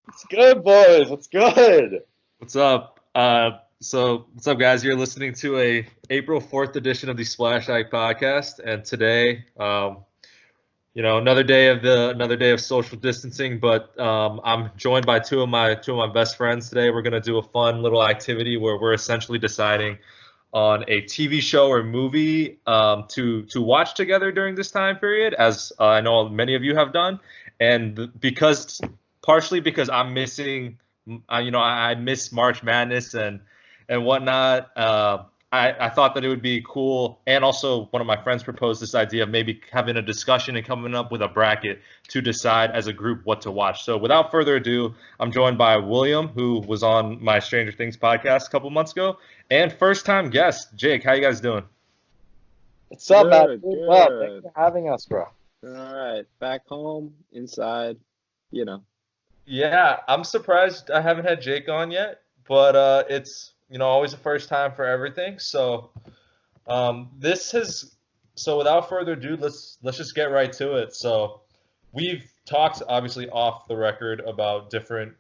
What's good, boys? What's good? What's up? What's up, guys? You're listening to a April 4th edition of the Splash Ike podcast, and today, another day of social distancing, but I'm joined by two of my best friends today. We're gonna do a fun little activity where we're essentially deciding on a TV show or movie to watch together during this time period, as I know many of you have done, and because partially because I'm missing, I miss March Madness and whatnot. I thought that it would be cool, and also one of my friends proposed this idea of maybe having a discussion and coming up with a bracket to decide as a group what to watch. So without further ado, I'm joined by William, who was on my Stranger Things podcast a couple months ago, and first time guest, Jake. How you guys doing? What's up, man? Good, Doing well. Thanks good. for having us, bro. All right, back home, inside, you know. Yeah, I'm surprised I haven't had Jake on yet, but it's always a first time for everything. So this has so without further ado, let's just get right to it. So we've talked obviously off the record about different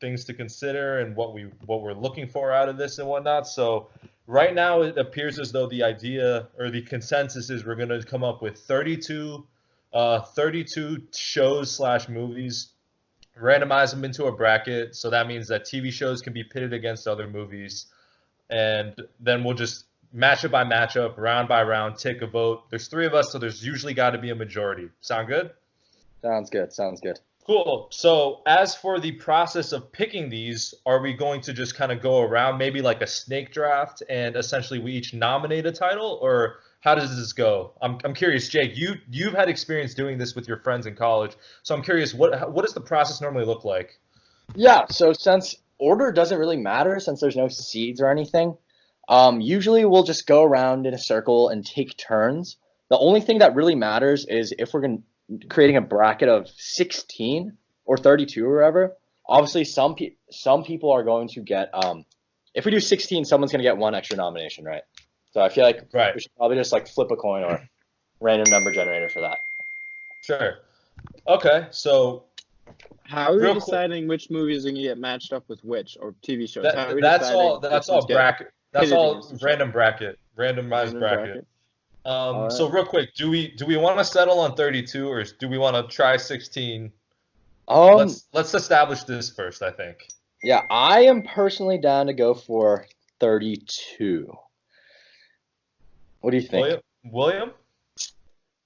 things to consider and what we're looking for out of this and whatnot. So right now it appears as though the idea or the consensus is we're going to come up with 32 shows slash movies, randomize them into a bracket. So that means that TV shows can be pitted against other movies, and then we'll just matchup by matchup, round by round, take a vote. There's three of us, so there's usually got to be a majority. Sound good? Sounds good. Sounds good. Cool. So as for the process of picking these, are we going to just kind of go around, maybe like a snake draft, and essentially we each nominate a title, or how does this go? I'm curious, Jake. You've had experience doing this with your friends in college, so I'm curious, what does the process normally look like? Yeah, so since order doesn't really matter, since there's no seeds or anything, usually we'll just go around in a circle and take turns. The only thing that really matters is if we're creating a bracket of 16 or 32 or whatever. Obviously, some people are going to get if we do 16, someone's going to get one extra nomination, right? So I feel like Right. we should probably just like flip a coin or random number generator for that. Sure. Okay. So How are we real quick, deciding which movies are going to get matched up with which, or TV shows? How are we that's deciding all. That's which all ones get bracket. That's pitted against all each other? randomized Random bracket. bracket. All So right. real quick, do we want to settle on 32 or do we want to try 16? Um, Let's establish this first, I think. yeah, I am personally down to go for 32. What do you think? William?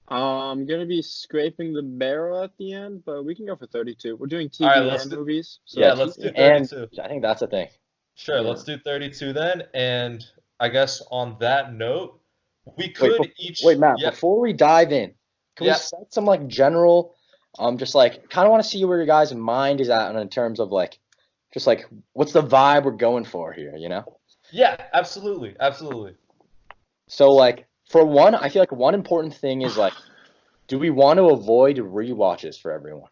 I'm going to be scraping the barrel at the end, but we can go for 32. We're doing All right, TV let's and do movies, so yeah, let's do And 32. I think that's the thing. Sure, yeah. let's do 32 then. And I guess on that note, we Wait, could each wait, Matt, yeah, before we dive in, can we yeah, set some like general, just like kind of want to see where your guys' mind is at in terms of like, just like what's the vibe we're going for here, you know? yeah, absolutely, absolutely. So like for one, I feel like one important thing is like, do we want to avoid rewatches for everyone?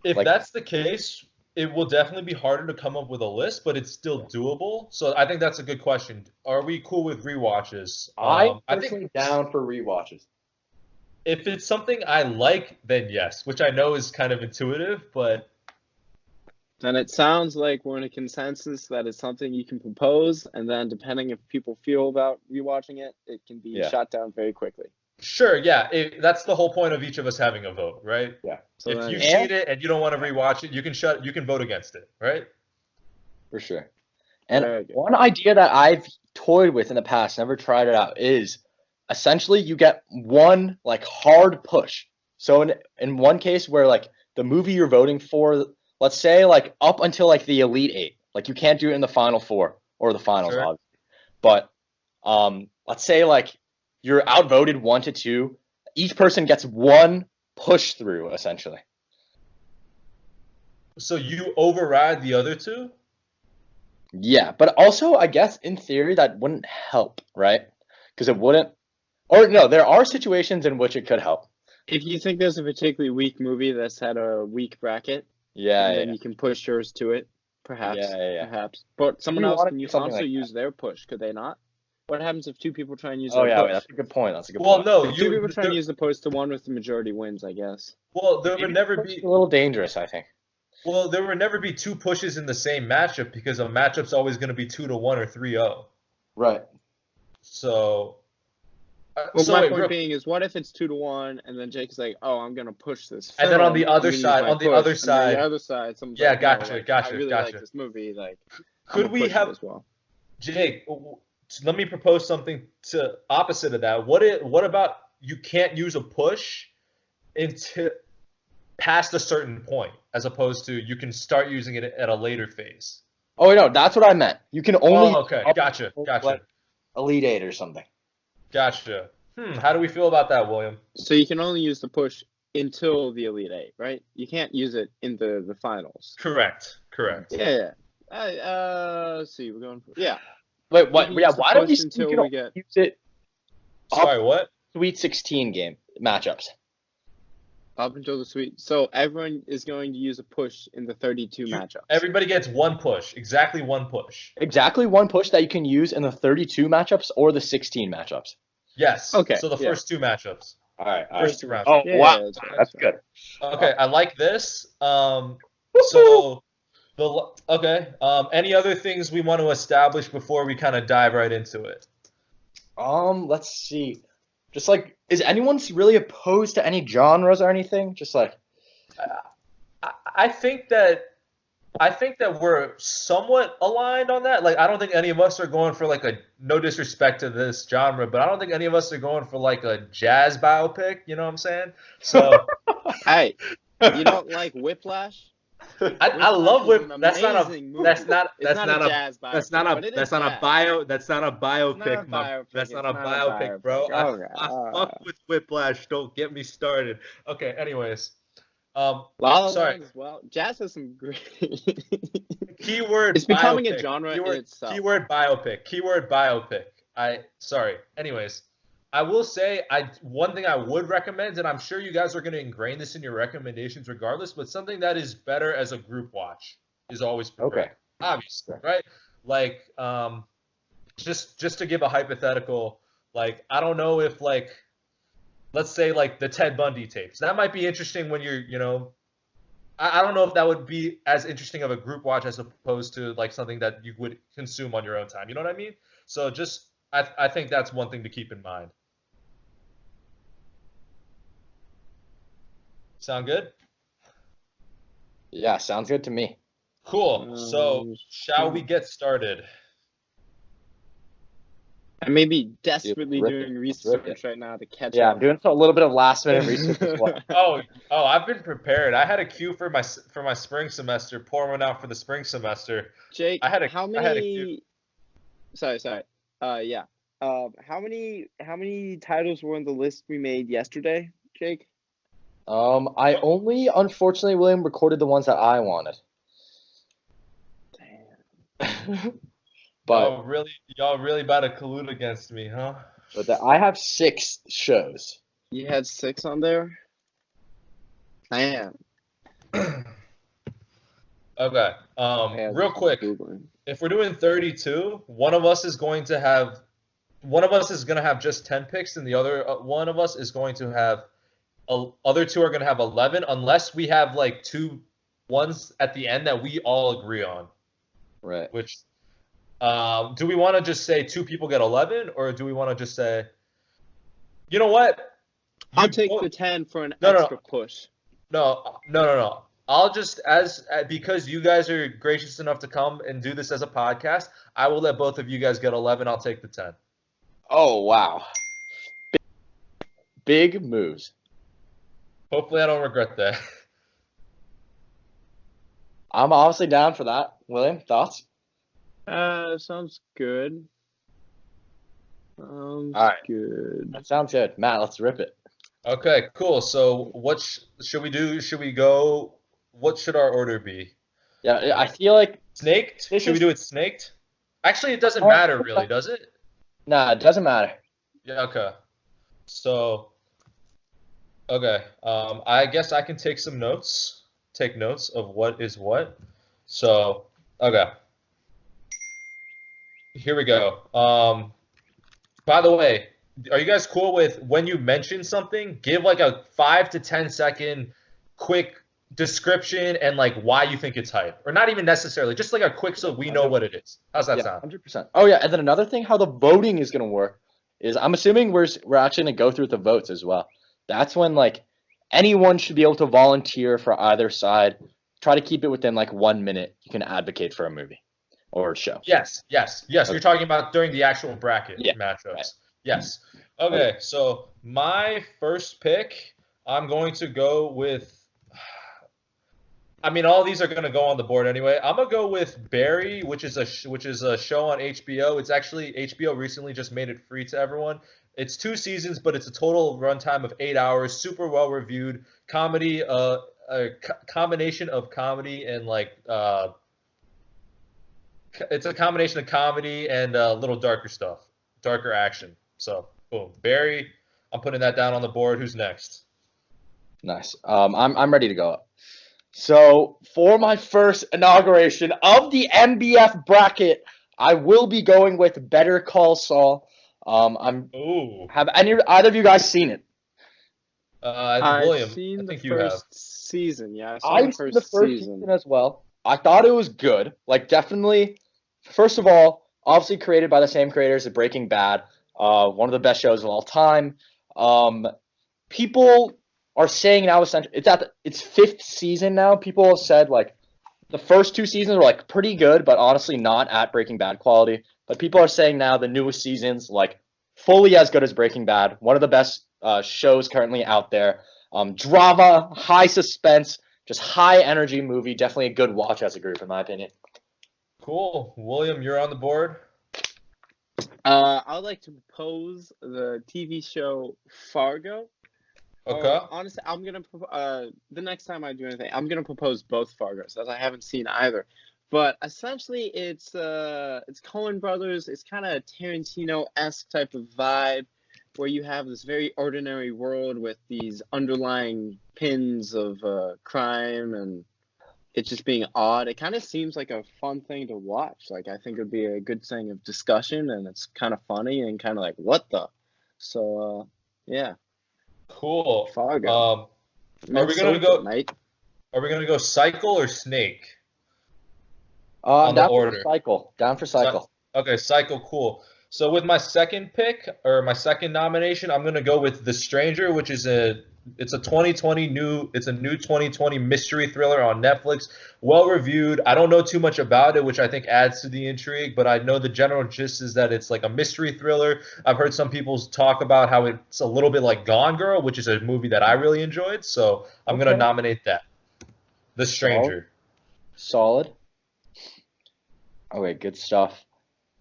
If Like that's the case, it will definitely be harder to come up with a list, but it's still doable. So I think that's a good question. Are we cool with rewatches? I'm I think personally down for rewatches. if it's something I like, then yes, which I know is kind of intuitive, but And it sounds like we're in a consensus that it's something you can propose, and then depending if people feel about rewatching it, it can be Yeah, shot down very quickly. sure, yeah, that's the whole point of each of us having a vote, right? yeah, So If then, you've and seen it and you don't want to rewatch it, you can vote against it, right? for sure. And very good. one idea that I've toyed with in the past, never tried it out, is essentially you get one like hard push. So in one case where like the movie you're voting for, let's say like up until like the Elite Eight, like you can't do it in the Final Four or the finals, Sure. obviously. But let's say like you're outvoted 1 to 2, each person gets one push through essentially. So you override the other two? Yeah, but also I guess in theory that wouldn't help, right? Because it wouldn't. Or no, there are situations in which it could help. If you think there's a particularly weak movie that's had a weak bracket, Yeah, and yeah, then yeah. you can push yours to it, Yeah, perhaps, yeah, yeah. perhaps. But Do someone we else want can to do you something also like use their push, could they not? What happens if two people try and use Oh their yeah, push? that's a good point. That's a good Well, point. no, If two people try and use the push, the one with the majority wins, I guess. Well, there would Maybe never push be. is a little dangerous, I think. Well, there would never be two pushes in the same matchup because a matchup's always going to be 2-1 or 3-0. Right. So. Well, so my wait, point real- being is, what if it's 2-1, and then Jake is like, "Oh, I'm gonna push this," And then on film, the other I'm gonna use side, my on the push," other and then side, the other side, someone's yeah, like, gotcha, "No, like, gotcha, I really gotcha. like this movie. Like, I'm Could gonna we push it have as well." Jake? Let me propose something to opposite of that. What about you can't use a push until past a certain point, as opposed to you can start using it at a later phase. Oh no, that's what I meant. You can only Okay, gotcha. like Elite Eight or something. Gotcha. How do we feel about that, William? So you can only use the push until the Elite Eight, right? You can't use it in the finals. Correct. Yeah. Let's see, we're going for Wait, what? can Yeah, use the why don't we push until you we can get- use it Sorry, what? Sweet 16 game matchups? up until the sweet. So everyone is going to use a push in the 32 matchups. Everybody gets one push, exactly one push. Exactly one push that you can use in the 32 matchups or the 16 matchups. Yes. Okay, So the yeah. first two matchups. All right. First two rounds. Oh Yeah, wow, that's good. Okay, I like this. So any other things we want to establish before we kind of dive right into it? Let's see. Just like, is anyone really opposed to any genres or anything? Just like, I think that we're somewhat aligned on that. Like, I don't think any of us are going for like no disrespect to this genre, but I don't think any of us are going for like a jazz biopic. You know what I'm saying? So, Hey, you don't like Whiplash? I love Whiplash is Whip. an That's not amazing a. movie. That's not. It's That's not not a a. jazz biopic. That's not a. but it That's is not a jazz. bio. That's not a biopic. It's not a biopic. That's not It's a not a biopic, bro. biopic. I fuck with Whiplash. Don't get me started. Okay. Anyways. La La Sorry. Land as well. Jazz has some great. Keyword. It's becoming biopic. a genre Keyword, in itself. Keyword biopic. Keyword biopic. Sorry. Anyways, I will say one thing I would recommend, and I'm sure you guys are going to ingrain this in your recommendations regardless, but something that is better as a group watch is always preferred. Okay. Obviously, right? Like, just to give a hypothetical, like, I don't know if, like, let's say, like, the Ted Bundy tapes. That might be interesting when you're, I don't know if that would be as interesting of a group watch as opposed to, like, something that you would consume on your own time. You know what I mean? So I think that's one thing to keep in mind. Sound good? Yeah, sounds good to me. Cool. So, shall we get started? I may be desperately Rip it. doing Rip it. research right now to catch Yeah, up. I'm doing a little bit of last minute research as well. Oh, I've been prepared. I had a queue for my spring semester. Pour one out for the spring semester. Jake, I had a many? Sorry. Yeah. How many titles were on the list we made yesterday, Jake? I only, unfortunately, William, recorded the ones that I wanted. Damn. But y'all really about to collude against me, huh? I have 6 shows. You had 6 on there? Damn. Okay. Real quick, if we're doing 32, one of us is going to have just 10 picks, and the other one of us is going to have other 2 are going to have 11, unless we have like 2 ones at the end that we all agree on. Right. Which, do we want to just say 2 people get 11, or do we want to just say, you know what? I'll take the 10 for an No. extra push. No. I'll just, because you guys are gracious enough to come and do this as a podcast, I will let both of you guys get 11. I'll take the 10. Oh, wow. Big moves. Hopefully I don't regret that. I'm obviously down for that. William, thoughts? Sounds good. All right. Good. That sounds good. Matt, let's rip it. Okay, cool. So what should we do? Should we go? What should our order be? Yeah, I feel like Snaked? Should we do it snaked? Actually, it doesn't matter really, does it? Nah, it doesn't matter. Yeah, okay. So, okay. I guess I can take some notes. Take notes of what is what. So, okay. Here we go. By the way, are you guys cool with when you mention something, give like a 5 to 10 second quick description and like why you think it's hype, or not even necessarily, just like a quick so we know what it is. How's that Yeah, sound? 100%. Oh yeah, and then another thing, how the voting is gonna work is I'm assuming we're actually gonna go through with the votes as well. That's when like anyone should be able to volunteer for either side. Try to keep it within like 1 minute. You can advocate for a movie or a show. Yes, yes, yes. You're Okay. talking about during the actual bracket Yeah. Right. matchups. Yes. Okay. Okay, so my first pick, I'm going to go with. I mean, all these are going to go on the board anyway. I'm gonna go with Barry, which is a show on HBO. It's actually HBO recently just made it free to everyone. It's 2 seasons, but it's a total runtime of 8 hours. Super well reviewed comedy, combination of comedy and like it's a combination of comedy and a little darker stuff, darker action. So boom, Barry. I'm putting that down on the board. Who's next? Nice. I'm ready to go up. So for my first inauguration of the MBF bracket, I will be going with Better Call Saul. Ooh, Have either of you guys seen it? I've William. I seen the think you have. first season. Yeah, I saw the I've seen the first first season. season as well. I thought it was good. Like definitely, first of all, obviously created by the same creators of Breaking Bad, one of the best shows of all time. Um, People are saying now essentially it's at its fifth season now. People have said like the first 2 seasons were like pretty good, but honestly not at Breaking Bad quality. But people are saying now the newest seasons like fully as good as Breaking Bad. One of the best shows currently out there. Drama, high suspense, just high energy movie. Definitely a good watch as a group, in my opinion. Cool. William, you're on the board. I would like to propose the TV show Fargo. Okay. Honestly, the next time I do anything, I'm gonna propose both Fargos, as I haven't seen either. But essentially, it's Coen Brothers. It's kind of Tarantino-esque type of vibe, where you have this very ordinary world with these underlying pins of crime, and it's just being odd. It kind of seems like a fun thing to watch. Like I think it would be a good thing of discussion, and it's kind of funny and kind of like what the. So yeah, Cool. Fargo. Are we gonna Minnesota, go? mate. Are we gonna go cycle or snake I'm on the down for order? cycle. Down for cycle. Okay, cycle. Cool. So with my second pick or my second nomination, I'm gonna go with The Stranger, which is it's a 2020 it's a new 2020 mystery thriller on Netflix. Well reviewed. I don't know too much about it, which I think adds to the intrigue, but I know the general gist is that it's like a mystery thriller. I've heard some people talk about how it's a little bit like Gone Girl, which is a movie that I really enjoyed. So I'm gonna Okay. nominate that. The Stranger. Solid. Okay, good stuff.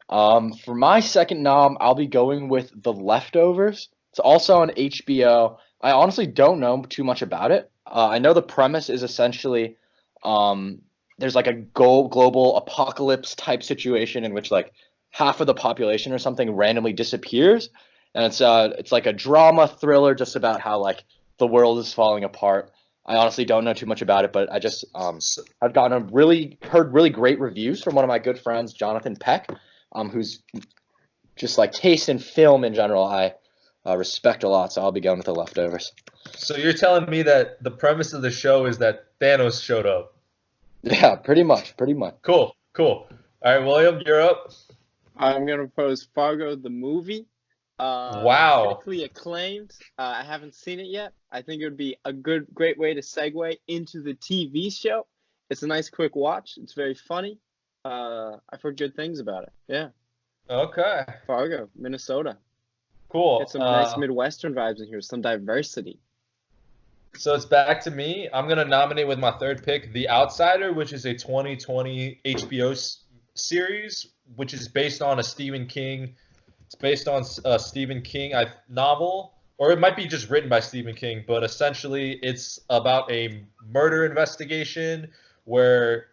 For my second nom, I'll be going with The Leftovers. It's also on HBO. I honestly don't know too much about it. I know the premise is essentially there's like a global apocalypse type situation in which like half of the population or something randomly disappears, and it's like a drama thriller just about how like the world is falling apart. I honestly don't know too much about it, but I just I've heard really great reviews from one of my good friends, Jonathan Peck, who's just like taste in film in general. I respect a lot, so I'll be going with The Leftovers. So you're telling me that the premise of the show is that Thanos showed up. Yeah, pretty much. Cool, cool. All right, William, you're up. I'm gonna propose Fargo the movie. Wow. Critically acclaimed. I haven't seen it yet. I think it would be a great way to segue into the TV show. It's a nice quick watch. It's very funny. I've heard good things about it. Yeah. Okay. Fargo, Minnesota. Cool. Get some nice Midwestern vibes in here. Some diversity. So it's back to me. I'm gonna nominate with my third pick, The Outsider, which is a 2020 HBO series, which is based on a Stephen King. It's based on a Stephen King novel, or it might be just written by Stephen King, but essentially it's about a murder investigation where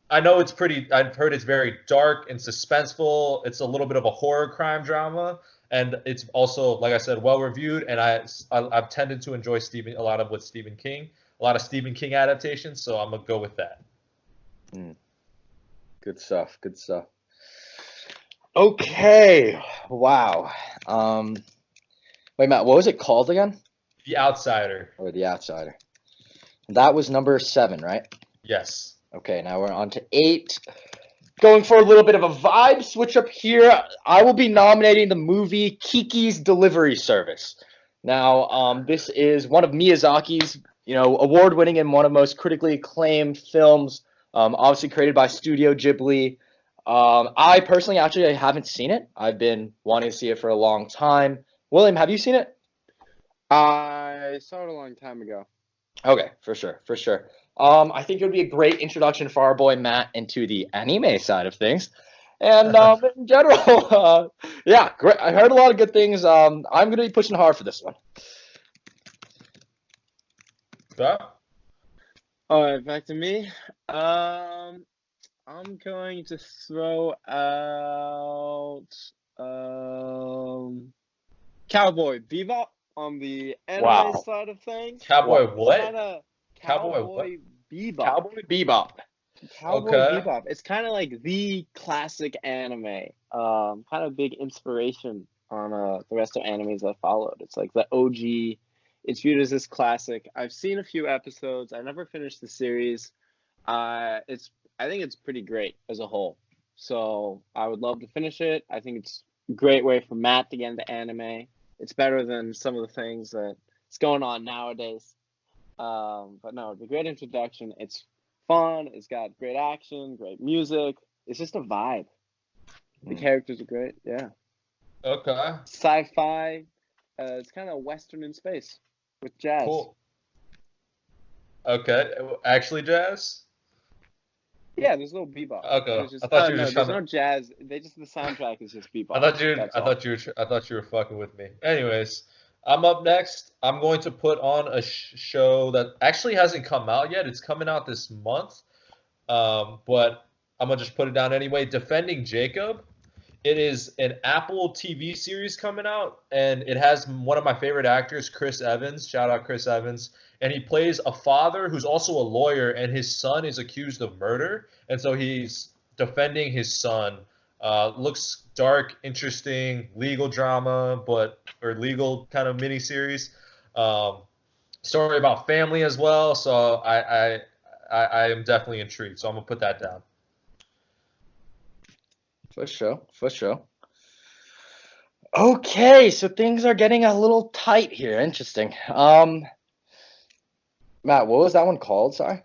I know it's I've heard it's very dark and suspenseful. It's a little bit of a horror crime drama, and it's also, like I said, well reviewed. And I've tended to enjoy a lot of Stephen King adaptations. So I'm gonna go with that. Good stuff. Okay. Wow. Wait, Matt, what was it called again? The Outsider. Or The Outsider? That was number 7, right? Yes. Okay, now we're on to 8. Going for a little bit of a vibe switch up here. I will be nominating the movie Kiki's Delivery Service. Now, this is one of Miyazaki's, award-winning and one of the most critically acclaimed films, obviously created by Studio Ghibli. I personally actually haven't seen it. I've been wanting to see it for a long time. William, have you seen it? I saw it a long time ago. Okay, for sure, for sure. I think it would be a great introduction for our boy Matt into the anime side of things. And in general, yeah, great. I heard a lot of good things. I'm going to be pushing hard for this one. Okay. All right, back to me. I'm going to throw out Cowboy Bebop on the anime Wow. side of things. Cowboy what? Kinda Cowboy what? Bebop. Cowboy Bebop. Cowboy Okay. Bebop. It's kind of like the classic anime. Kind of big inspiration on the rest of animes I followed. It's like the OG. It's viewed as this classic. I've seen a few episodes. I never finished the series. I think it's pretty great as a whole. So I would love to finish it. I think it's a great way for Matt to get into anime. It's better than some of the things that's going on nowadays. But no, the great introduction. It's fun. It's got great action, great music. It's just a vibe. The characters are great. Yeah. Okay. Sci-fi. It's kind of Western in space with jazz. Cool. Okay. Actually, Jazz? Yeah, there's no bebop. Okay. There's just, I thought you were no, just there's trying no jazz. The soundtrack is just bebop. I thought you That's I all. thought you were I thought you were fucking with me. Anyways, I'm up next. I'm going to put on a show that actually hasn't come out yet. It's coming out this month. But I'm gonna just put it down anyway. Defending Jacob. It is an Apple TV series coming out, and it has one of my favorite actors, Chris Evans. Shout out Chris Evans. And he plays a father who's also a lawyer, and his son is accused of murder, and so he's defending his son. Looks dark, interesting, legal drama, or legal kind of miniseries. Story about family as well. So I am definitely intrigued. So I'm gonna put that down. For sure, for sure. Okay, so things are getting a little tight here. Interesting. Matt, what was that one called? Sorry.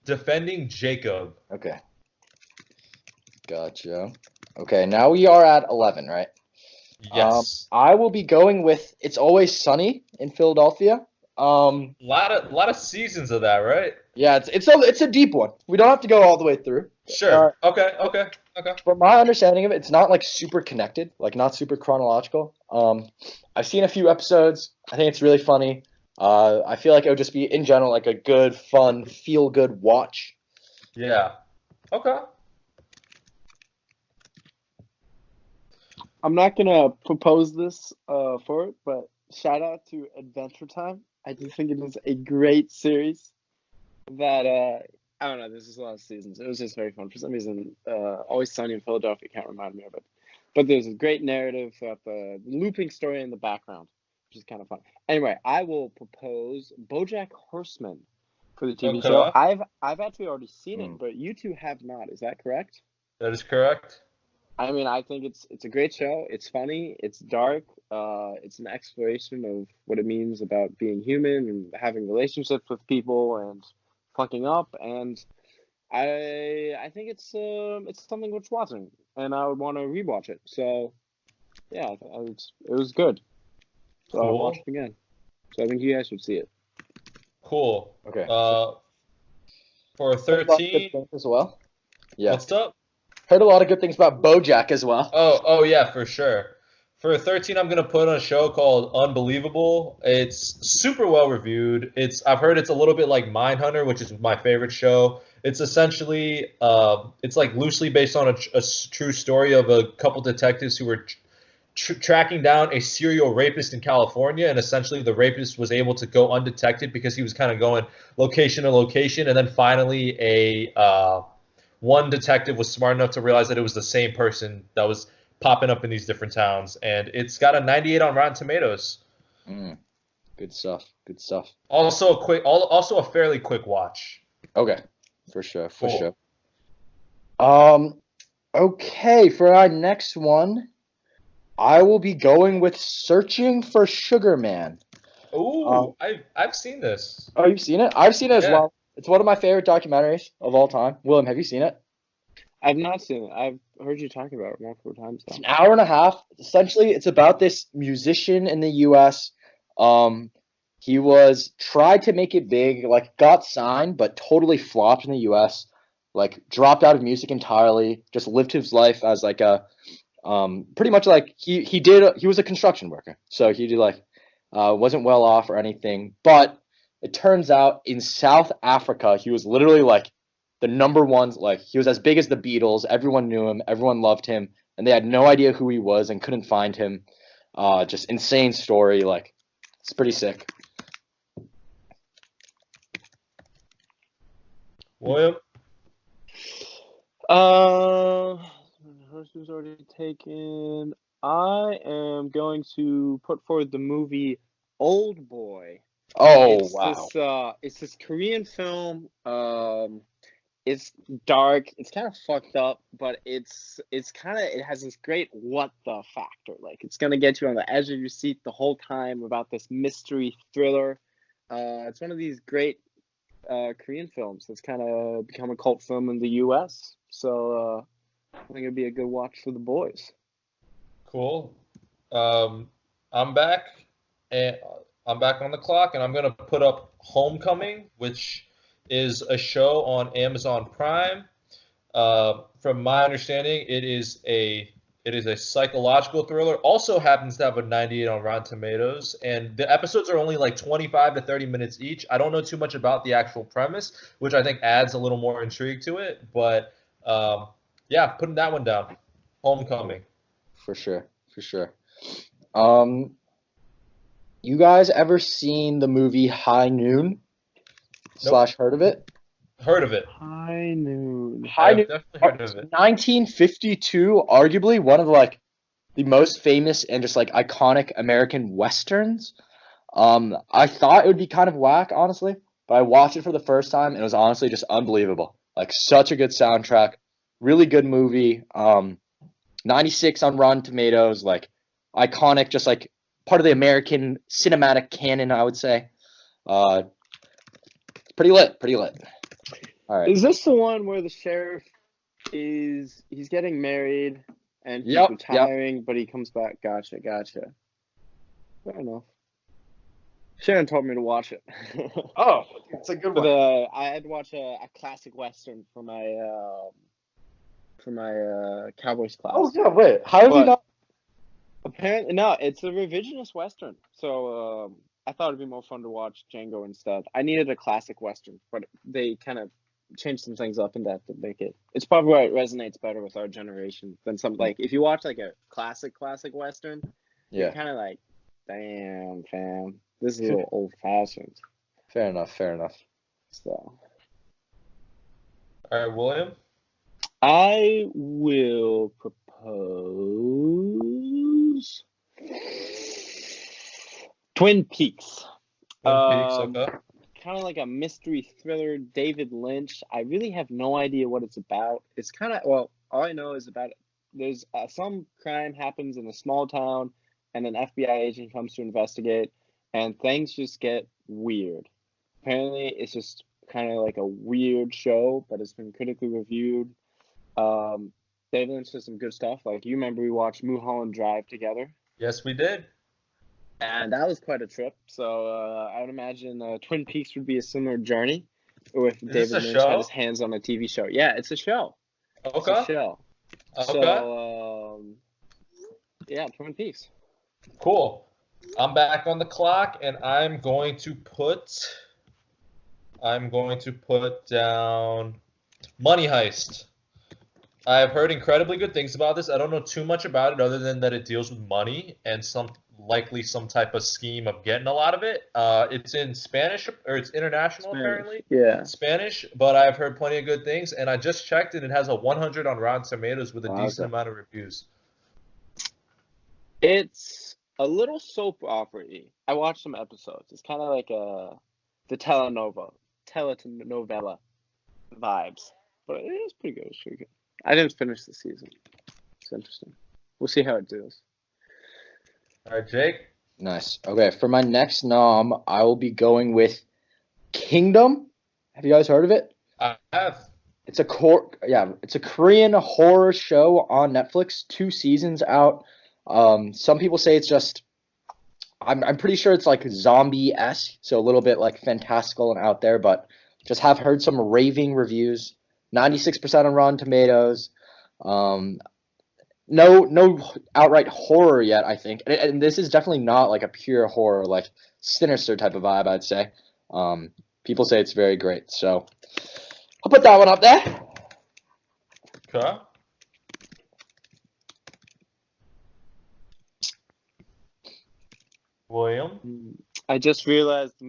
Defending Jacob. Okay. Gotcha. Okay, now we are at 11, right? Yes. I will be going with It's Always Sunny in Philadelphia. Lot of seasons of that, right? Yeah, it's a deep one. We don't have to go all the way through. Sure. Okay. From my understanding of it, it's not like super connected, like not super chronological. I've seen a few episodes. I think it's really funny. I feel like it would just be in general like a good, fun, feel good watch. Yeah. Okay. I'm not gonna propose this for it, but shout out to Adventure Time. I just think it is a great series that I don't know, there's just a lot of seasons. It was just very fun. For some reason, Always Sunny in Philadelphia can't remind me of it. But there's a great narrative throughout the looping story in the background, which is kind of fun. Anyway, I will propose BoJack Horseman for the TV Okay. show. I've actually already seen it, but you two have not. Is that correct? That is correct. I mean, I think it's a great show. It's funny. It's dark. It's an exploration of what it means about being human and having relationships with people and fucking up. And I think it's something worth watching, and I would want to rewatch it. So yeah, it was good. So I'll Cool. watch it again. So I think you guys should see it. Cool. Okay. For Heard a lot of good 13, things as well. Yeah. what's up? Heard a lot of good things about BoJack as well. Oh yeah, for sure. For 13, I'm gonna put on a show called Unbelievable. It's super well reviewed. I've heard it's a little bit like Mindhunter, which is my favorite show. It's essentially it's like loosely based on a true story of a couple detectives who were tracking down a serial rapist in California, and essentially the rapist was able to go undetected because he was kind of going location to location, and then finally one detective was smart enough to realize that it was the same person that was popping up in these different towns, and it's got a 98 on Rotten Tomatoes. Mm, good stuff. Good stuff. Also a fairly quick watch. Okay, for sure, for Cool. sure. Okay, for our next one, I will be going with Searching for Sugar Man. Ooh, I've seen this. Oh, you've seen it? I've seen it as Yeah. well. It's one of my favorite documentaries of all time. Willem, have you seen it? I've not seen it. I've heard you talk about it multiple times It's though. an hour and a half. Essentially, it's about this musician in the U.S. He was tried to make it big, like got signed, but totally flopped in the U.S. Like dropped out of music entirely. Just lived his life as like a pretty much like he was a construction worker, so he did like wasn't well off or anything. But it turns out in South Africa, he was literally like the number one. Like he was as big as the Beatles. Everyone knew him. Everyone loved him, and they had no idea who he was and couldn't find him. Just insane story. Like it's pretty sick. William? Horse was already taken. I am going to put forward the movie Old Boy. Oh It's wow. it's this Korean film. It's dark. It's kind of fucked up, but it has this great what the factor. Like it's gonna get you on the edge of your seat the whole time about this mystery thriller. It's one of these great Korean films that's kind of become a cult film in the U.S. So I think it'd be a good watch for the boys. Cool. I'm back, and I'm back on the clock, and I'm gonna put up Homecoming, which is a show on Amazon Prime. From my understanding, it is a psychological thriller. Also happens to have a 98 on Rotten Tomatoes, and the episodes are only like 25 to 30 minutes each. I don't know too much about the actual premise, which I think adds a little more intrigue to it. But yeah, putting that one down. Homecoming. For sure, for sure. Um, you guys ever seen the movie High Noon Nope. slash heard of it? Heard of it. High Noon. I High have Noon, definitely heard of it. 1952, arguably one of like the most famous and just like iconic American westerns. I thought it would be kind of whack, honestly, but I watched it for the first time and it was honestly just unbelievable. Like such a good soundtrack, really good movie. 96 on Rotten Tomatoes, like iconic, just like part of the American cinematic canon, I would say. Uh, pretty lit, pretty lit. All right. Is this the one where the sheriff he's getting married and he's Yep, yep. retiring, but he comes back? Gotcha. Fair enough. Sharon told me to watch it. Oh, it's a good But one. I had to watch a classic western for my Cowboys class. Oh yeah, wait. How have you But not? apparently, no, it's a revisionist western. So I thought it'd be more fun to watch Django instead. I needed a classic western, but they kind of changed some things up in that to make it. It's probably why it resonates better with our generation than some like if you watch like a classic western, you're Yeah, kind of like, damn, fam, this is a little old fashioned. fair enough, fair enough. So All right, William. I will propose Twin Peaks. Twin Peaks. Okay. Kind of like a mystery thriller, David Lynch. I really have no idea what it's about. It's kind of, well, all I know is about there's some crime happens in a small town, and an FBI agent comes to investigate, and things just get weird. Apparently, it's just kind of like a weird show, but it's been critically reviewed. David Lynch does some good stuff. Like you remember we watched Mulholland Drive together. Yes, we did. And that was quite a trip. So I would imagine Twin Peaks would be a similar journey if Is this David a Lynch had his show? hands on a TV show. Yeah, it's a show. It's a Okay. show. Okay. So yeah, Twin Peaks. Cool. I'm back on the clock, and I'm going to put down Money Heist. I've heard incredibly good things about this. I don't know too much about it other than that it deals with money and some type of scheme of getting a lot of it. It's in Spanish or it's international Spanish. apparently. Yeah. Spanish, but I've heard plenty of good things, and I just checked and it has a 100 on Rotten Tomatoes with a Wow, decent okay. amount of reviews. It's a little soap opera-y. I watched some episodes. It's kind of like the telenovela vibes, but it is pretty good. It's pretty good. I didn't finish the season. It's interesting. We'll see how it does. All right, Jake. Nice. Okay, for my next nom, I will be going with Kingdom. Have you guys heard of it? I have. It's a Korean horror show on Netflix. 2 seasons out. Some people say it's just. I'm pretty sure it's like zombie-esque, so a little bit like fantastical and out there, but just have heard some raving reviews. 96% on Rotten Tomatoes. No outright horror yet, I think. And this is definitely not like a pure horror, like sinister type of vibe, I'd say. People say it's very great, so I'll put that one up there. Okay. William. I just realized the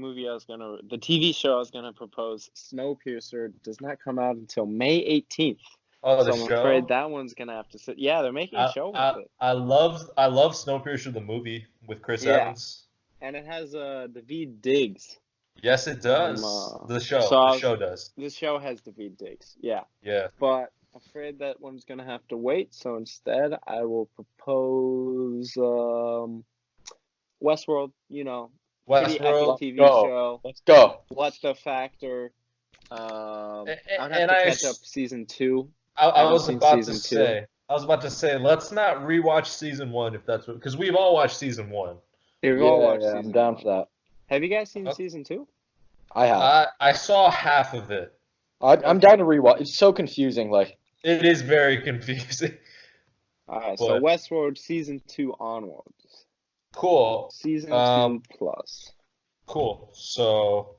TV show I was gonna propose, Snowpiercer, does not come out until May 18th. Oh, So the I'm show. afraid that one's gonna have to sit. Yeah, they're making a show with it. I love Snowpiercer the movie with Chris Yeah. Evans. And it has Daveed Diggs. Yes, it does. The show does. This show has Daveed Diggs. Yeah. Yeah. But I'm afraid that one's gonna have to wait. So instead, I will propose Westworld. You know, pretty epic Westworld. TV Go. show. Let's go. What's the factor? I'd have And to catch up season 2. I was seen about to season say. I was about to say, let's not rewatch season 1 if that's what, because we've all watched season 1. We've all watched Yeah, season I'm down 1. for that. Have you guys seen Okay. season 2? I have. I saw half of it. I'm down to rewatch. It's so confusing. Like, It is very confusing. All right, so But- Westworld season 2 onwards. Cool. Season 2 plus. Cool. So,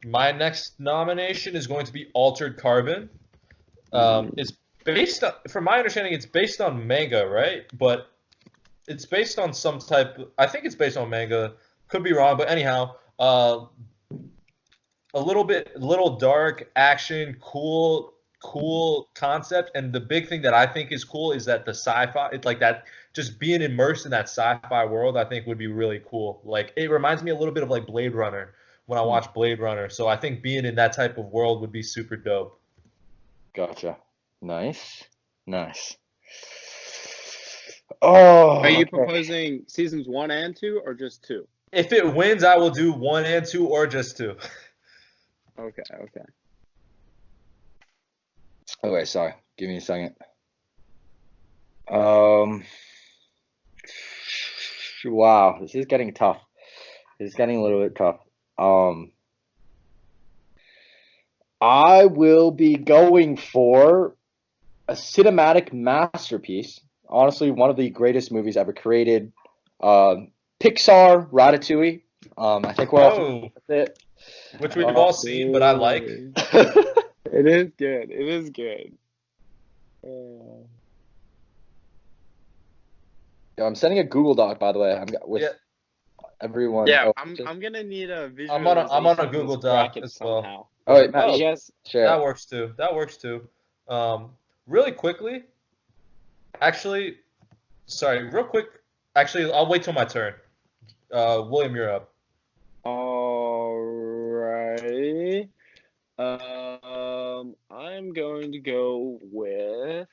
my next nomination is going to be Altered Carbon. It's based on, from my understanding, it's based on manga, right? But it's based on some type. I think it's based on manga. Could be wrong, but anyhow, a little dark action, cool concept. And the big thing that I think is cool is that the sci-fi, it's like that, just being immersed in that sci-fi world, I think would be really cool. Like, it reminds me a little bit of like Blade Runner when I watch Blade Runner. So I think being in that type of world would be super dope. gotcha. Nice. Oh. Are you okay. proposing seasons 1 and 2 or just 2? If it wins, I will do 1 and 2 or just 2. Okay. Okay, sorry. Give me a second. Wow, this is getting tough. It's getting a little bit tough. I will be going for a cinematic masterpiece. Honestly, one of the greatest movies ever created. Pixar, Ratatouille. I think we're all with it. Which we've all seen, but I like. It is good. Yo, I'm sending a Google Doc, by the way. I'm with Yeah. everyone. Yeah, Oh, I'm gonna need a visual. I'm on a Google Doc as well. somehow. oh wait, Oh, You guys, share. That works too. Really quickly. Actually, sorry, real quick. Actually, I'll wait till my turn. William, you're up. alright. I'm going to go with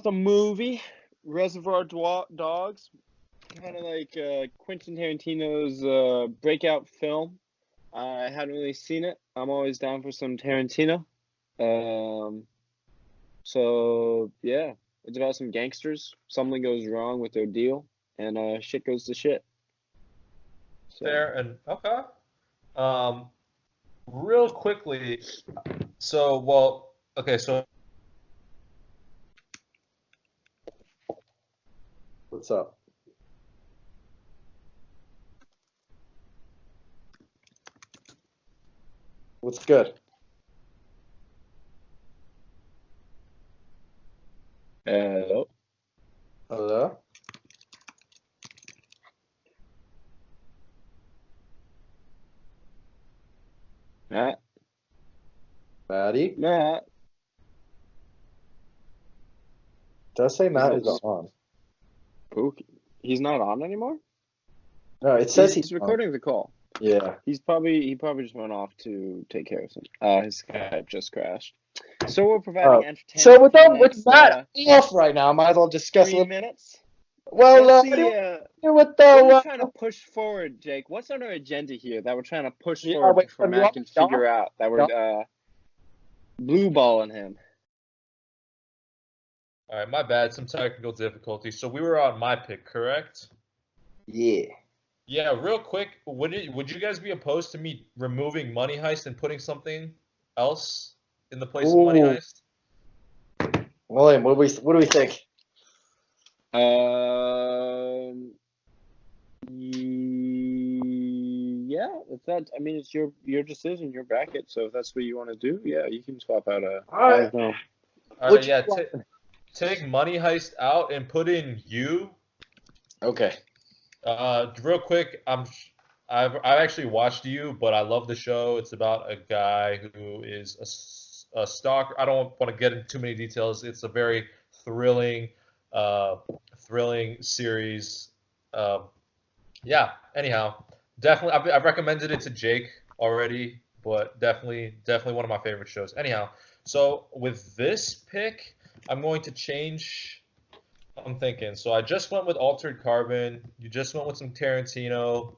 a movie, Reservoir Dogs, kind of like Quentin Tarantino's breakout film. I hadn't really seen it. I'm always down for some Tarantino. So yeah, it's about some gangsters. Something goes wrong with their deal, and shit goes to shit. So, There and okay. Real quickly. So What's up? What's good? hello. Hello? Matt. Maddie? Matt. does say Matt is on. Ooh, he's not on anymore? No, it says He's on. recording the call. Yeah. He probably just went off to take care of something. His Skype just crashed. So we're providing entertainment So with for the next Matt off right now, I might as well discuss a 3 little. minutes. Well, Let's see. with What are we the trying to push forward, Jake? What's on our agenda here that we're trying to push Yeah, forward wait, before you Matt want can me to figure out that we're blue balling him? All right, my bad. Some technical difficulty. So we were on my pick, correct? Yeah. Yeah, real quick, would you guys be opposed to me removing Money Heist and putting something else in the place of Money Ooh. Heist? William, what do we think? Yeah, if that, I mean, it's your decision, your bracket. So if that's what you want to do, yeah, you can swap out a. All right. I don't know. All right, yeah, take Money Heist out and put in you. Okay. Real quick, I've actually watched you, but I love the show. It's about a guy who is a stalker. I don't want to get into too many details. It's a very thrilling, thrilling series. Yeah. Anyhow, definitely, I've recommended it to Jake already, but definitely one of my favorite shows. Anyhow, so with this pick, I'm going to change. I'm thinking. So I just went with Altered Carbon. You just went with some Tarantino.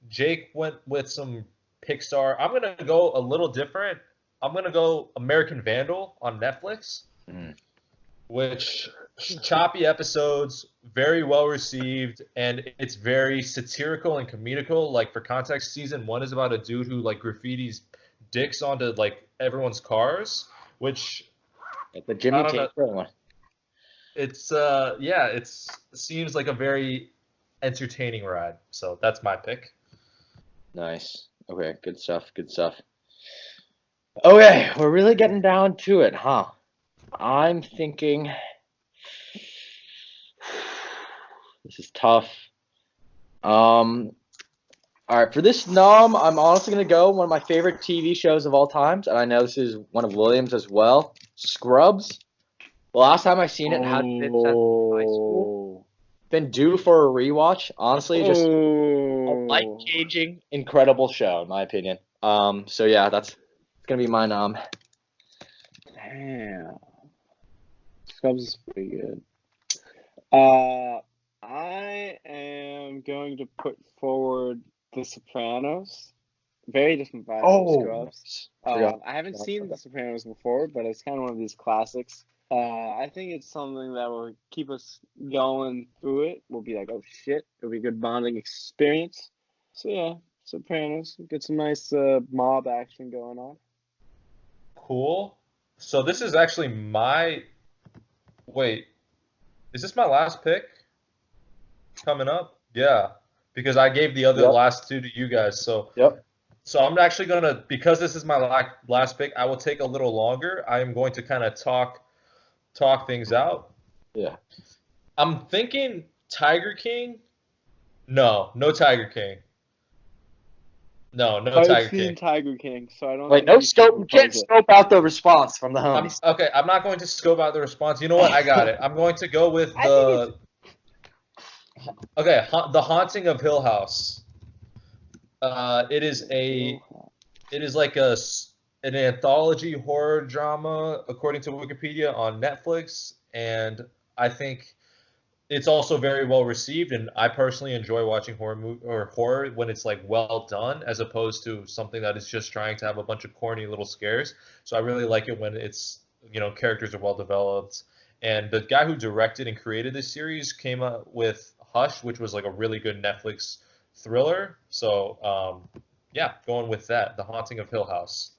Jake went with some Pixar. I'm gonna go a little different. I'm gonna go American Vandal on Netflix, which choppy episodes, very well received, and it's very satirical and comedical. Like for context, season 1 is about a dude who like graffitis dicks onto like everyone's cars, which The Jimmy Taper one. it's seems like a very entertaining ride. So that's my pick. Nice. Okay, good stuff. Good stuff. Okay, we're really getting down to it, huh? I'm thinking this is tough. All right, for this nom, I'm honestly gonna go one of my favorite TV shows of all times, and I know this is one of Williams as well. Scrubs. The last time I seen it hadn't been since high school. Been due for a rewatch. Honestly, just a life-changing, incredible show, in my opinion. So yeah, that's gonna be my nom. Damn. Scrubs is pretty good. I am going to put forward The Sopranos. Very different vibe from Scrubs. I haven't seen The Sopranos before, but it's kind of one of these classics. I think it's something that will keep us going through it. We'll be like, oh shit, it'll be a good bonding experience. So yeah, Sopranos. Get some nice mob action going on. Cool. So this is actually my. Wait, is this my last pick coming up? Yeah, because I gave the other last two to you guys. So So I'm actually gonna, because this is my last pick, I will take a little longer. I am going to kind of talk things out. Yeah. I'm thinking Tiger King. No Tiger King. No Tiger King. Tiger King, so I don't. Wait, no scope. You can't scope out the response from the homies. Okay, I'm not going to scope out the response. You know what? I got it. I'm going to go with the. Okay, The Haunting of Hill House. It is like an anthology horror drama, according to Wikipedia, on Netflix, and I think it's also very well received. And I personally enjoy watching horror when it's like well done, as opposed to something that is just trying to have a bunch of corny little scares. So I really like it when it's characters are well developed. And the guy who directed and created this series came up with Hush, which was like a really good Netflix thriller. So yeah, going with that, The Haunting of Hill House.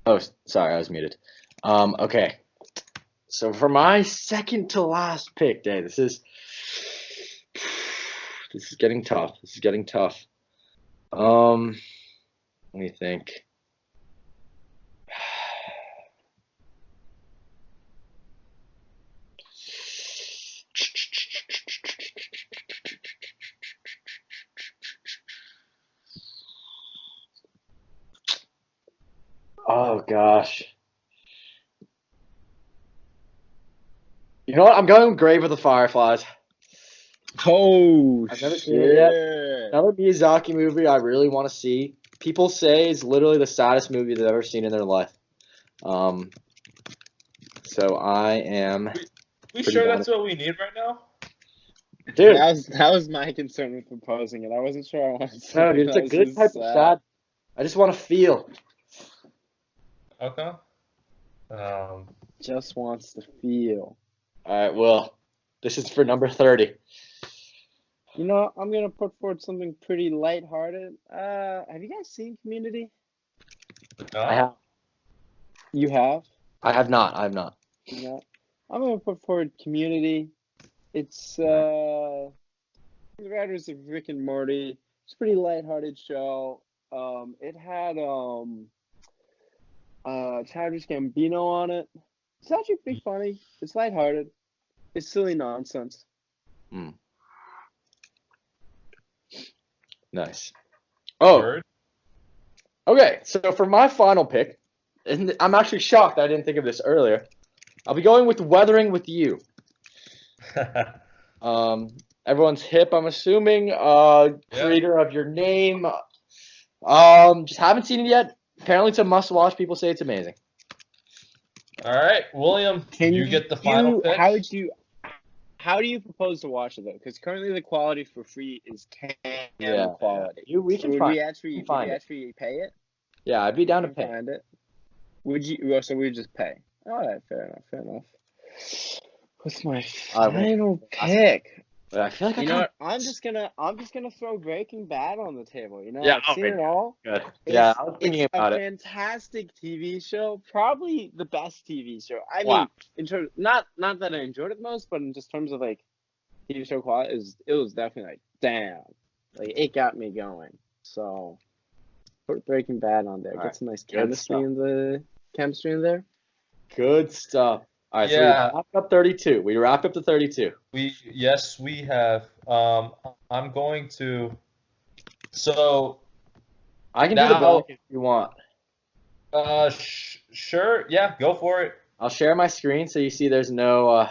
Oh, sorry, I was muted. Okay. So for my second to last pick, Dave, this is getting tough. This is getting tough. Let me think. Oh gosh. know what? I'm going with Grave of the Fireflies. Oh I've never seen it yet. shit! Another Miyazaki movie I really want to see. People say it's literally the saddest movie they've ever seen in their life. So I am. We Pretty sure down that's what we need right now? Dude, That was my concern with proposing it. I wasn't sure I wanted no, something dude, it's a that was good just type of sad. I just want to feel. Okay. Just wants to feel. All right, well, this is for number 30. You know, I'm gonna put forward something pretty lighthearted. Have you guys seen Community? No? I have. You have? I have not. I have not. Yeah. I'm gonna put forward Community. It's the writers of Rick and Morty. It's a pretty lighthearted show. It had Childish Gambino on it. It's actually pretty funny. It's lighthearted. It's silly nonsense. Nice. Oh, Word? okay. So for my final pick, and I'm actually shocked I didn't think of this earlier. I'll be going with Weathering with You. Everyone's hip, I'm assuming. Creator of Your Name. Just haven't seen it yet. Apparently it's a must-watch. People say it's amazing. All right, William, you get the final pick. How do you propose to watch it though? Because currently the quality for free is cam quality. We can Would find. we actually pay it? Yeah, I'd be down to We can pay. find it. Would you? Well, so we just pay. All right, fair enough. What's my final pick? But I feel like You know what? I'm just gonna throw Breaking Bad on the table. You know, Yeah, I've seen it all. Good. Yeah, I was thinking It's about a it. fantastic TV show, probably the best TV show. I Wow. mean, in terms not that I enjoyed it the most, but in just terms of like TV show quality, it was definitely like damn, like it got me going. So put Breaking Bad on there. All Get right. some nice Good chemistry in there. Good stuff. All right, Yeah. so we wrapped up 32. We wrapped up to 32. Yes, we have. I'm going to. So, I can do the Now- bracket if you want. sure. Yeah, go for it. I'll share my screen so you see there's no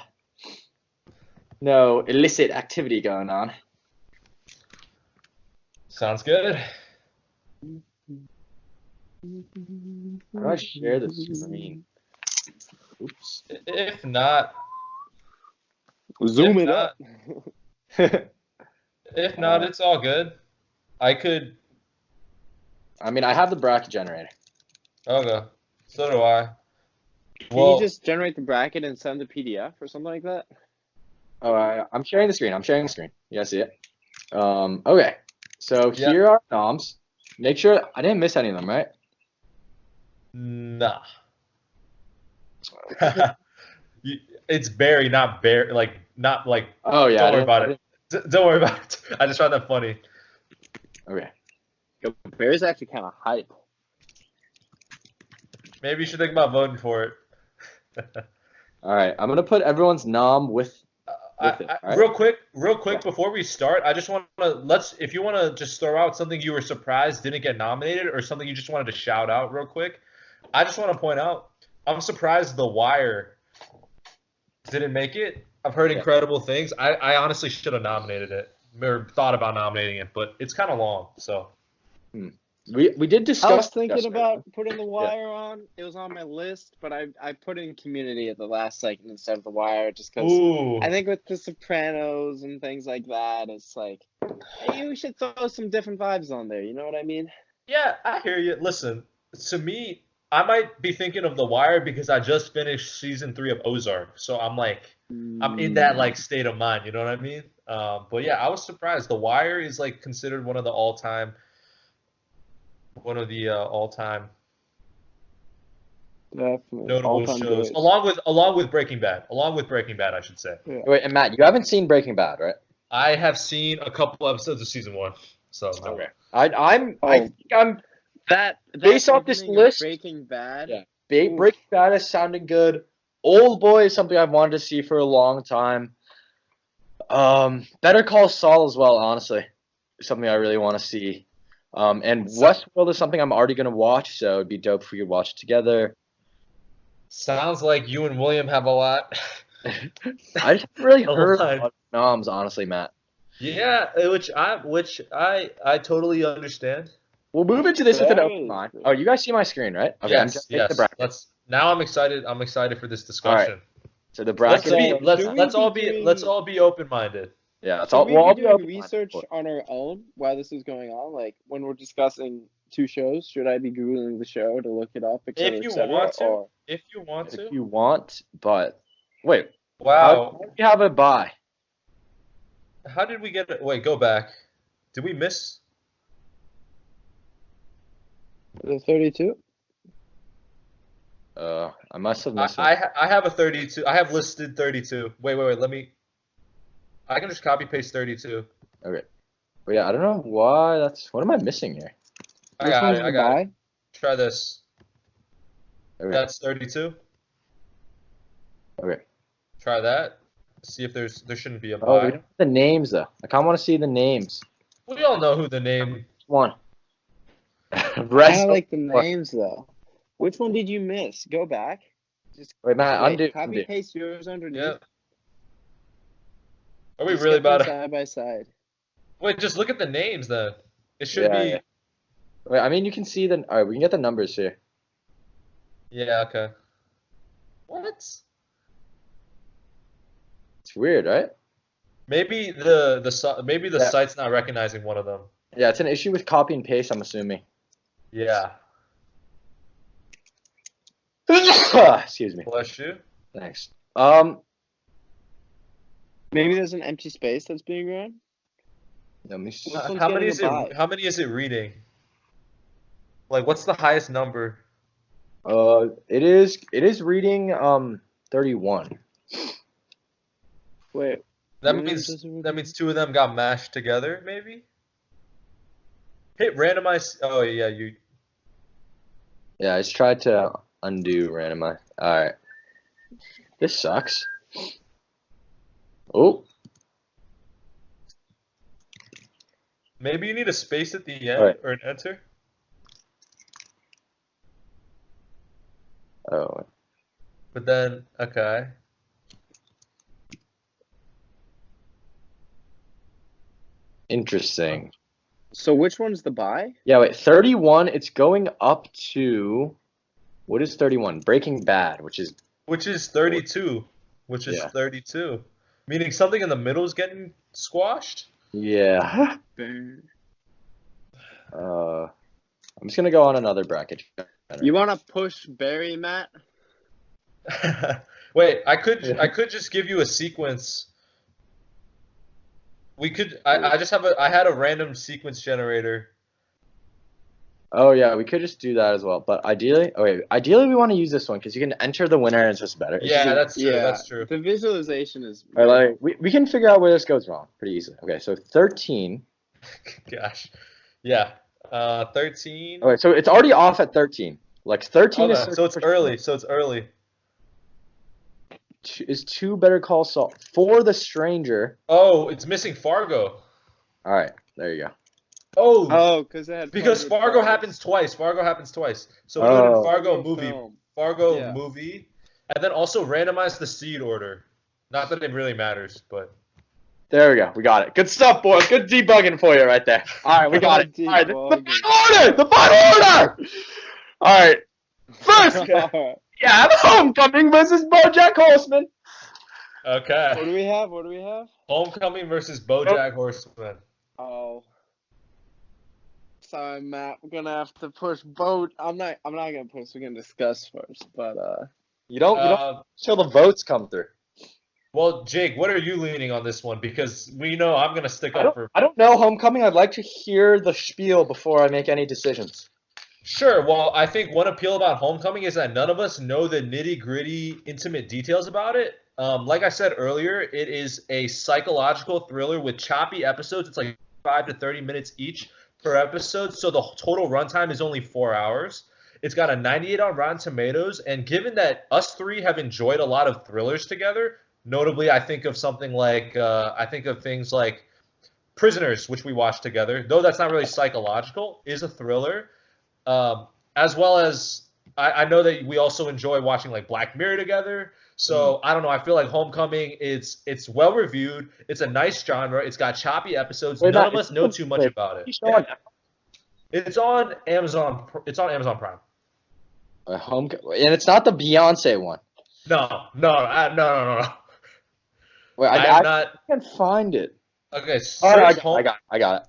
illicit activity going on. Sounds good. How do I share the screen? Oops. If not, Zoom If it up. if not, it's all good. I could. I mean, I have the bracket generator. Okay. So do I. Can you just generate the bracket and send the PDF or something like that? Oh, I'm sharing the screen. You guys see it? Okay. So Yep. here are noms. Make sure I didn't miss any of them, right? Nah. It's Barry, not Bear. Not like. Oh yeah. Don't worry about it. Don't worry about it. I just found that funny. Okay. Bear's actually kind of hype. Maybe you should think about voting for it. All right. I'm gonna put everyone's nom with it. All right? Real quick, before we start, I just want to if you want to just throw out something you were surprised didn't get nominated, or something you just wanted to shout out real quick. I just want to point out, I'm surprised The Wire didn't make it. I've heard incredible things. I honestly should have nominated it, or thought about nominating it, but it's kind of long, so. We did discuss. I was thinking yesterday. about putting The Wire on. It was on my list, but I put in Community at the last second instead of The Wire just because Ooh. I think with The Sopranos and things like that, it's like, hey, we should throw some different vibes on there. You know what I mean? Yeah, I hear you. Listen, to me, I might be thinking of The Wire because I just finished season 3 of Ozark, so I'm in that like state of mind. You know what I mean? But yeah, I was surprised. The Wire is like considered one of the all-time Definitely. notable All-time shows, greats. along with Breaking Bad. Along with Breaking Bad, I should say. Yeah. Wait, and Matt, you haven't seen Breaking Bad, right? I have seen a couple episodes of season 1, so no. Okay. I think I'm That Based off this beginning of list- Breaking Bad. Yeah. Oof. Breaking Bad is sounding good. Old Boy is something I've wanted to see for a long time. Better Call Saul as well, honestly, is something I really want to see. And Westworld is something I'm already gonna watch, so it'd be dope if we could watch it together. Sounds like you and William have a lot I just really Double heard blind. about noms, honestly, Matt. Yeah, which I totally understand. We'll move into this with an open Very mind. true. Oh, you guys see my screen, right? Okay, I'm Yes, generating the yes. bracket. Now I'm excited. I'm excited for this All right. discussion. So the Let's bracket. be So, let's should we let's all be be let's doing all be open-minded. Yeah, that's should all. we We'll be all be doing open-minded. research on our own while this is going on? Like when we're discussing two shows, should I be Googling the show to look it up, If you etc., want to, or if you want If to. you want, but wait, how Wow. do you have it by? How did we get it? Wait, go back. Did we miss? the 32? I must have I missed one. I have a 32. I have listed 32. Wait. Let me. I can just copy paste 32. Okay. But yeah, I don't know why that's. What am I missing here? I Which got one's it. the I got it. buy? Try this. Okay. That's 32. Okay. Try that. See if there shouldn't be a Oh, we buy. don't have the names though. I kind of want to see the names. We all know who the name. One. I Rest. like the names though. Which one did you miss? Go back. Just Wait, Matt, undo. copy Undo. paste yours underneath. Yeah. Are we Just really get them about to? side by side? Wait, just look at the names then. It should Yeah, be. yeah. Wait, I mean, you can see the. All right, we can get the numbers here. Yeah. Okay. What? It's weird, right? Maybe maybe the Yeah. site's not recognizing one of them. Yeah, it's an issue with copy and paste, I'm assuming. Yeah. Excuse me. Bless you. Thanks. Maybe there's an empty space that's being run. Let me see. Which one's How many getting is a buy? it? How many is it reading? Like, what's the highest number? It is reading 31. Wait, That Where means is this that means two of them got mashed together, maybe. Hit randomize. Oh yeah, you. Yeah, I just tried to undo randomize. All right. This sucks. Oh, Maybe you need a space at the end Alright. or an enter. oh. But then okay. Interesting. so which one's the buy? Yeah, wait. 31. It's going up to. What is 31? Breaking Bad, which is. Which is 32. Which is Yeah. 32. Meaning something in the middle is getting squashed. Yeah. I'm just gonna go on another bracket. You want to push Barry, Matt? Wait, I could just give you a sequence. We could. I had a random sequence generator. Oh yeah, we could just do that as well. But ideally, ideally we want to use this one because you can enter the winner and it's just better. It's Yeah, just- that's true. Yeah, That's true. The visualization is. Or like we can figure out where this goes wrong pretty easily. Okay, so 13. Gosh. Yeah. 13. Okay, so it's already off at 13. Like 13 is Okay, so it's early. So it's early. is two Better Call Saul for the Stranger. Oh, it's missing Fargo. All right, there you go. Oh, Oh, because it had because Fargo happens twice. Fargo happens twice. So we Oh. did Fargo movie, film. Fargo Yeah. movie, and then also randomize the seed order. Not that it really matters, but There we go. We got it. Good stuff, boys. Good debugging for you right there. All right, we got it. All right, the final order. The final order. All right. First, you have Homecoming versus BoJack Horseman. okay. What do we have? What do we have? Homecoming versus BoJack Horseman. Oh. Sorry, Matt. We're gonna have to push boat. I'm not gonna push. We're gonna discuss first, but You don't till the votes come through. Well, Jake, what are you leaning on this one? Because we know I'm gonna stick up for. I don't know Homecoming. I'd like to hear the spiel before I make any decisions. Sure. Well, I think one appeal about Homecoming is that none of us know the nitty-gritty, intimate details about it. Like I said earlier, it is a psychological thriller with choppy episodes. It's like 5 to 30 minutes each per episode, so the total runtime is only 4 hours. It's got a 98 on Rotten Tomatoes, and given that us three have enjoyed a lot of thrillers together, notably I think of something like I think of things like Prisoners, which we watched together, though that's not really psychological, is a thriller. As well as I know that we also enjoy watching like Black Mirror together. So I don't know. I feel like Homecoming, it's well reviewed. It's a nice genre. It's got choppy episodes. Wait, None not, of us know too much about it. show on It's on Amazon. It's on Amazon Prime. and it's not the Beyonce one. No. Wait, I am not. can't find it. Okay, Oh, search I got it.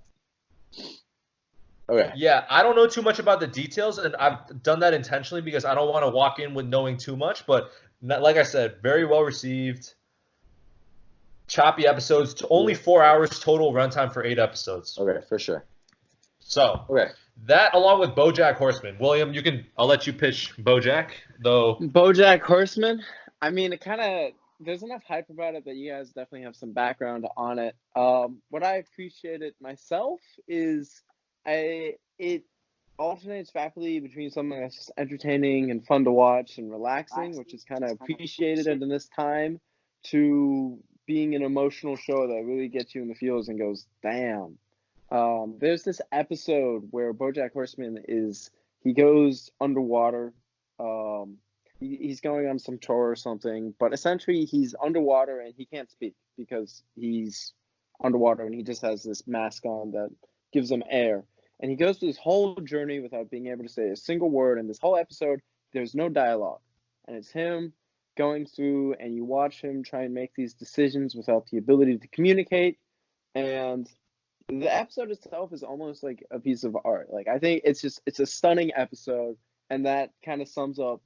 Okay. Yeah, I don't know too much about the details, and I've done that intentionally because I don't want to walk in with knowing too much. But like I said, very well received. Choppy episodes, only 4 hours total runtime for 8 episodes. Okay, for sure. So that along with BoJack Horseman, William, I'll let you pitch BoJack though. BoJack Horseman. I mean, it kind of there's enough hype about it that you guys definitely have some background on it. What I appreciated myself is it alternates faculty between something that's just entertaining and fun to watch and relaxing, which is kind of appreciated in this time, to being an emotional show that really gets you in the feels and goes, damn. There's this episode where BoJack Horseman he goes underwater. He's going on some tour or something, but essentially he's underwater and he can't speak because he's underwater and he just has this mask on that gives him air. And he goes through this whole journey without being able to say a single word. And this whole episode, there's no dialogue. And it's him going through, and you watch him try and make these decisions without the ability to communicate. And the episode itself is almost like a piece of art. Like, I think it's a stunning episode. And that kind of sums up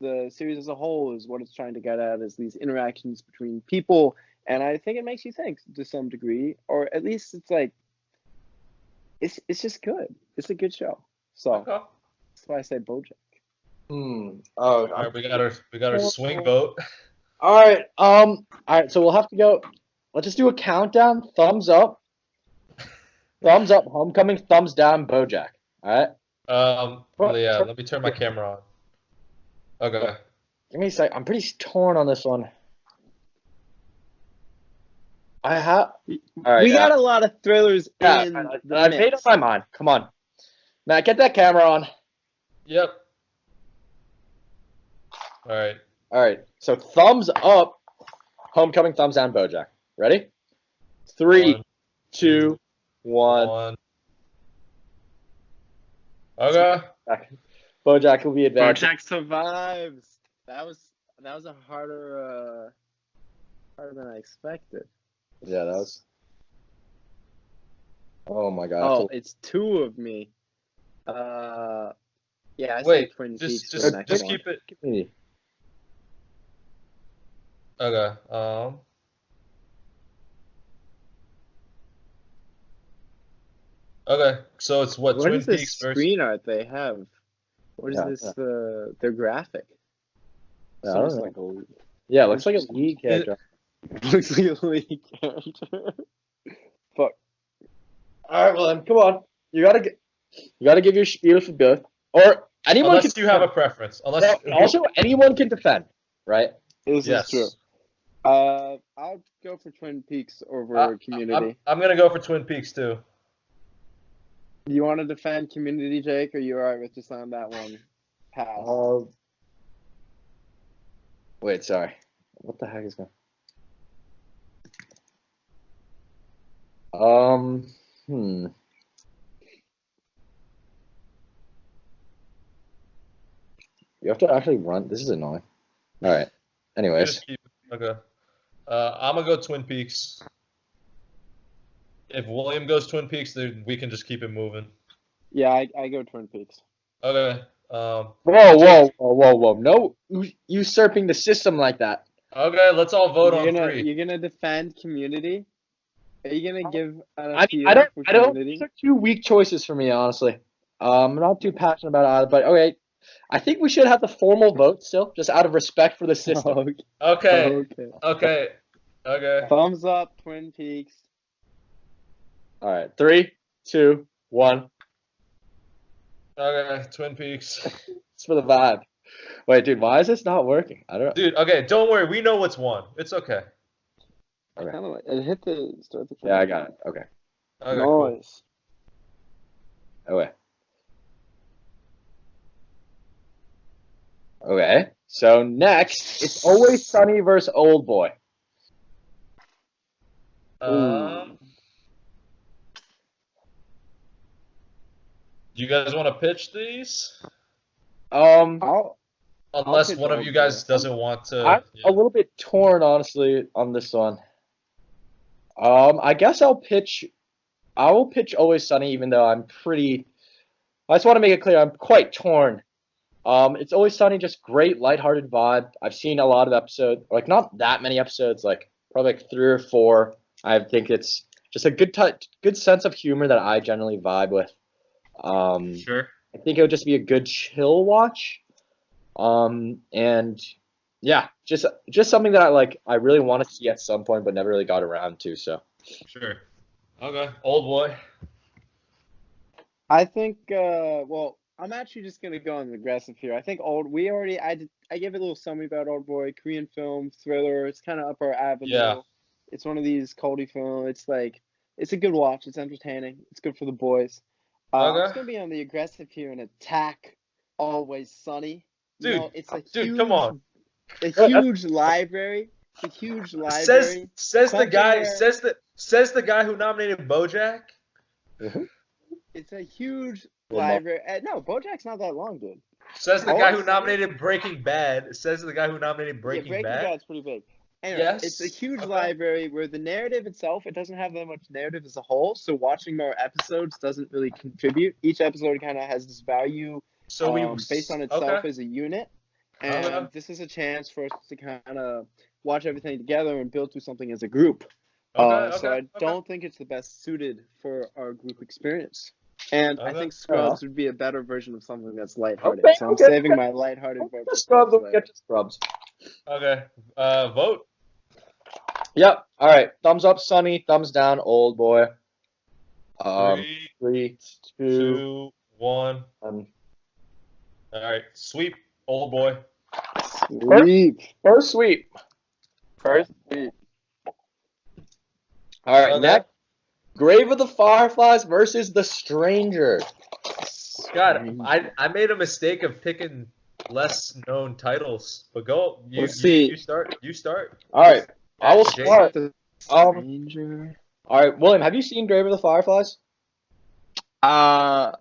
the series as a whole, is what it's trying to get at, is these interactions between people. And I think it makes you think to some degree, or at least it's like, it's just good. It's a good show. So that's why I say BoJack. Oh, all right, we got our swing vote. All right. All right. So we'll have to go. Let's just do a countdown. Thumbs up. Thumbs up. Homecoming. Thumbs down. BoJack. All right. Yeah. Let me turn my camera on. Okay. Give me a sec. I'm pretty torn on this one. All right, we got a lot of thrillers in the I made up my mind. Come on. Matt, get that camera on. Yep. All right. So thumbs up. Homecoming. Thumbs down. BoJack. Ready? 3, 2, 1. Okay. BoJack will be advanced. BoJack survives. That was a harder than I expected. Yeah, that was. Oh my God. Oh, it's 2 of me. Yeah, I wait. Twin Just keep it. Give me. Okay. Okay. So it's what Twin is this Peaks versus screen art they have? What is this? Their graphic. Yeah, I don't know. Yeah, it looks like a League character. Looks like a League character. Fuck. All right, well then, come on. You gotta give your spiel for both, or anyone. Unless you have a preference. Also, anyone can defend, right? This is true. I'll go for Twin Peaks over Community. I'm gonna go for Twin Peaks too. You want to defend Community, Jake, or you alright with just on that one pass? Wait, sorry. What the heck is going? You have to actually run. This is annoying. All right. Anyways. Okay. I'm gonna go Twin Peaks. If William goes Twin Peaks, then we can just keep it moving. Yeah, I go Twin Peaks. Okay. Whoa. No usurping the system like that. Okay, let's all vote on 3. You're gonna defend Community? Are you gonna give an appeal for Community? These are 2 weak choices for me, honestly. I'm not too passionate about either, but okay. I think we should have the formal vote still, just out of respect for the system. Okay. Thumbs up, Twin Peaks. All right, 3, 2, 1. Okay, Twin Peaks. It's for the vibe. Wait, dude, why is this not working? I don't know. Dude, okay, don't worry. We know what's won. It's okay. Okay. It hit the start the. Yeah, I got it. Okay. Okay. Nice. Cool. Okay. Okay. So next, it's Always Sunny versus Old Boy. Do you guys want to pitch these? I'll Unless pitch one of Old you Boy. guys doesn't want to. I'm a little bit torn, honestly, on this one. I guess I will pitch Always Sunny, even though I just want to make it clear I'm quite torn. It's Always Sunny, just great, lighthearted vibe. I've seen a lot of episodes, like not that many episodes, like probably like 3 or 4. I think it's just a good sense of humor that I generally vibe with. Sure. I think it would just be a good chill watch. And yeah, just something that I really want to see at some point, but never really got around to. So Sure. Okay. Old Boy. I think. Well, I'm actually just gonna go on the aggressive here. I think I gave a little summary about Old Boy, Korean film, thriller. It's kind of up our avenue. Yeah. It's one of these culty films. It's a good watch. It's entertaining. It's good for the boys. I'm just Okay. gonna be on the aggressive here and attack Always Sunny. Dude, It's a dude, come on. huge library. It's a huge library. Says the guy Something says the guy who nominated BoJack. It's a huge library. No, BoJack's not that long, dude. Says the guy who nominated Breaking Bad. Says the guy who nominated Breaking Breaking Bad. Bad's pretty big. Anyway, Yes. it's a huge Okay. library where the narrative itself, it doesn't have that much narrative as a whole, so watching more episodes doesn't really contribute. Each episode kind of has this value based on itself as a unit, and this is a chance for us to kind of watch everything together and build through something as a group. So I don't think it's the best suited for our group experience. And I think Scrubs would be a better version of something that's lighthearted. So I'm saving my lighthearted vote for Scrubs. Get to Scrubs. Okay. Vote. Yep. All right. Thumbs up, Sunny. Thumbs down, Old Boy. 3, 2, 1. 1. All right. Sweep, Old Boy. Sweep. First sweep. All right. Okay. Next, Grave of the Fireflies versus The Stranger. God, I made a mistake of picking less known titles, but go. You start. You start. All right. I will Jake. start. The All Stranger. right, William, have you seen Grave of the Fireflies? A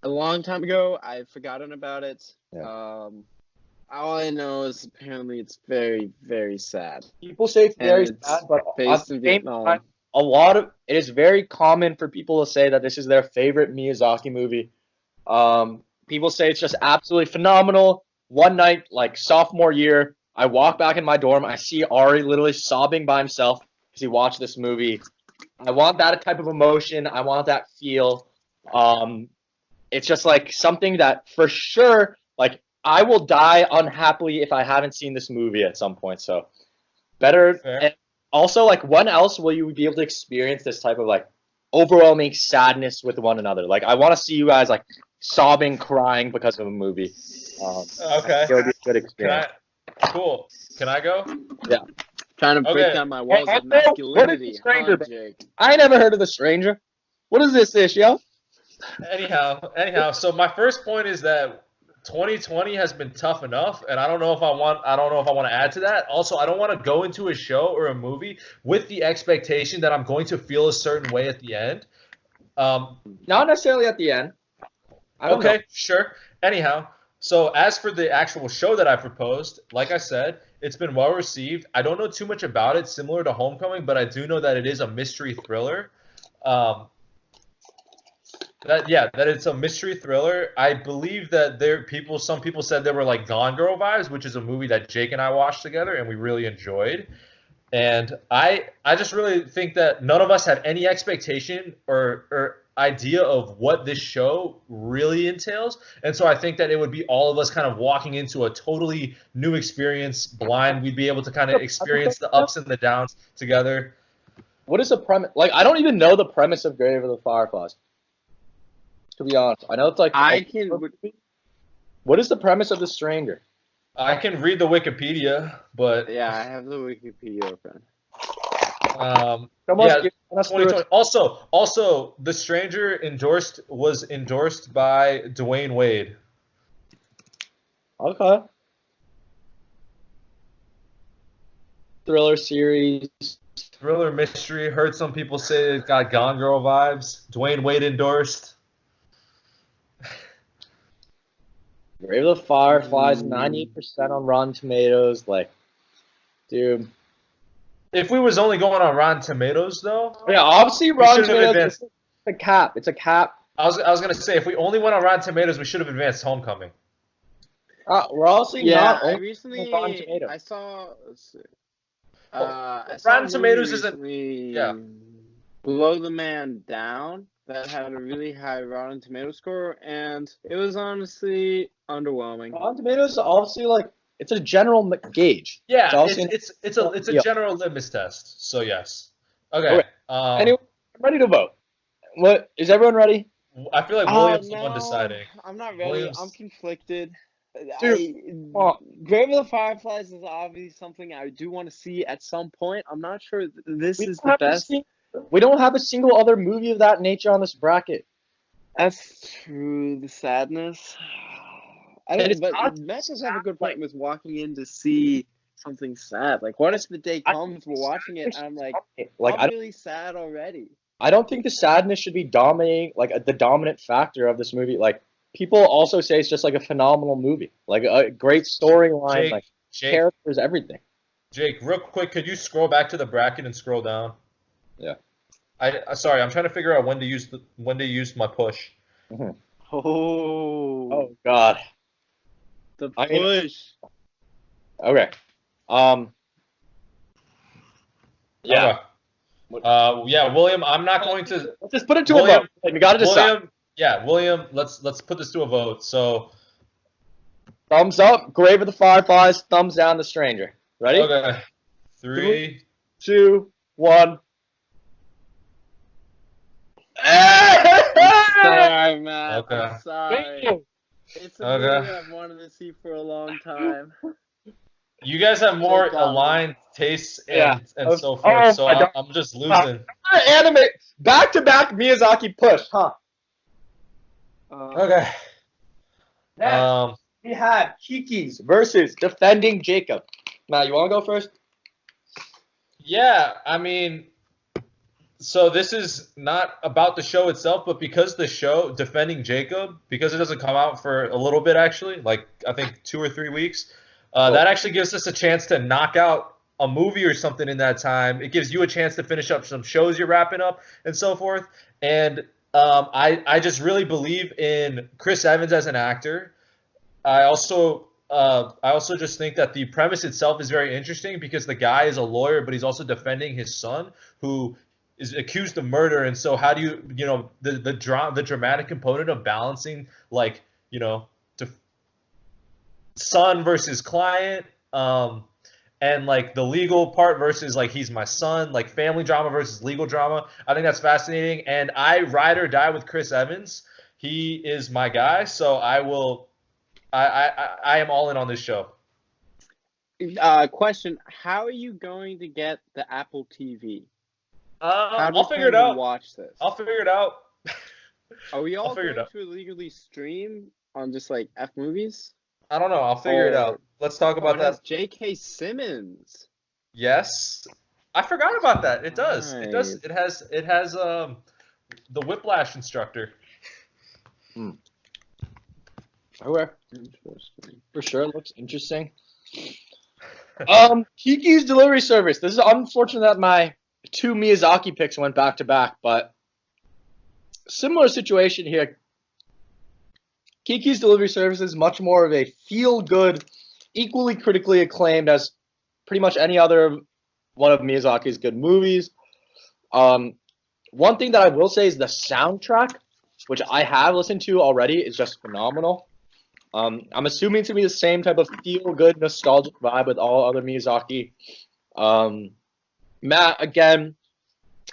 long time ago, I've forgotten about it. Yeah. All I know is apparently it's very, very sad. People say it's very And it's sad, but based at in the same Vietnam. time, it is very common for people to say that this is their favorite Miyazaki movie. People say it's just absolutely phenomenal. One night, like sophomore year, I walk back in my dorm, I see Ari literally sobbing by himself because he watched this movie. I want that type of emotion. I want that feel. It's just like something that for sure, like I will die unhappily if I haven't seen this movie at some point. So better. And also, like, when else will you be able to experience this type of like overwhelming sadness with one another? Like, I want to see you guys like sobbing, crying because of a movie. Okay. It'll be a good experience. Cool. Can I go? Yeah. Trying to break down my walls of masculinity, huh, Jake? I never heard of The Stranger. What is this ish, yo? Anyhow, so my first point is that 2020 has been tough enough, and I don't know if I want to add to that. Also, I don't want to go into a show or a movie with the expectation that I'm going to feel a certain way at the end. Not necessarily at the end. I don't know. Sure. Anyhow, so as for the actual show that I proposed, like I said, it's been well received. I don't know too much about it, similar to Homecoming, but I do know that it is a mystery thriller. That it's a mystery thriller. I believe that some people said they were like Gone Girl vibes, which is a movie that Jake and I watched together and we really enjoyed. And I just really think that none of us had any expectation or idea of what this show really entails. And so I think that it would be all of us kind of walking into a totally new experience blind. We'd be able to kind of experience the ups and the downs together. What is the premise? Like, I don't even know the premise of Grave of the Fireflies. To be honest, I know it's like What is the premise of The Stranger? I can read the Wikipedia, but yeah, I have the Wikipedia open. 2020. Also, The Stranger was endorsed by Dwayne Wade. Okay. Thriller series. Thriller mystery. Heard some people say it got Gone Girl vibes. Dwayne Wade endorsed. Grave of the Fireflies, 98% on Rotten Tomatoes. Like, dude. If we was only going on Rotten Tomatoes, though, Yeah, obviously we Rotten should have Tomatoes. advanced. It's a cap. It's a cap. I was gonna say if we only went on Rotten Tomatoes, we should have advanced Homecoming. We're obviously Yeah, not I only Rotten recently Tomatoes. I saw. Let's see. Well, I saw Rotten a movie Tomatoes isn't. recently, Yeah. Below the Man Down, that had a really high Rotten Tomato score, and it was honestly underwhelming. Rotten Tomatoes, obviously, like, it's a general gauge. Yeah, obviously it's a general litmus test. So yes. Okay. Okay. Anyway, I'm ready to vote. What is everyone ready? I feel like William's the one deciding. I'm not ready. Williams- I'm conflicted. Dude, Grave of the Fireflies is obviously something I do want to see at some point. I'm not sure this We is don't the have a best. we don't have a single other movie of that nature on this bracket. That's true. The sadness. I And don't. it's But not Matt does have a good point with walking in to see something sad. Like, what if the day comes, we're watching it, and I'm like, Like, I'm really sad already. I don't think the sadness should be dominating, like, the dominant factor of this movie. Like, people also say it's just like a phenomenal movie, like a great storyline, like characters, everything. Jake, real quick, could you scroll back to the bracket and scroll down? Yeah. Sorry, I'm trying to figure out when to use my push. Mm-hmm. Oh God. The I mean- push. Okay. Yeah. Okay. Yeah, William, I'm not going to. Let's just put it to William- a vote. Like, we got to decide. William, let's put this to a vote. So, Thumbs up, Grave of the Fireflies. Thumbs down, The Stranger. Ready? okay, 3. 2, 1. Sorry, Matt. Okay. I'm sorry. It's a Okay. movie I've wanted to see for a long time. You guys have more Good job. aligned tastes and, Yeah. and so Oh, forth, so my God. I'm just losing. Anime back-to-back Miyazaki push, huh? Okay. Next, we had Kiki's versus Defending Jacob. Matt, you want to go first? Yeah, I mean, so this is not about the show itself, but because the show Defending Jacob, because it doesn't come out for a little bit actually, like I think 2 or 3 weeks, that actually gives us a chance to knock out a movie or something in that time. It gives you a chance to finish up some shows you're wrapping up and so forth. And I just really believe in Chris Evans as an actor. I also just think that the premise itself is very interesting because the guy is a lawyer, but he's also defending his son who is accused of murder. And so how do you the dramatic component of balancing, like, son versus client, and like the legal part versus like he's my son, like family drama versus legal drama. I think that's fascinating, and I ride or die with Chris Evans. He is my guy, so I am all in on this show. Question: how are you going to get the Apple TV? I'll figure it out. Watch this. I'll figure it out. Are we all figure it going out. to illegally stream on just like F movies? I don't know. I'll figure it out. Let's talk about That's that. J.K. Simmons. Yes, I forgot about that. It does. It does. Nice. It has the Whiplash instructor. Okay. For sure, it looks interesting. Kiki's Delivery Service. This is unfortunate that my 2 Miyazaki picks went back to back, but similar situation here. Kiki's Delivery Service is much more of a feel-good, equally critically acclaimed as pretty much any other one of Miyazaki's good movies. One thing that I will say is the soundtrack, which I have listened to already, is just phenomenal. I'm assuming it's going to be the same type of feel-good, nostalgic vibe with all other Miyazaki. Matt, again,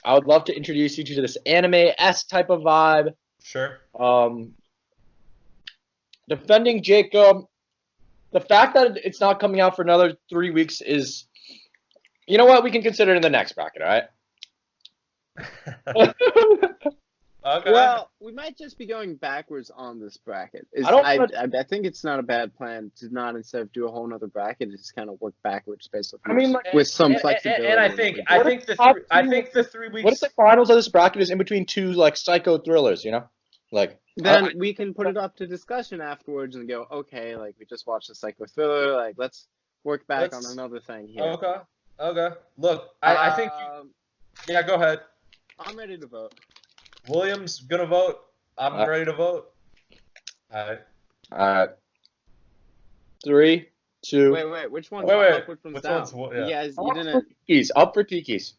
I would love to introduce you to this anime-esque type of vibe. Sure. Defending Jacob, the fact that it's not coming out for another 3 weeks is, you know what, we can consider it in the next bracket, all right? Okay. Well, we might just be going backwards on this bracket. I don't. I think it's not a bad plan to not instead of do a whole nother bracket, just kind of work backwards based off I mean, like, with some And, flexibility. and I in what think we I do. think the top three, I two- think the 3 What if weeks. the finals of this bracket is in between two like psycho thrillers? You know, like Then we can put it up to discussion afterwards and go, okay, like we just watched a psycho thriller, like let's work back on Let's. another thing here. Okay. Okay. Look, I think. Yeah, go ahead. I'm ready to vote. William's gonna vote. I'm ready to vote. All right. 3, 2. Wait, which one's Wait. up, which one's Which down? one's what? Yeah. You guys, you Up for didn't. Tikis. Up for Tikis.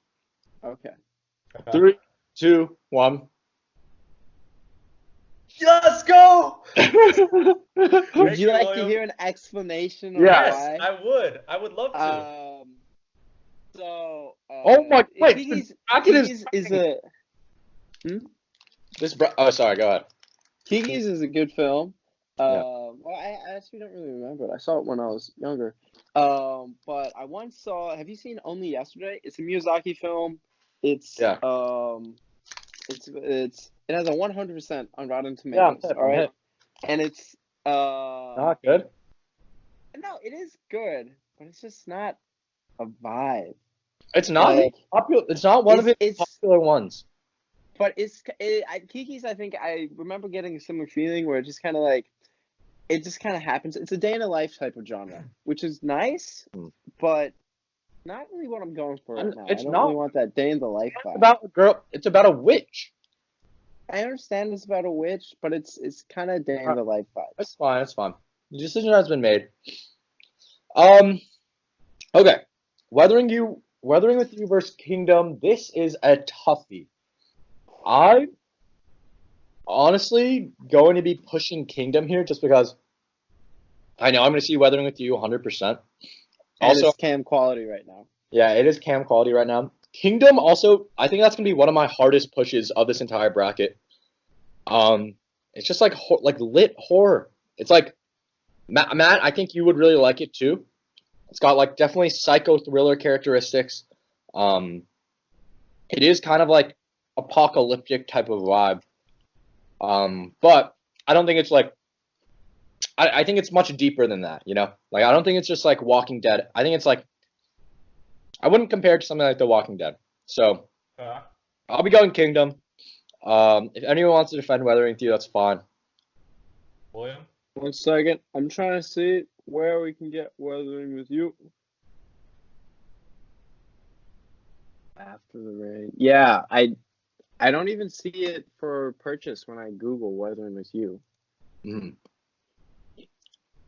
Okay. 3, 2, 1. Let's go. Would Thank you you, like to William. hear an explanation of Yes, why? I would. I would love to. So. Oh my! Wait, Kiki's, the bracket is a. Oh, sorry. Go ahead. Kiki's is a good film. Yeah. Well, I actually don't really remember it. I saw it when I was younger. But I once saw. Have you seen Only Yesterday? It's a Miyazaki film. It's Yeah. it has a 100% on Rotten Yeah, I'm Tomatoes. hip, all right, I'm hip. and it's Not good. no, it is good, but it's just not a vibe. It's not Like, popular. It's not one of its it's popular ones. but Kiki's. I think I remember getting a similar feeling where it just kind of like it just kind of happens. It's a day in a life type of genre, which is nice, but not really what I'm going for right now. It's I don't not. really want that day in the life It's vibe. about a girl. It's about a witch. I understand it's about a witch, but it's kind of day in the life vibe. It's fine. It's fine. The decision has been made. Okay. Weathering with You versus Kingdom. This is a toughie. I honestly going to be pushing Kingdom here just because I know I'm going to see Weathering with You 100%. And Also, it's cam quality right now. yeah, it is cam quality right now. Kingdom also, I think that's going to be one of my hardest pushes of this entire bracket. It's just like lit horror. It's like Matt, I think you would really like it too. It's got like definitely psycho thriller characteristics. It is kind of like apocalyptic type of vibe. But I don't think it's like I think it's much deeper than that, you know? Like I don't think it's just like Walking Dead. I think it's like I wouldn't compare it to something like The Walking Dead. So I'll be going Kingdom. If anyone wants to defend Weathering with You, that's fine. William? 1 second. I'm trying to see where we can get Weathering with You. After the Rain. Yeah, I don't even see it for purchase when I Google Weathering with You. Mhm.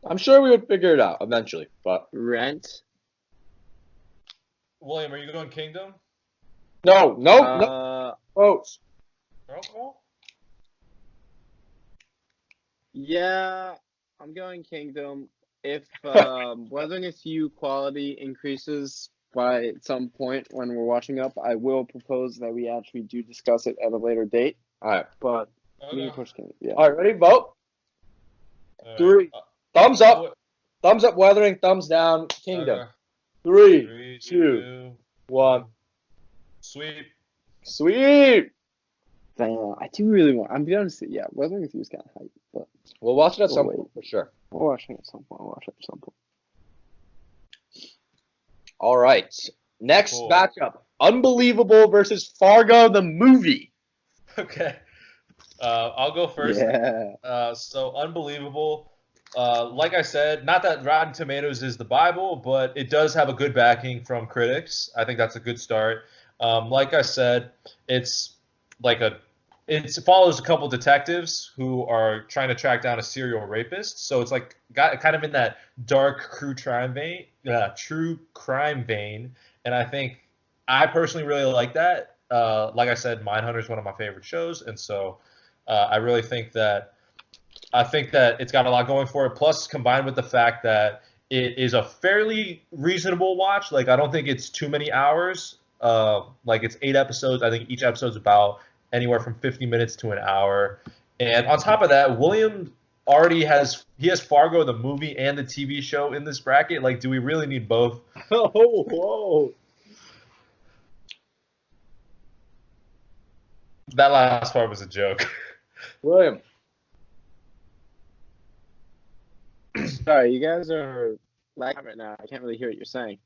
I'm sure we would figure it out eventually, but Rent. William, are you going Kingdom? no votes. Okay. Yeah, I'm going Kingdom. If Weathering with You quality increases by some point when we're watching up, I will propose that we actually do discuss it at a later date. All right. But Okay. we can push Kingdom. Yeah. All right, ready? Vote. All right. 3. Thumbs up. Thumbs up, Weathering. Thumbs down, Kingdom. Okay. 3, 3, 2, 1. Sweep. Sweet. Damn, I do really want. I'm be honest. Yeah, Weathering with You is kind of hype, but We'll watch it at some wait. point for sure. we'll watch it at some point. I'll watch it at some point. All right. Next Cool. matchup: Unbelievable versus Fargo the movie. Okay. I'll go first. Yeah. So Unbelievable. Like I said, not that Rotten Tomatoes is the Bible, but it does have a good backing from critics. I think that's a good start. Like I said, it's like it follows a couple detectives who are trying to track down a serial rapist. So it's like got kind of in that dark true crime vein, and I think I personally really like that. Like I said, Mindhunter is one of my favorite shows, and so I really think that it's got a lot going for it. Plus, combined with the fact that it is a fairly reasonable watch. Like I don't think it's too many hours. Like it's 8 episodes. I think each episode's about anywhere from 50 minutes to an hour. And on top of that, William already has Fargo the movie and the TV show in this bracket. Like, do we really need both? Oh, whoa. That last part was a joke. William. Sorry, you guys are lagging right now. I can't really hear what you're saying.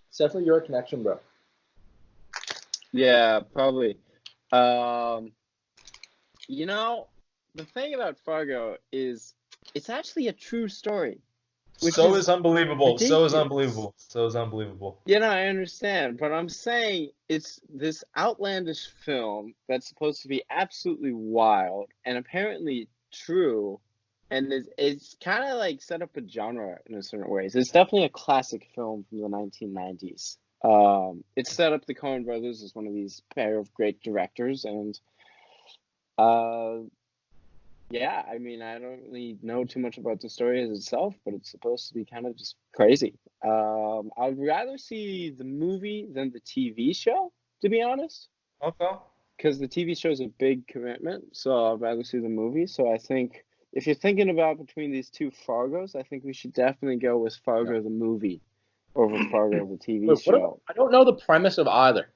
It's definitely your connection, bro. Yeah, probably. Um, the thing about Fargo is it's actually a true story, which So is is unbelievable. So is ridiculous. unbelievable. So is unbelievable. I understand, but I'm saying it's this outlandish film that's supposed to be absolutely wild and apparently true, and it's kind of like set up a genre in a certain ways. It's definitely a classic film from the 1990s. It set up the Coen brothers as one of these pair of great directors, and uh, yeah, I mean, I don't really know too much about the story as itself, but it's supposed to be kind of just crazy. I'd rather see the movie than the TV show, to be honest, Okay. because the TV show is a big commitment. So I'd rather see the movie. So I think if you're thinking about between these two Fargos, I think we should definitely go with Fargo the movie over Fargo the TV Wait, show. I don't know the premise of either.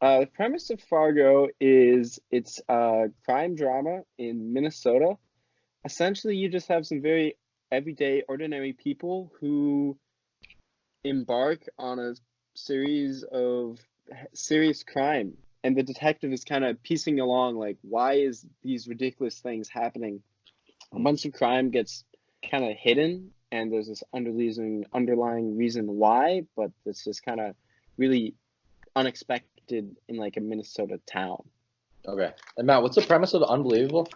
The premise of Fargo is it's a crime drama in Minnesota. Essentially, you just have some very everyday, ordinary people who embark on a series of serious crime. And the detective is kind of piecing along, like, why is these ridiculous things happening? A bunch of crime gets kind of hidden, and there's this underlying reason why, but it's just kind of really unexpected in like a Minnesota town. Okay. And Matt, what's the premise of Unbelievable?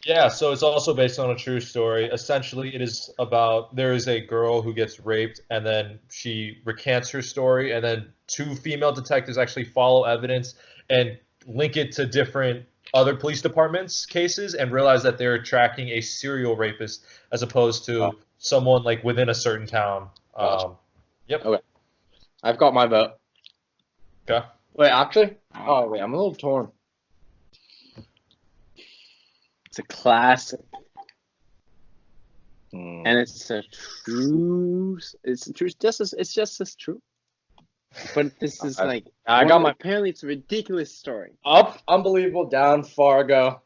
Yeah, so it's also based on a true story. Essentially, it is about there is a girl who gets raped, and then she recants her story, and then two female detectives actually follow evidence and link it to different other police departments' cases and realize that they're tracking a serial rapist as opposed to someone like within a certain town. Gotcha. Yep. Okay. I've got my vote. Okay. Wait, actually? Oh, wait, I'm a little torn. It's a classic, Hmm. and it's just as true. But this is like I got my apparently it's a ridiculous story. up, Unbelievable, down, Fargo.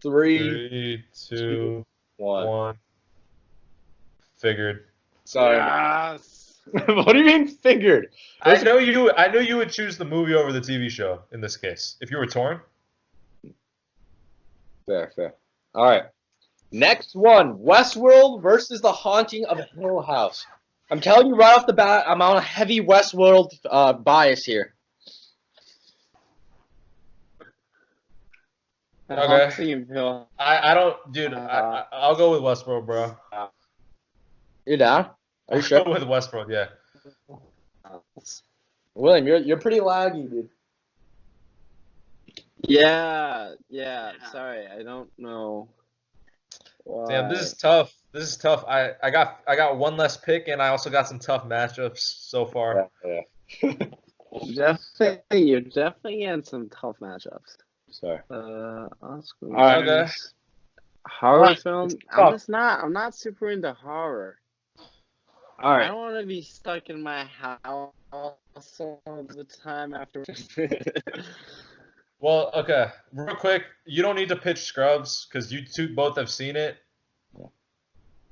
3, 3, 2, 1. Figured. Sorry. Yes. What do you mean figured? I know you would choose the movie over the TV show in this case. If you were torn. Fair. All right. Next one, Westworld versus The Haunting of Hill House. I'm telling you right off the bat, I'm on a heavy Westworld bias here. Okay. I don't, dude. I'll go with Westworld, bro. You down? Are you sure? I'll go with Westworld, yeah. William, you're pretty laggy, dude. Yeah. Sorry, I don't know. Why. Damn, this is tough. I got one less pick, and I also got some tough matchups so far. Yeah. Definitely, you're definitely in some tough matchups. Sorry. Oscar Okay. horror film. I'm not super into horror. All right. I don't want to be stuck in my house all the time after. Well, okay. Real quick, you don't need to pitch Scrubs because you two both have seen it.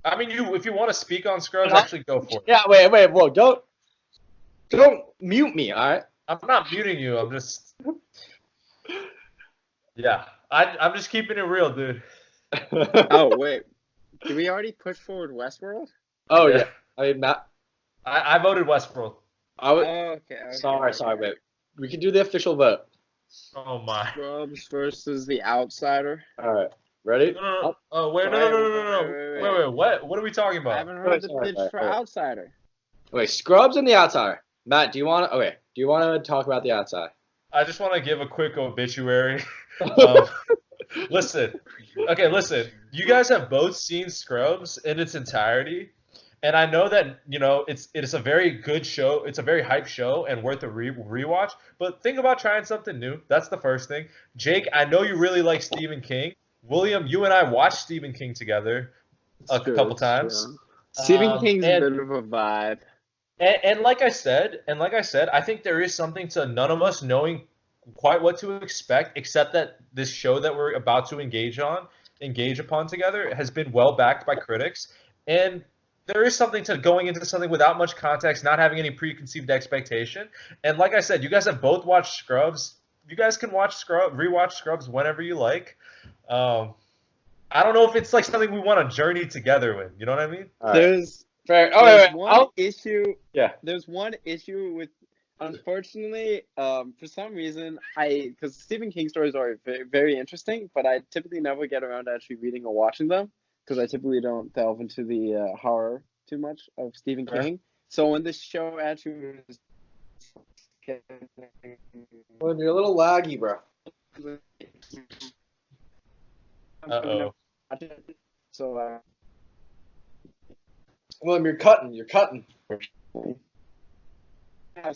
I mean, if you want to speak on Scrubs, actually go for it. Yeah. Wait. Whoa. Don't mute me. All right. I'm not muting you. I'm just. Yeah. I'm just keeping it real, dude. Oh wait, did we already push forward Westworld? Oh yeah. I mean, Matt. I voted Westworld. Okay. Sorry. Wait. We can do the official vote. Oh my. Scrubs versus The Outsider. All right. Ready? No. Oh wait, no. Wait. What are we talking about? I haven't heard the pitch for Outsider. Wait, Scrubs and The Outsider. Matt, do you want to talk about The Outsider? I just want to give a quick obituary. Listen. You guys have both seen Scrubs in its entirety. And I know that, it's a very good show. It's a very hype show and worth a rewatch. But think about trying something new. That's the first thing. Jake, I know you really like Stephen King. William, you and I watched Stephen King together a couple times. Stephen King's a bit of a vibe. And like I said, I think there is something to none of us knowing quite what to expect, except that this show that we're about to engage upon together has been well backed by critics, and there is something to going into something without much context, not having any preconceived expectation. And like I said, you guys have both watched Scrubs. You guys can rewatch Scrubs whenever you like. I don't know if it's like something we want to journey together with. You know what I mean? All right. There's Fair. there's one issue. Yeah. There's one issue with, unfortunately, for some reason, because Stephen King stories are very, very interesting, but I typically never get around to actually reading or watching them because I typically don't delve into the horror too much of Stephen King. So when this show actually was Well, you're a little laggy, bro. Uh-oh. So William, you're cutting. You're cutting. I can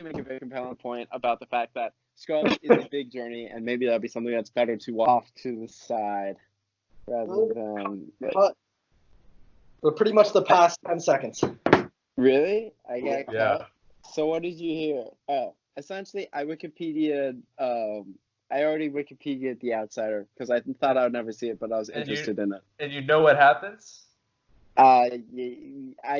make a very compelling point about the fact that Scrubs is a big journey, and maybe that'd be something that's better to walk off to the side rather than. Cut. For pretty much the past 10 seconds. Really? I got cut. Yeah. So what did you hear? Oh, essentially, I Wikipedia'd. I already Wikipedia'd The Outsider because I thought I would never see it, but I was interested in it. And you know what happens? I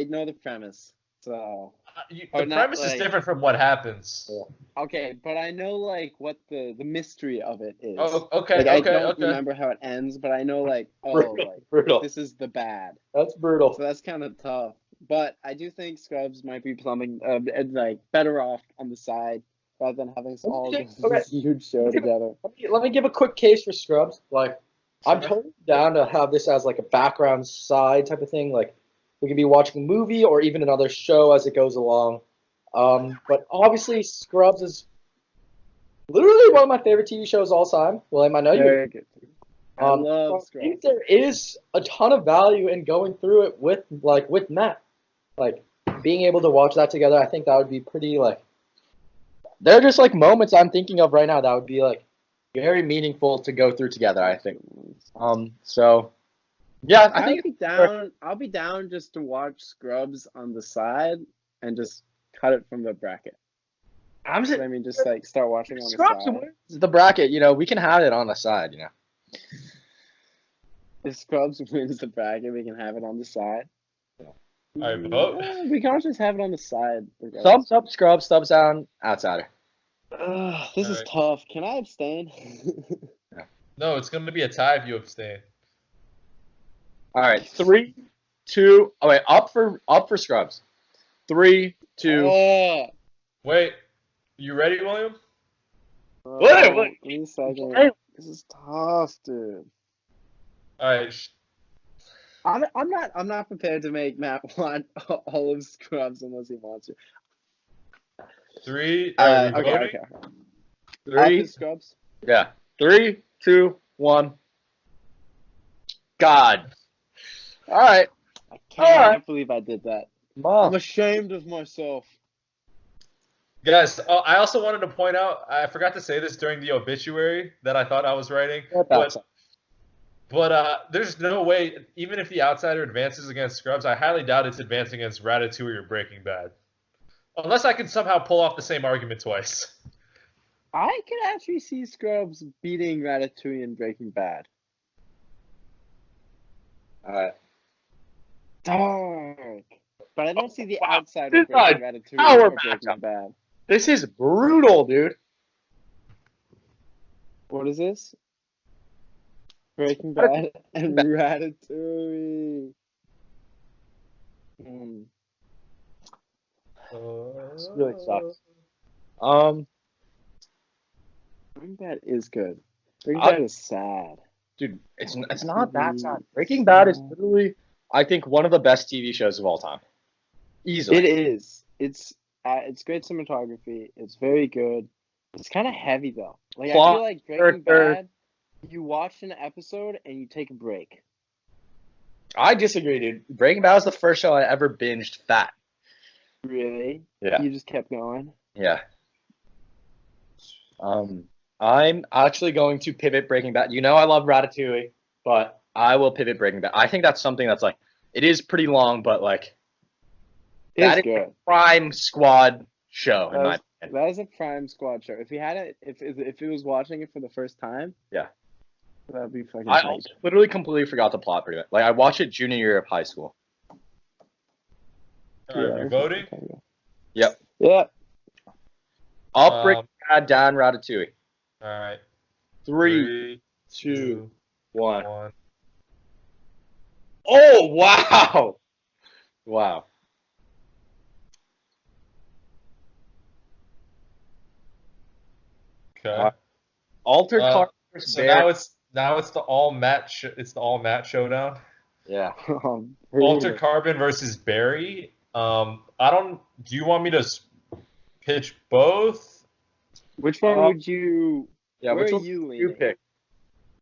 know the premise, so. The Or not, premise is like- different from what happens. Okay, but I know like what the mystery of it is. Oh, okay, Like, I okay, don't okay. remember how it ends, but I know like Brutal. this is the bad. That's brutal. So that's kind of tough. But I do think Scrubs might be something like better off on the side rather than having us all Okay, this okay. huge show together. Let me give a quick case for Scrubs. Like, I'm totally down to have this as like a background side type of thing. Like, we can be watching a movie or even another show as it goes along. But obviously, Scrubs is literally one of my favorite TV shows of all time. William, I know you. Very good. I love I Scrubs. think there is a ton of value in going through it with Matt. Like, being able to watch that together, I think that would be pretty, like, they're just, like, moments I'm thinking of right now that would be, like, very meaningful to go through together, I think. So, yeah, I think I'll be down just to watch Scrubs on the side and just cut it from the bracket. I'm just, I mean, just like start watching on Scrubs the side. wins the bracket, we can have it on the side, If Scrubs wins the bracket, we can have it on the side. I vote. We can also just have it on the side. Thumbs up, Scrubs, thumbs down, Outsider. This is Alright. tough. Can I abstain? No, it's going to be a tie if you abstain. All right, 3, 2. Oh wait, up for Scrubs. 3, 2. Wait, you ready, William? Wait. Give me a second. Hey. This is tough, dude. All right. I'm not prepared to make Matt want all of Scrubs unless he wants to. 3. Are we voting? Okay. 3. Up Scrubs. Yeah. 3, 2, 1. God. All right. I can't believe I did that. Mom. I'm ashamed of myself. Guys, I also wanted to point out, I forgot to say this during the obituary that I thought I was writing, but there's no way, even if The Outsider advances against Scrubs, I highly doubt it's advancing against Ratatouille or Breaking Bad. Unless I can somehow pull off the same argument twice. I could actually see Scrubs beating Ratatouille and Breaking Bad. All right. Dark. But I don't see The Outsider This is breaking a Ratatouille power or Breaking matchup. Bad. This is brutal, dude. What is this? Breaking Bad and Ratatouille. This really sucks. Breaking Bad is good. Breaking Bad is sad. Dude, it's not that sad. Breaking Bad is literally, I think, one of the best TV shows of all time. Easily. It is. It's great cinematography. It's very good. It's kind of heavy though. Like Plot, I feel like Breaking Bad, you watch an episode and you take a break. I disagree, dude. Breaking Bad was the first show I ever binged fat. Really? Yeah. You just kept going. Yeah. I'm actually going to pivot Breaking Bad. I love Ratatouille, but I will pivot Breaking Bad. I think that's something that's like, it is pretty long, but like, It's that is good. a prime squad show. In my That is a prime squad show. If he had it, if he was watching it for the first time, Yeah. that'd be fucking I hype. also literally completely forgot the plot pretty much. Like I watched it junior year of high school. All right, you're voting. Yep. Yeah. Up, Breaking Bad, down, Ratatouille. All right. 3, 2, 2, 1. 1. Oh wow! Wow. Okay. Altered Carbon versus So Barry. now it's the all Matt showdown. Yeah. Altered Carbon versus Barry. I don't. Do you want me to pitch both? Which one would you? Yeah. Where Which are one you you leaning? pick?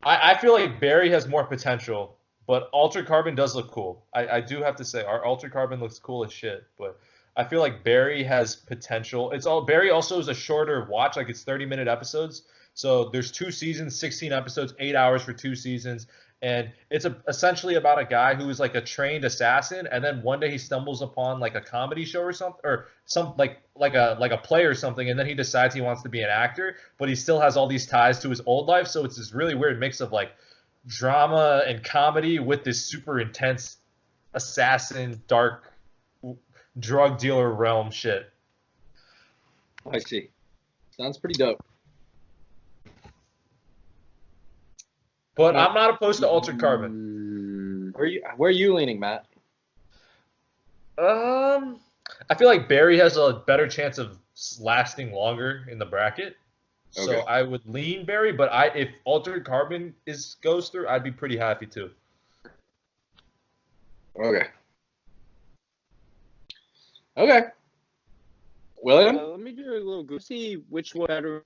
I feel like Barry has more potential, but Altered Carbon does look cool. I do have to say, our Altered Carbon looks cool as shit, but I feel like Barry has potential. Barry also is a shorter watch, like it's 30-minute episodes. So there's 2 seasons, 16 episodes, 8 hours for 2 seasons, and it's essentially about a guy who is like a trained assassin, and then one day he stumbles upon like a comedy show or something, or some like a play or something, and then he decides he wants to be an actor, but he still has all these ties to his old life. So it's this really weird mix of like drama and comedy with this super intense assassin, dark drug dealer realm shit. I see. Sounds pretty dope. But I'm not opposed to Altered Carbon. Where are you leaning, Matt? I feel like Barry has a better chance of lasting longer in the bracket. So Okay. I would lean Barry, but if Altered Carbon goes through, I'd be pretty happy too. Okay. Okay. William? Let me do a little go see which one better.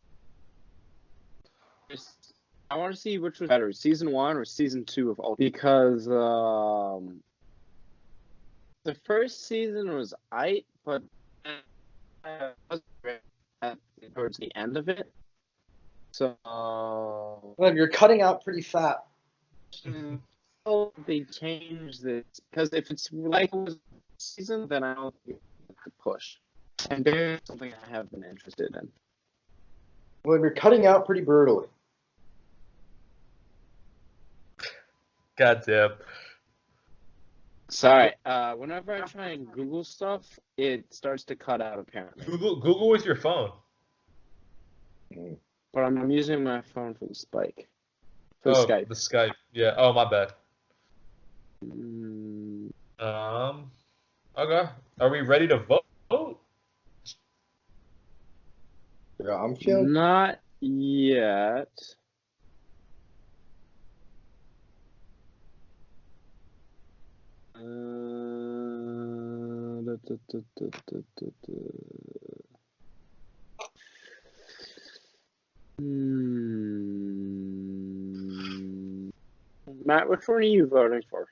I want to see which was better, season 1 or season 2 of Ultimate, because the first season was aight, but I wasn't towards the end of it. So William, you're cutting out pretty fat. they changed this, because if it's like it was season, then I don't think it's a push. And there's something I have been interested in. William, you're cutting out pretty brutally. God damn. Sorry. Whenever I try and Google stuff, it starts to cut out apparently. Google with your phone. But I'm using my phone for the spike. For the Skype. The Skype. Yeah. Oh, my bad. Okay. Are we ready to vote? Yeah, I'm feeling. Not yet. Matt, which one are you voting for?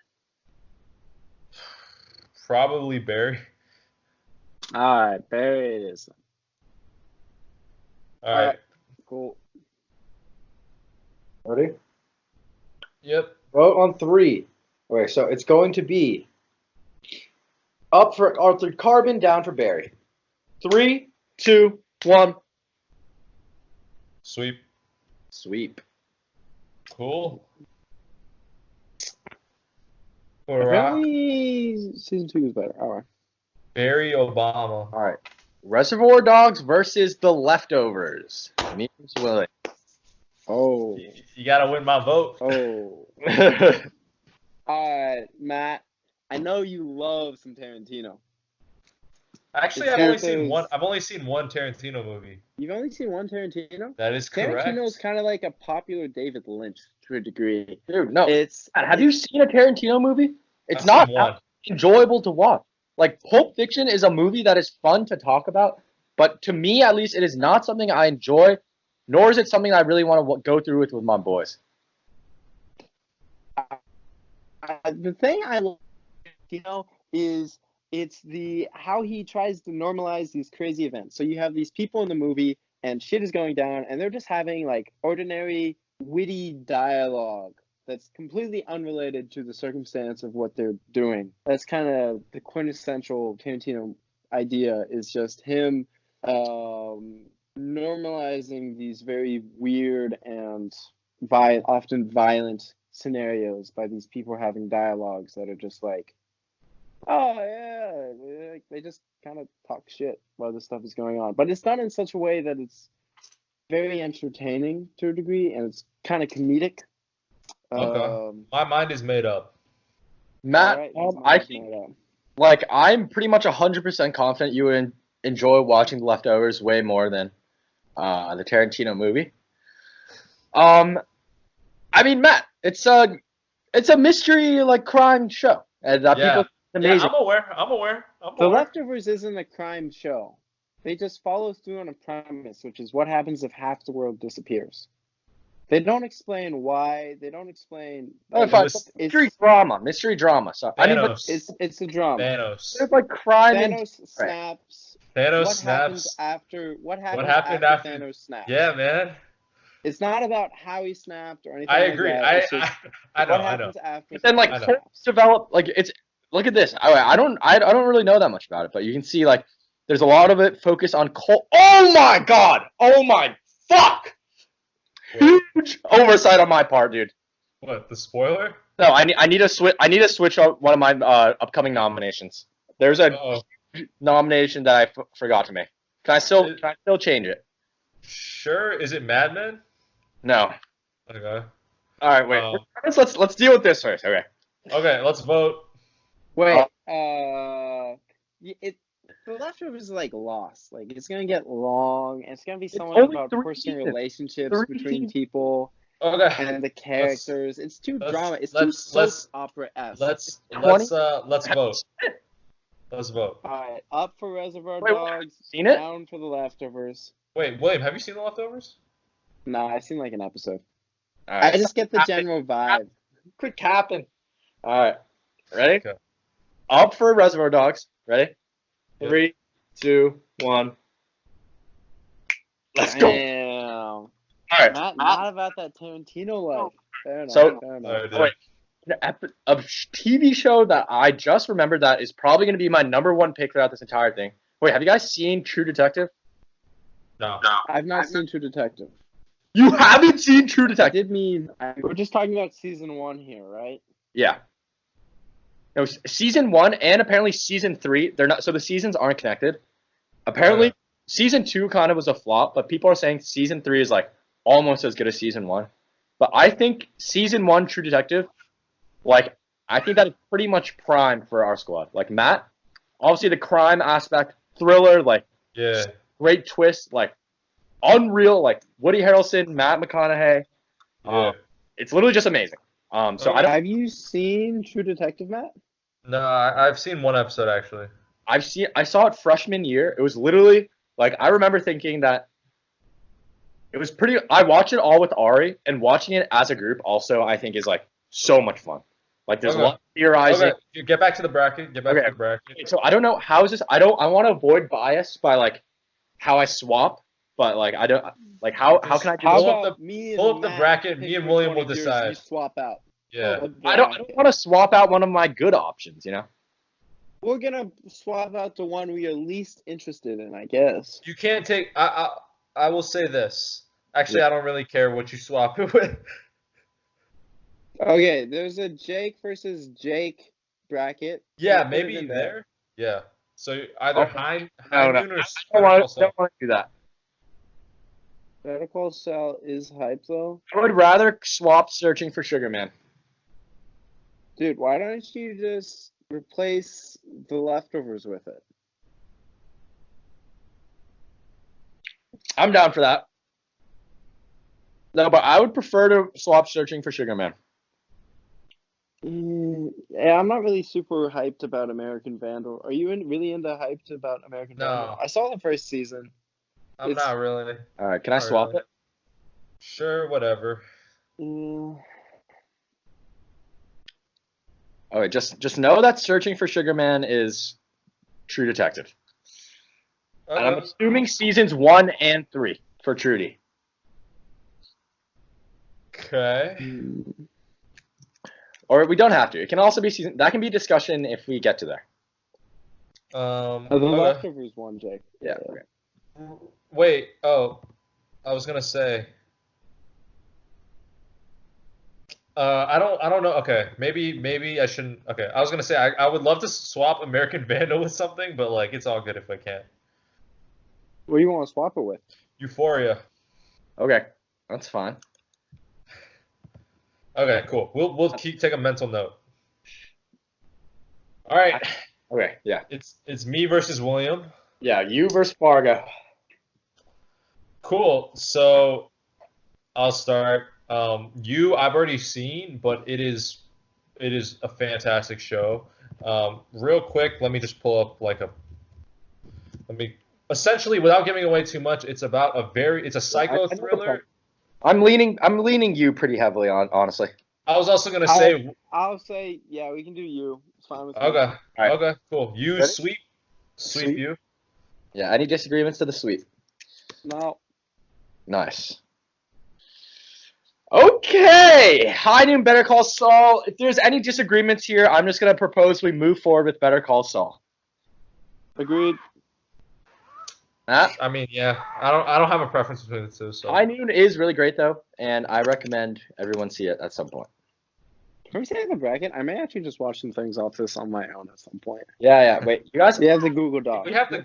Probably Barry. Alright, Barry it is. Alright. Cool. Ready? Yep. Vote on 3. Okay, so it's going to be up for Altered Carbon, down for Barry. 3, 2, 1. Sweep. Sweep. Cool. Apparently, season 2 is better. Alright. Barry Obama. All right. Reservoir Dogs versus The Leftovers. Me versus Willie. Oh. You gotta win my vote. Oh. Alright, Matt. I know you love some Tarantino. Actually, I've only seen one Tarantino movie. You've only seen one Tarantino? That is correct. Tarantino's kind of like a popular David Lynch to a degree. Dude, no. It's. Have you seen a Tarantino movie? It's I've not seen one. enjoyable to watch. Like, Pulp Fiction is a movie that is fun to talk about, but to me, at least, it is not something I enjoy, nor is it something I really want to go through with my boys. The thing I love, is it's how he tries to normalize these crazy events. So you have these people in the movie, and shit is going down, and they're just having like ordinary, witty dialogue that's completely unrelated to the circumstance of what they're doing. That's kind of the quintessential Tarantino idea, is just him normalizing these very weird and often violent scenarios by these people having dialogues that are just like, oh yeah, like, they just kind of talk shit while this stuff is going on. But it's done in such a way that it's very entertaining to a degree, and it's kind of comedic. Okay. My mind is made up. Matt, Alright, I think like I'm pretty much 100% confident you would enjoy watching The Leftovers way more than the Tarantino movie. I mean, Matt, it's a mystery like crime show, and Yeah. people amazing. I'm aware. The Leftovers isn't a crime show. They just follow through on a premise, which is what happens if half the world disappears. They don't explain why. They don't explain. Oh, fine. Mystery drama. So I mean, but it's a drama. Thanos. There's like crime. Thanos snaps. Thanos what snaps. What happened after Thanos snaps? Yeah, man. It's not about how he snapped or anything. I agree. Like that. I know. What happens after? But then like develop like it's look at this. I don't really know that much about it, but you can see like there's a lot of it focused on Cole. Oh my god! Oh my fuck! What? Huge oversight on my part, dude. What, the spoiler? No, I need to switch. I need to switch up one of my upcoming nominations. There's a nomination that I forgot to make. Can I still change it? Sure. Is it Mad Men? No. Okay. All right, wait. Let's deal with this first. Okay. Okay, let's vote. Wait. The Leftovers is like Lost. Like it's gonna get long. And it's gonna be somewhat about personal relationships between people. Okay. And the characters. It's too drama. It's too soap opera-esque. Let's vote. Let's vote. Alright, up for Reservoir Dogs. Seen it? Down for The Leftovers. Wait, William, have you seen The Leftovers? No, I've seen like an episode. Right. I just get the general vibe. Quit capping. All right, ready? Okay. Up for Reservoir Dogs. Ready? Yep. 3, 2, 1. Let's go. Damn. All right. Not about that Tarantino life. Fair enough. So, fair enough. Wait, a TV show that I just remembered that is probably going to be my #1 pick throughout this entire thing. Wait, have you guys seen True Detective? No. I've not seen True Detective. You haven't seen True Detective? We're just talking about season 1 here, right? Yeah. No, season 1 and apparently season 3, they're not. So the seasons aren't connected. Apparently, season 2 kind of was a flop, but people are saying season 3 is like almost as good as season 1. But I think season 1 True Detective, like I think that is pretty much prime for our squad. Like Matt, obviously the crime aspect, thriller, like great twist, like unreal, like Woody Harrelson, Matt McConaughey. It's literally just amazing. So have you seen True Detective, Matt? No, I've seen one episode actually. I saw it freshman year. It was literally like I remember thinking that it was pretty. I watched it all with Ari, and watching it as a group also I think is like so much fun. Like there's a lot of theorizing. Okay, get back to the bracket. To the bracket. So I don't know how is this. I want to avoid bias by like how I swap, but like I don't like how can I do pull up the bracket? Me and William will decide. You swap out. Yeah. I don't want to swap out one of my good options, you know. We're gonna swap out the one we are least interested in, I guess. You can't take. I will say this. Actually, I don't really care what you swap it with. Okay, there's a Jake versus Jake bracket. Yeah, maybe there. Yeah. So either Hein or I don't want to do that. Better Call Saul is hype though. I would rather swap Searching for Sugar Man. Dude, why don't you just replace The Leftovers with it? I'm down for that. No, but I would prefer to swap Searching for Sugar Man. Yeah, I'm not really super hyped about American Vandal. Are you really hyped about American Vandal? I saw the first season. I'm not really. All right, can I swap it? Sure, whatever. Okay, just know that Searching for Sugar Man is True Detective. And I'm assuming seasons 1 and 3 for Trudy. Okay. Or we don't have to. It can also be season. That can be discussion if we get to there. The Leftovers one, Jake. Yeah. Okay. Wait. Oh, I was gonna say. I don't know. Okay, maybe I shouldn't. Okay, I was gonna say I would love to swap American Vandal with something, but like it's all good if I can't. What do you want to swap it with? Euphoria. Okay, that's fine. Okay, cool. We'll take a mental note. All right, Okay, yeah. it's me versus William. Yeah, you versus Fargo. Cool. So I'll start. I've already seen, but it is a fantastic show. Real quick, let me just pull up let me essentially without giving away too much. It's a psycho I know the thriller. point. I'm leaning you pretty heavily on, honestly. I was also gonna say I'll say, yeah, we can do you. It's fine with me. okay, right. okay, cool. You Ready? sweep Sweep. you. Yeah, any disagreements to the sweep? No. Nice. Okay, High Noon, Better Call Saul. If there's any disagreements here, I'm just gonna propose we move forward with Better Call Saul. Agreed. Matt? I mean, yeah, I don't have a preference between the two. So High Noon is really great though, and I recommend everyone see it at some point. Can we say the bracket? I may actually just watch some things off this on my own at some point. Yeah. Wait, you guys. We have the Google Doc. we have the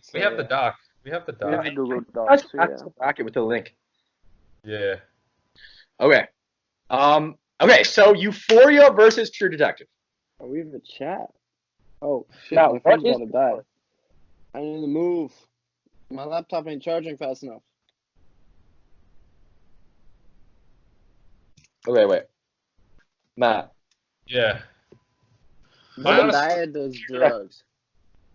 doc. We have the We have doc. the Google You Doc. guys So, can yeah. access the bracket with the link. Yeah. Okay. Okay. So Euphoria versus True Detective. Oh, we have a chat. Oh shit! Now, My what phone's is- about to die. I need to move. My laptop ain't charging fast enough. Okay, wait. Matt. Yeah. My honest- diet does drugs.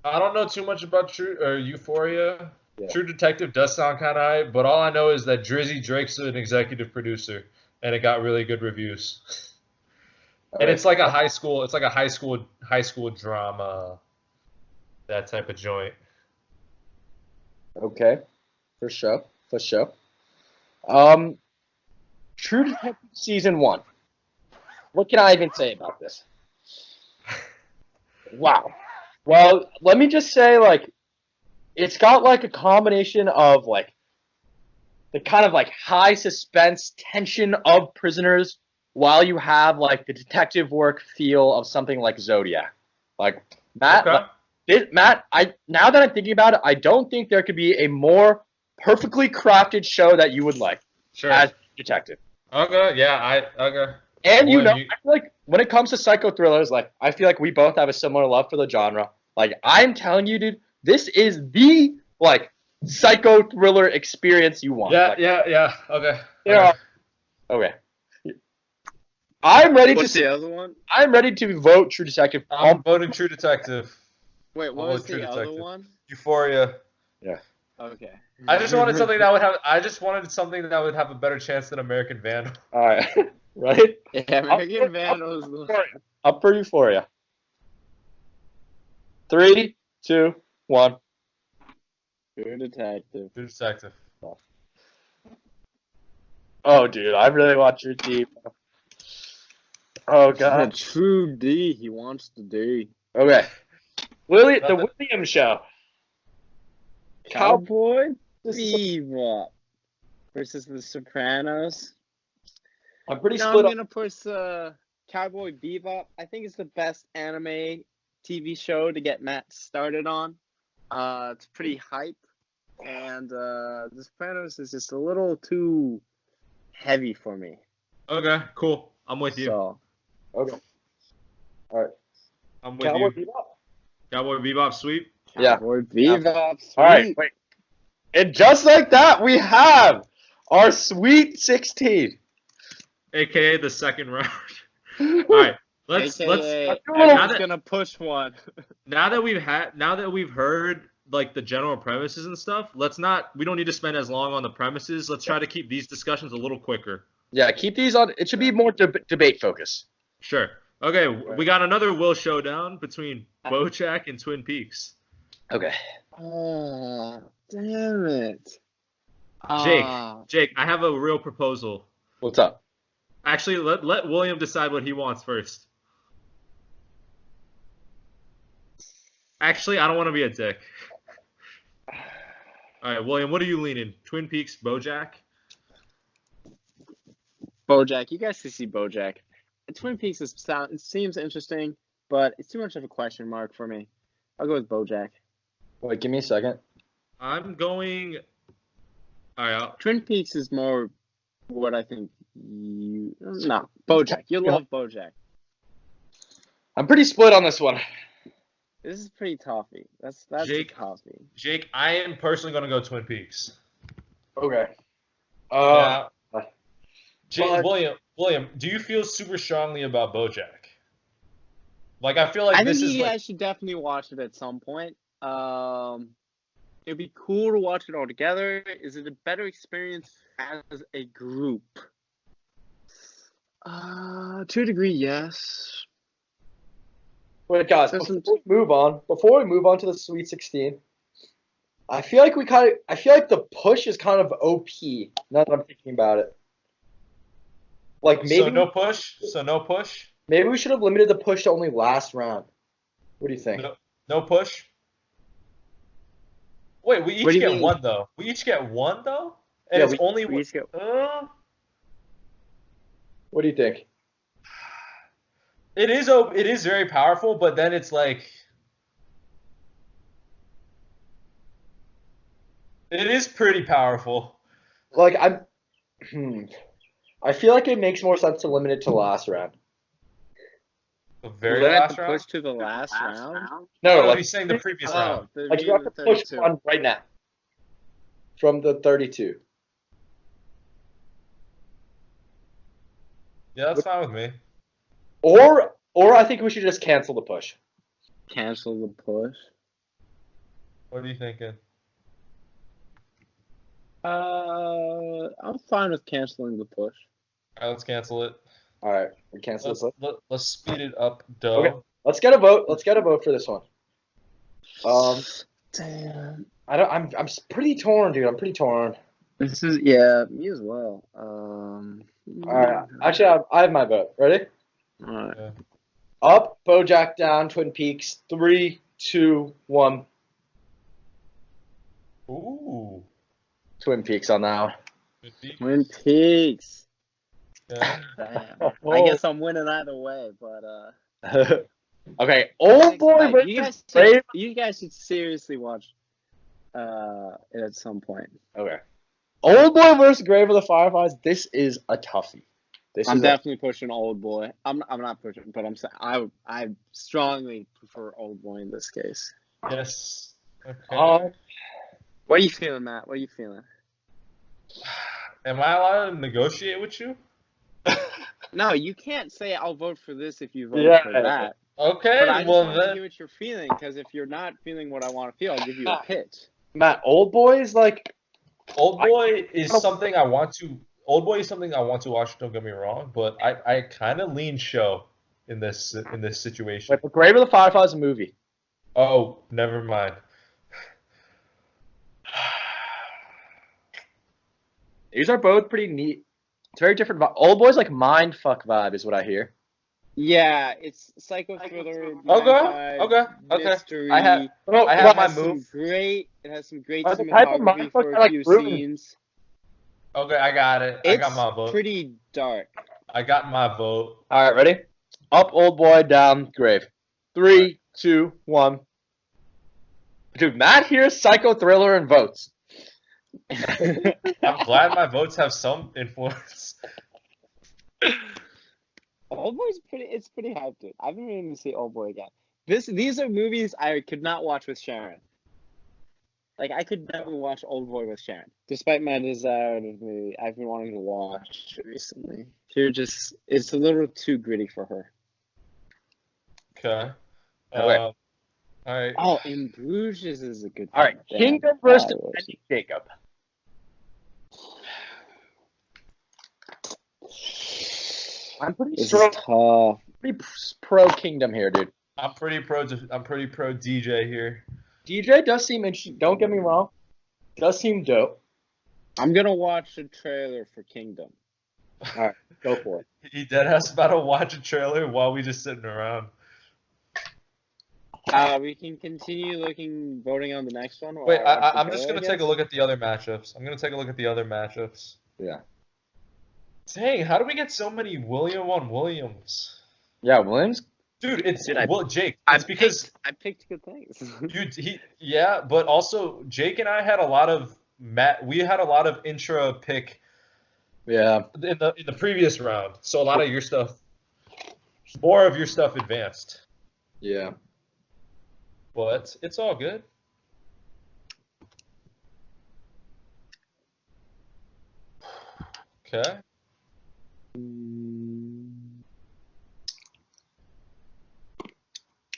I don't know too much about Euphoria. Yeah. True Detective does sound kind of hype, but all I know is that Drizzy Drake's an executive producer, and it got really good reviews. And it's like a high school drama, that type of joint. Okay. For sure. True Detective season 1. What can I even say about this? Wow. Well, let me just say, like, it's got like a combination of like the kind of like high suspense tension of prisoners while you have like the detective work feel of something like Zodiac. Like Matt, Okay. now that I'm thinking about it, I don't think there could be a more perfectly crafted show that you would like Sure. as detective. Okay. Yeah. Okay. And William, I feel like when it comes to psycho thrillers, like I feel like we both have a similar love for the genre. Like I'm telling you, dude, this is the like psycho thriller experience you want. Yeah. Like, Yeah. Okay. there are- okay. I'm ready What's to. the other one? I'm ready to vote True Detective. I'm voting True Detective. Wait, what I'll was vote True the other Detective. one? Euphoria. Okay. I just wanted something that would have. I just wanted something that would have a better chance than American Vandal. All right, right. Yeah, American Vandal is the Up for Euphoria. 3, 2, 1. True Detective. True Detective. Oh, dude, I really want True D. Oh The god. True D. He wants the D. Okay. The William Show. Cowboy Bebop versus The Sopranos. I'm pretty I'm split up. gonna push Cowboy Bebop. I think it's the best anime TV show to get Matt started on. It's pretty hype, and The Sopranos is just a little too heavy for me. Okay, cool. I'm with you. So Okay. All right. I'm with Cowboy you. Bebop? Cowboy Bebop sweep. Yeah. Cowboy Bebop. All right. sweet. Wait. And just like that, we have our Sweet 16. AKA the second round. All right. Let's AKA, now everyone's that- gonna push one. now that we've heard like the general premises and stuff, we don't need to spend as long on the premises. Let's try to keep these discussions a little quicker. Yeah, keep these on. It should be more debate focus. Sure. Okay, we got another Will showdown between BoJack and Twin Peaks. Okay. Oh, damn it. Jake, I have a real proposal. What's up? Actually, let William decide what he wants first. Actually, I don't want to be a dick. All right, William, what are you leaning? Twin Peaks, BoJack? BoJack. You guys should see BoJack. Twin Peaks it seems interesting, but it's too much of a question mark for me. I'll go with BoJack. Wait, give me a second. I'm going. All right, Twin Peaks is more what I think you. No, BoJack. You love BoJack. I'm pretty split on this one. This is pretty toughy. That's Jake. toughy. Jake, I am personally going to go Twin Peaks. Okay. Yeah. but- William, do you feel super strongly about BoJack? Like, I feel like I this think is you like. guys should definitely watch it at some point. It'd be cool to watch it all together. Is it a better experience as a group? To a degree, yes. Wait, guys, There's before we move on to the Sweet 16, I feel like the push is kind of OP now that I'm thinking about it. Like maybe So no push. So no push. maybe we should have limited the push to only last round. What do you think? No push. Wait, we What each do you get mean? one though. We each get one though, and Yeah, it's only we each get- What do you think? It is very powerful, but then it's like it is pretty powerful. Like I feel like it makes more sense to limit it to last round. The very Limit last the round. push to the last round. No, No, like he's saying the previous round. like you have to push 32. one right now from the 32. Yeah, that's fine with me. Or I think we should just cancel the push. Cancel the push. What are you thinking? I'm fine with canceling the push. All right, let's cancel it. All right, we cancel the push. Let's speed it up, Doe. Okay. Let's get a vote. Let's get a vote for this one. Damn. I'm pretty torn, dude. I'm pretty torn. This is me as well. All right. Actually, I have my vote. Ready? All right. Yeah. Up, BoJack, down, Twin Peaks. 3, 2, 1. Ooh. Twin Peaks on that one. Good beat. Twin Peaks. Yeah. Damn. I guess I'm winning either way, but Okay, Old Boy versus Brave. you guys should seriously watch it at some point. Okay. Old Boy versus Grave of the Fireflies. This is a toughie. I'm definitely pushing Old Boy. I'm not pushing, but I'm saying I strongly prefer Old Boy in this case. Yes. Okay. What are you feeling, Matt? What are you feeling? Am I allowed to negotiate with you? No, you can't say I'll vote for this if you vote for that. Okay. But I just well want to then. hear what you're feeling, because if you're not feeling what I want to feel, I'll give you a pitch. Matt, Old Boy is like Old Boy is something I want to. Old Boy is something I want to watch. Don't get me wrong, but I kind of lean show in this situation. Wait, but Grave of the Fireflies is a movie. Oh, never mind. These are both pretty neat. It's very different. Old Boy's like mind fuck vibe is what I hear. Yeah, it's psycho thriller. Okay. Mystery. I have It my has some move. It has some great Oh, the type of cinematography mindfuck for I a like few ruined. scenes. Okay, I got it. I got my vote. Pretty dark. I got my vote. All right, ready? Up, Old Boy, down, Grave. 3, 2, 1. Dude, Matt hears psycho thriller and votes. I'm glad my votes have some influence. Old Boy's it's pretty hyped, dude. I've been waiting to see Old Boy again. These are movies I could not watch with Sharon. Like, I could never watch Old Boy with Sharon, despite my desire to movie I've been wanting to watch recently. It's a little too gritty for her. Okay. Wait. All right. Oh, In Bruges is a good. All right, Damn. Kingdom versus That was- Defending Jacob. I'm pretty This strong, is tough. pretty pro Kingdom here, dude. I'm pretty pro DJ here. DJ does seem interesting. Don't get me wrong. Does seem dope. I'm gonna watch the trailer for Kingdom. All right, go for it. He dead ass about to watch a trailer while we just sitting around. We can continue voting on the next one. Wait, while I watch the I'm just trailer, gonna I take a guess. look at the other matchups. I'm gonna take a look at the other matchups. Yeah. Dang, how do we get so many William on Williams? Yeah, Williams. Dude, it's Dude, well, Jake. I It's because I picked good things. yeah, but also Jake and I had a lot of we had a lot of intra pick Yeah. in the previous round. So a lot of your stuff, more of your stuff advanced. Yeah. But it's all good. Okay.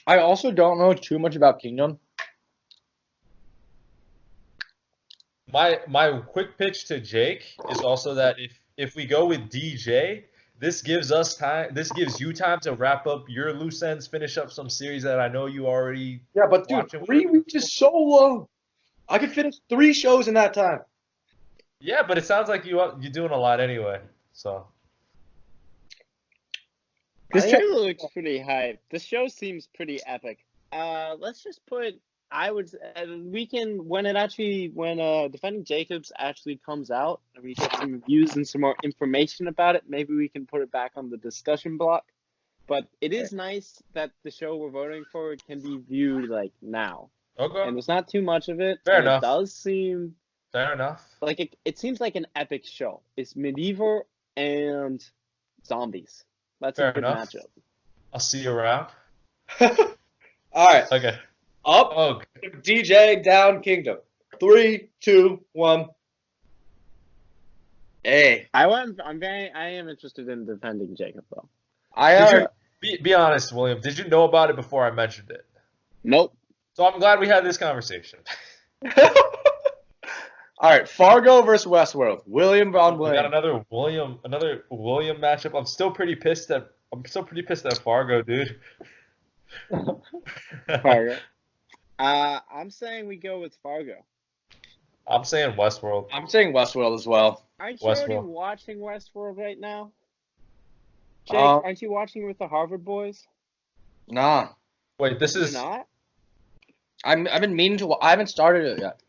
I also don't know too much about Kingdom. My quick pitch to Jake is also that if we go with DJ, this gives us time. This gives you time to wrap up your loose ends, finish up some series that I know you already Yeah, but dude, watching. 3 weeks is so long. I could finish 3 shows in that time. Yeah, but it sounds like you're doing a lot anyway. So This I think trailer looks pretty hype. This show seems pretty epic. Let's just put. I would. We can when Defending Jacobs actually comes out and we get some reviews and some more information about it. Maybe we can put it back on the discussion block. But it is nice that the show we're voting for can be viewed like now, okay, and there's not too much of it. Fair and enough. It does seem fair enough. like it seems like an epic show. It's medieval and zombies. That's Fair a good enough. matchup. I'll see you around. All right. Okay. Up, Oh, DJ, down, Kingdom. 3, 2, 1. Hey. I am interested in Defending Jacob though. did you be honest, William? Did you know about it before I mentioned it? Nope. So I'm glad we had this conversation. All right, Fargo versus Westworld. William Von We got William. another William matchup. I'm still pretty pissed at Fargo, dude. Fargo. I'm saying we go with Fargo. I'm saying Westworld. I'm saying Westworld as well. Aren't you already Westworld. watching Westworld right now? Jake, Uh, aren't you watching with the Harvard boys? Nah. Wait, this You're is not? I've been meaning to. I haven't started it yet.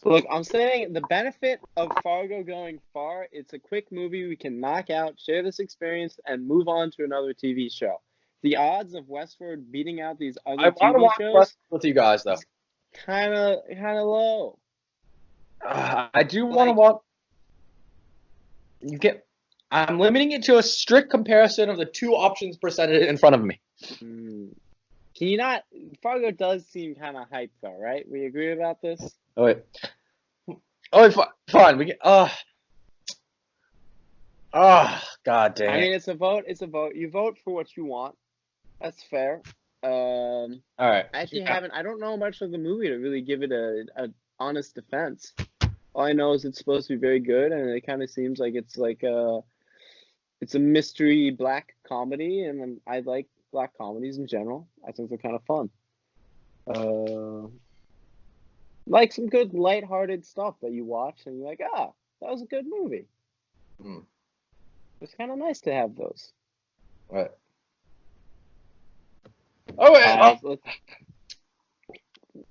Look, I'm saying the benefit of Fargo going far, it's a quick movie we can knock out, share this experience, and move on to another TV show. The odds of Westworld beating out these I other want to TV watch shows Westworld with you guys though. kind of low. I do want to watch. You get. I'm limiting it to a strict comparison of the two options presented in front of me. Can you not? Fargo does seem kind of hype though, right? We agree about this? Oh wait. Oh wait, fine. We get. God dang I it. mean, it's a vote. It's a vote. You vote for what you want. That's fair. All right. I actually haven't. I don't know much of the movie to really give it a honest defense. All I know is it's supposed to be very good, and it kind of seems like it's a mystery black comedy, and I like black comedies in general. I think they're kind of fun. Like some good lighthearted stuff that you watch, and you're like, that was a good movie. It's kind of nice to have those. Right. Oh wait.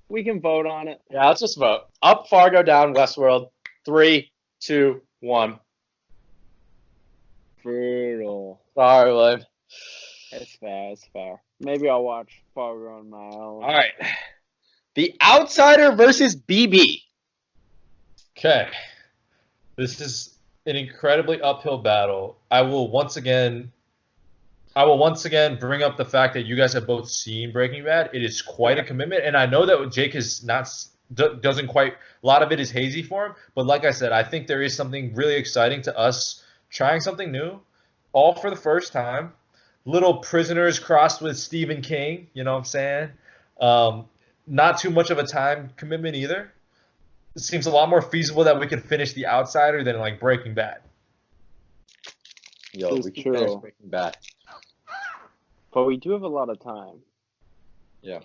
We can vote on it. Yeah, let's just vote. Up, Fargo, down, Westworld. 3, 2, 1. Brutal. Sorry, William. It's fair. It's fair. Maybe I'll watch Fargo on my own. All right. The Outsider versus BB. okay. This is an incredibly uphill battle. I will once again bring up the fact that you guys have both seen Breaking Bad. It is quite a commitment, and I know that Jake is doesn't quite. A lot of it is hazy for him, but like I said, I think there is something really exciting to us trying something new, all for the first time. Little Prisoners crossed with Stephen King. You know what I'm saying? Not too much of a time commitment either. It seems a lot more feasible that we could finish The Outsider than like Breaking Bad. Yo, It's we can true. finish Breaking Bad. But we do have a lot of time. Yeah.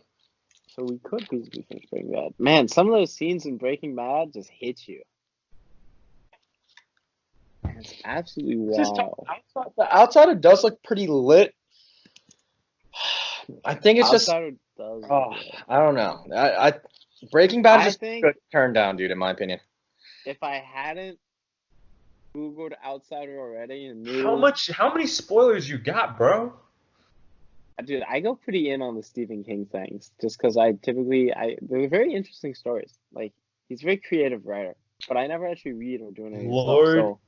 So we could easily finish Breaking Bad. Man, some of those scenes in Breaking Bad just hit you. It's absolutely wild. The Outsider does look pretty lit. I think it's just. Outsider does look Oh, good. I don't know. I Breaking Bad I is just think- a good turn down, dude. In my opinion. If I hadn't Googled Outsider already and knew, How many spoilers you got, bro? dude, I go pretty in on the Stephen King things just because they're very interesting stories. Like, he's a very creative writer, but I never actually read or do any of his stuff. Lord. So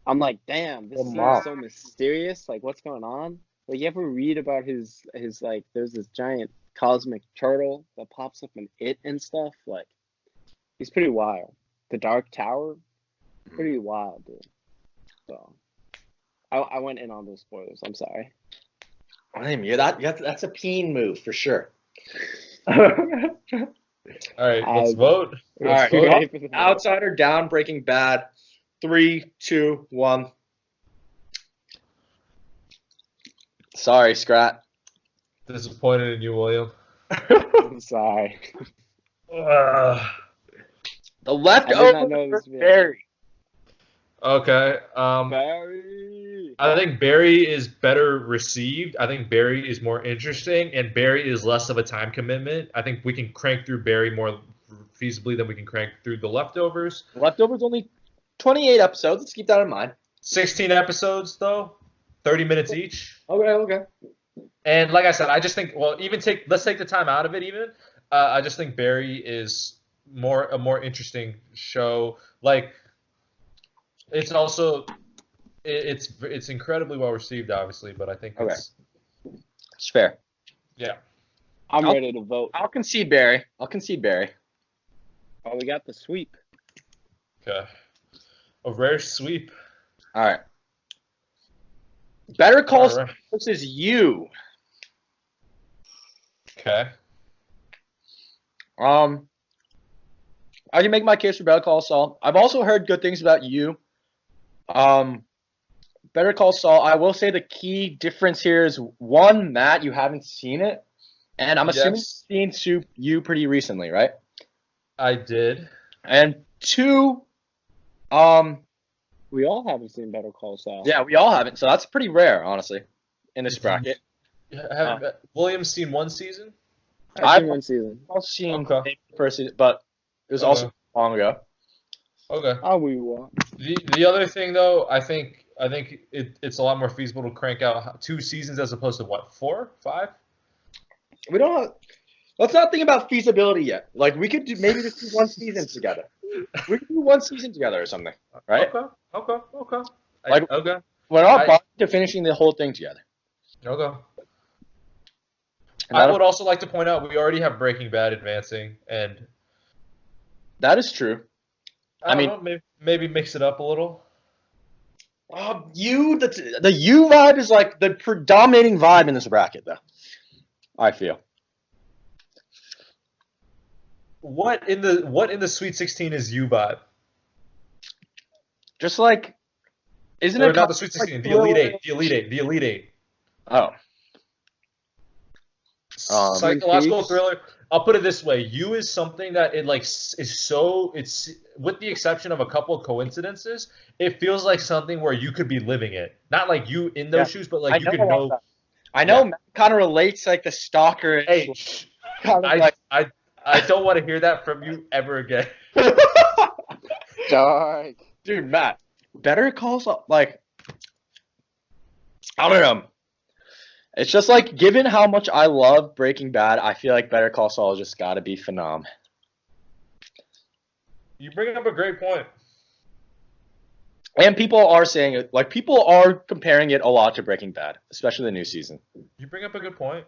I'm like, damn, this Oh, seems wow. so mysterious. Like, what's going on? Like, you ever read about his like, there's this giant cosmic turtle that pops up in It and stuff. Like, he's pretty wild. The Dark Tower, pretty wild, dude. So I went in on those spoilers. I'm sorry. Damn, that's a peen move for sure. All right, let's vote. All right, You ready for the vote? Outsider down, Breaking Bad. 3, 2, 1. Sorry, Scrat. Disappointed in you, William. I'm sorry. Ugh. The I did not know leftovers this would be Barry. Okay. Barry. I think Barry is better received. I think Barry is more interesting, and Barry is less of a time commitment. I think we can crank through Barry more feasibly than we can crank through the leftovers. The leftovers only 28 episodes. Let's keep that in mind. 16 episodes though, 30 minutes each. Okay. And like I said, I just think let's take the time out of it even. I just think Barry is a more interesting show. Like it's also it's incredibly well received, obviously, but I think it's It's fair. yeah. I'm I'll- ready to vote. I'll concede Barry. Oh, we got the sweep. Okay. A rare sweep. All right. Better Call All Saul right. versus You. Okay. I can make my case for Better Call Saul. I've also heard good things about You. Better Call Saul. I will say the key difference here is one, Matt, you haven't seen it, and I'm assuming you've seen You pretty recently, right? I did. And two, We all haven't seen Better Call Saul. yeah, we all haven't, so that's pretty rare, honestly, in this bracket. Have Williams seen one season? I've seen one season. I've seen Okay. the first season, but it was also long ago. Okay. Oh, we want. The other thing though, I think it's a lot more feasible to crank out 2 seasons as opposed to what, 4, 5? We don't have. Let's not think about feasibility yet. Like we could maybe just do one season together. We could do one season together or something, right? Okay. Like- Okay. We're not buying to finishing the whole thing together. Okay. And I would also like to point out we already have Breaking Bad advancing, and that is true. I mean, maybe mix it up a little. The You vibe is like the predominating vibe in this bracket, though. I feel. What in the Sweet 16 is you vibe? Just like, isn't Or it not the Sweet 16, the Elite Eight. Oh. Psychological thriller. I'll put it this way: You is something that it's with the exception of a couple of coincidences, it feels like something where you could be living it. Not like you in those shoes, but like you could know. I know Matt kind of relates like the stalker. Hey, kind of like, I don't want to hear that from you ever again. Dark. dude, Matt, Better Call Saul, like, I don't know. It's just like, given how much I love Breaking Bad, I feel like Better Call Saul just got to be phenom. You bring up a great point. And people are saying it, like, people are comparing it a lot to Breaking Bad, especially the new season. You bring up a good point.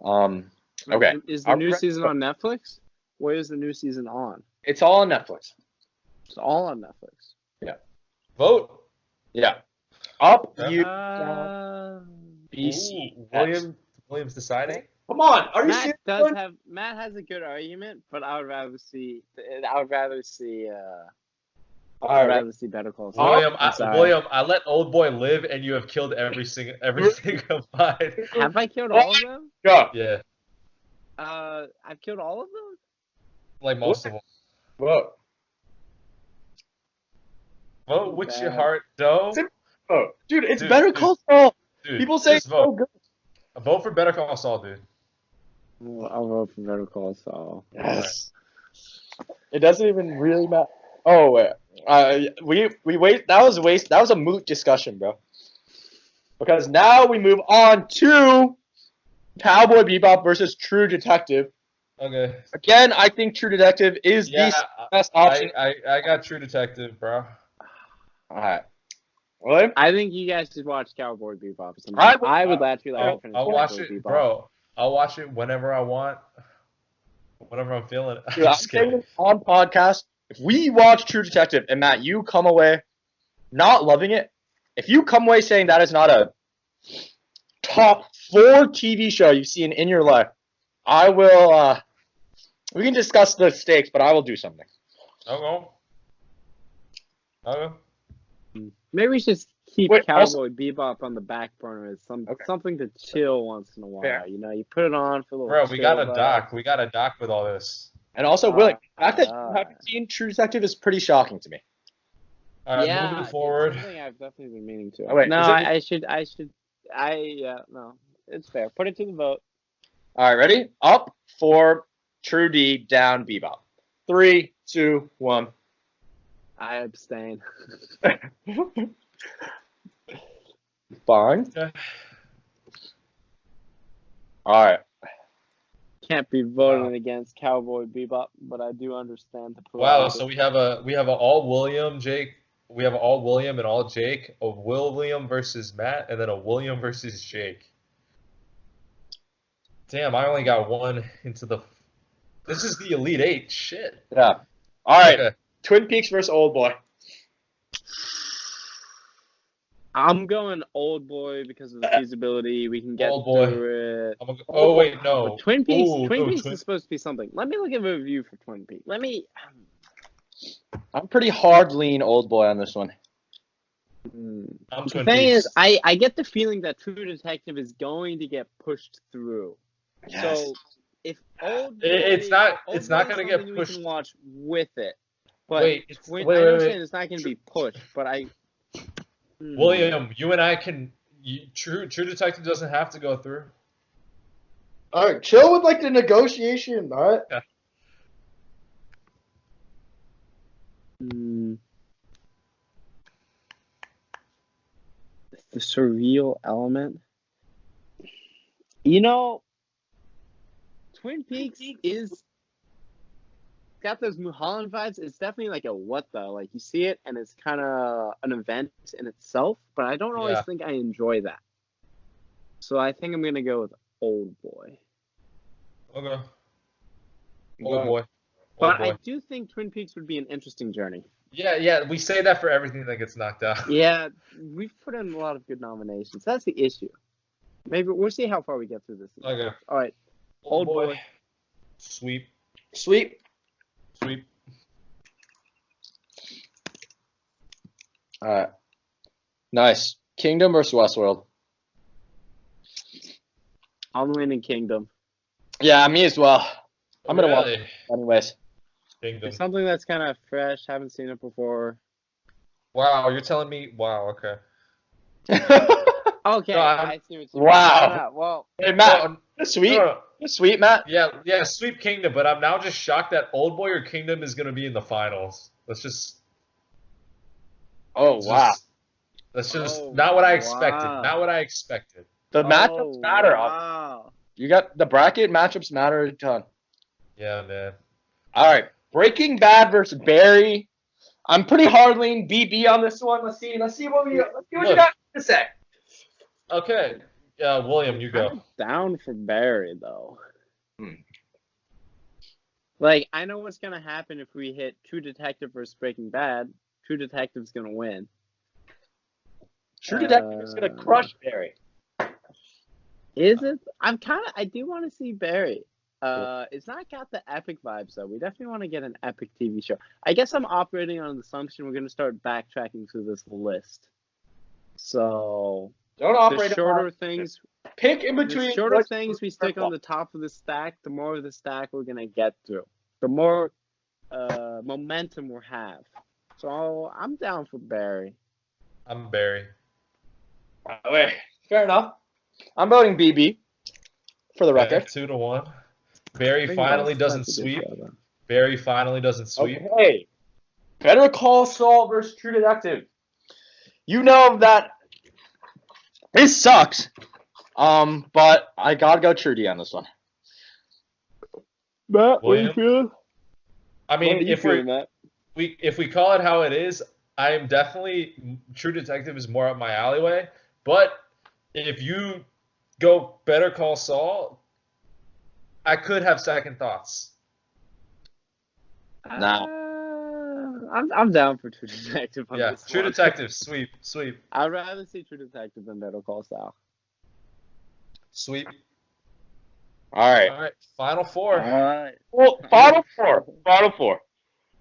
Okay. Is the new season on Netflix? Where is the new season on? It's all on Netflix. It's all on Netflix. Vote. Yeah. Up, Yeah. you, down, BC. Williams deciding. Come on, are you serious? Matt has a good argument, but I would rather see Better Call Saul. William, I let old boy live, and you have killed everything of mine. Have I killed all of them? Go. Yeah, I've killed all of them. like most of them. Vote. Vote with your heart, though. Vote. Dude, it's Dude, Better Call Saul. Dude, People say just it's so vote. good. Vote for Better Call Saul, dude. I'll vote for Better Call Saul. Yes. It doesn't even really matter. Oh wait. We wait. That was a waste. That was a moot discussion, bro. Because now we move on to Cowboy Bebop versus True Detective. Okay. Again, I think True Detective is the best option. I got True Detective, bro. All right. Really? I think you guys should watch Cowboy Bebop. I would actually like to finish I'll watch Cowboy it, Bebop. bro. I'll watch it whenever I want, whenever I'm feeling it. Dude, I'm saying this on podcast. If we watch True Detective and Matt, you come away not loving it, if you come away saying that is not a top 4 TV show you've seen in your life, I will. We can discuss the stakes, but I will do something. Okay. Maybe we should keep Wait, Cowboy Bebop on the back burner as Okay. something to chill once in a while. Fair. You know, you put it on for a little. Bro, we got a chill doc. vibe. We got a doc with all this. And also, Willie, the fact that you haven't seen True Detective is pretty shocking to me. All right, Yeah, moving forward. It's something I've definitely been meaning to. Oh, wait, no, is it- no, it's fair. Put it to the vote. All right, ready? Up for True D, down Bebop. 3, 2, 1. I abstain. Fine. Okay. All right. Can't be voting against Cowboy Bebop, but I do understand the Wow, prerogative. so we have a all William Jake. We have an all William and all Jake. A William versus Matt, and then a William versus Jake. Damn, I only got one into the. This is the Elite Eight. Shit. Yeah. All right. Okay. Twin Peaks versus Old Boy. I'm going Old Boy because of the feasibility. We can get Old Boy. through it. Oh wait, no. But Twin Peaks. Ooh, Twin no, Peaks is supposed to be something. Let me look at a review for Twin Peaks. I'm pretty hard lean Old Boy on this one. I'm The Twin thing Peaks. is, I get the feeling that True Detective is going to get pushed through. Yes. So if Old Boy, It's not Old gonna Boy is get something pushed. We can watch with it. But Wait, Twin, wait, I wait, understand wait. it's not going to be pushed, but William, you and I can. True Detective doesn't have to go through. All right, chill with like the negotiation. All right. The surreal element. You know, Twin Peaks is got those Mulholland vibes. It's definitely like a what the, like you see it and it's kind of an event in itself, but I don't always think I enjoy that. So I think I'm gonna go with Old Boy. Okay. Old Boy. But I do think Twin Peaks would be an interesting journey. Yeah, we say that for everything that gets knocked out. Yeah, we've put in a lot of good nominations. That's the issue. Maybe we'll see how far we get through this. Okay. All right. Old Boy. Sweep. Sweep. All right. Nice. Kingdom versus Westworld. I'm winning Kingdom. Yeah, me as well. I'm gonna watch Really? it anyways. Kingdom. It's something that's kind of fresh. Haven't seen it before. Wow, you're telling me? Wow, okay. Okay, No, I see what you mean. Wow. Well, Hey Matt, No, sweet, no. sweet Matt. Yeah, Sweep Kingdom, but I'm now just shocked that Old Boy or Kingdom is gonna be in the finals. Oh wow. That's just Oh, not what I expected. wow. Not what I expected. The matchups matter. Wow. You got the bracket matchups matter a ton. Yeah, man. All right, Breaking Bad versus Barry. I'm pretty hard lean BB on this one. Let's see what you got to say. Okay. William, you go. I'm down for Barry though. Hmm. Like I know what's gonna happen if we hit True Detective versus Breaking Bad. True Detective's gonna win. True Detective is gonna crush Barry. Is it? I do want to see Barry. It's not got the epic vibes though. We definitely want to get an epic TV show. I guess I'm operating on the assumption we're gonna start backtracking through this list. So Don't the operate shorter things, Pick in between. the shorter things we stick on the top of the stack, the more of the stack we're gonna get through. The more momentum we'll have. So I'm down for Barry. I'm Barry. Wait, fair enough. I'm voting BB for the record. 2-1. Barry Breaking Bad finally is doesn't such a good sweep. show, though. Barry finally doesn't sweep. Okay. Better Call Saul versus True Detective. You know that this sucks. But I gotta go True D on this one. Matt, what are you William? feeling? I mean, What are you feeling, Matt? if we call it how it is, I am definitely True Detective is more up my alleyway. But if you go Better Call Saul, I could have second thoughts. Nah. I'm down for True Detective on Yeah, this True one. Detective, sweep. I'd rather see True Detective than Better Call Saul. Sweep. All right. All right, final four. Alright. Well, Final Four.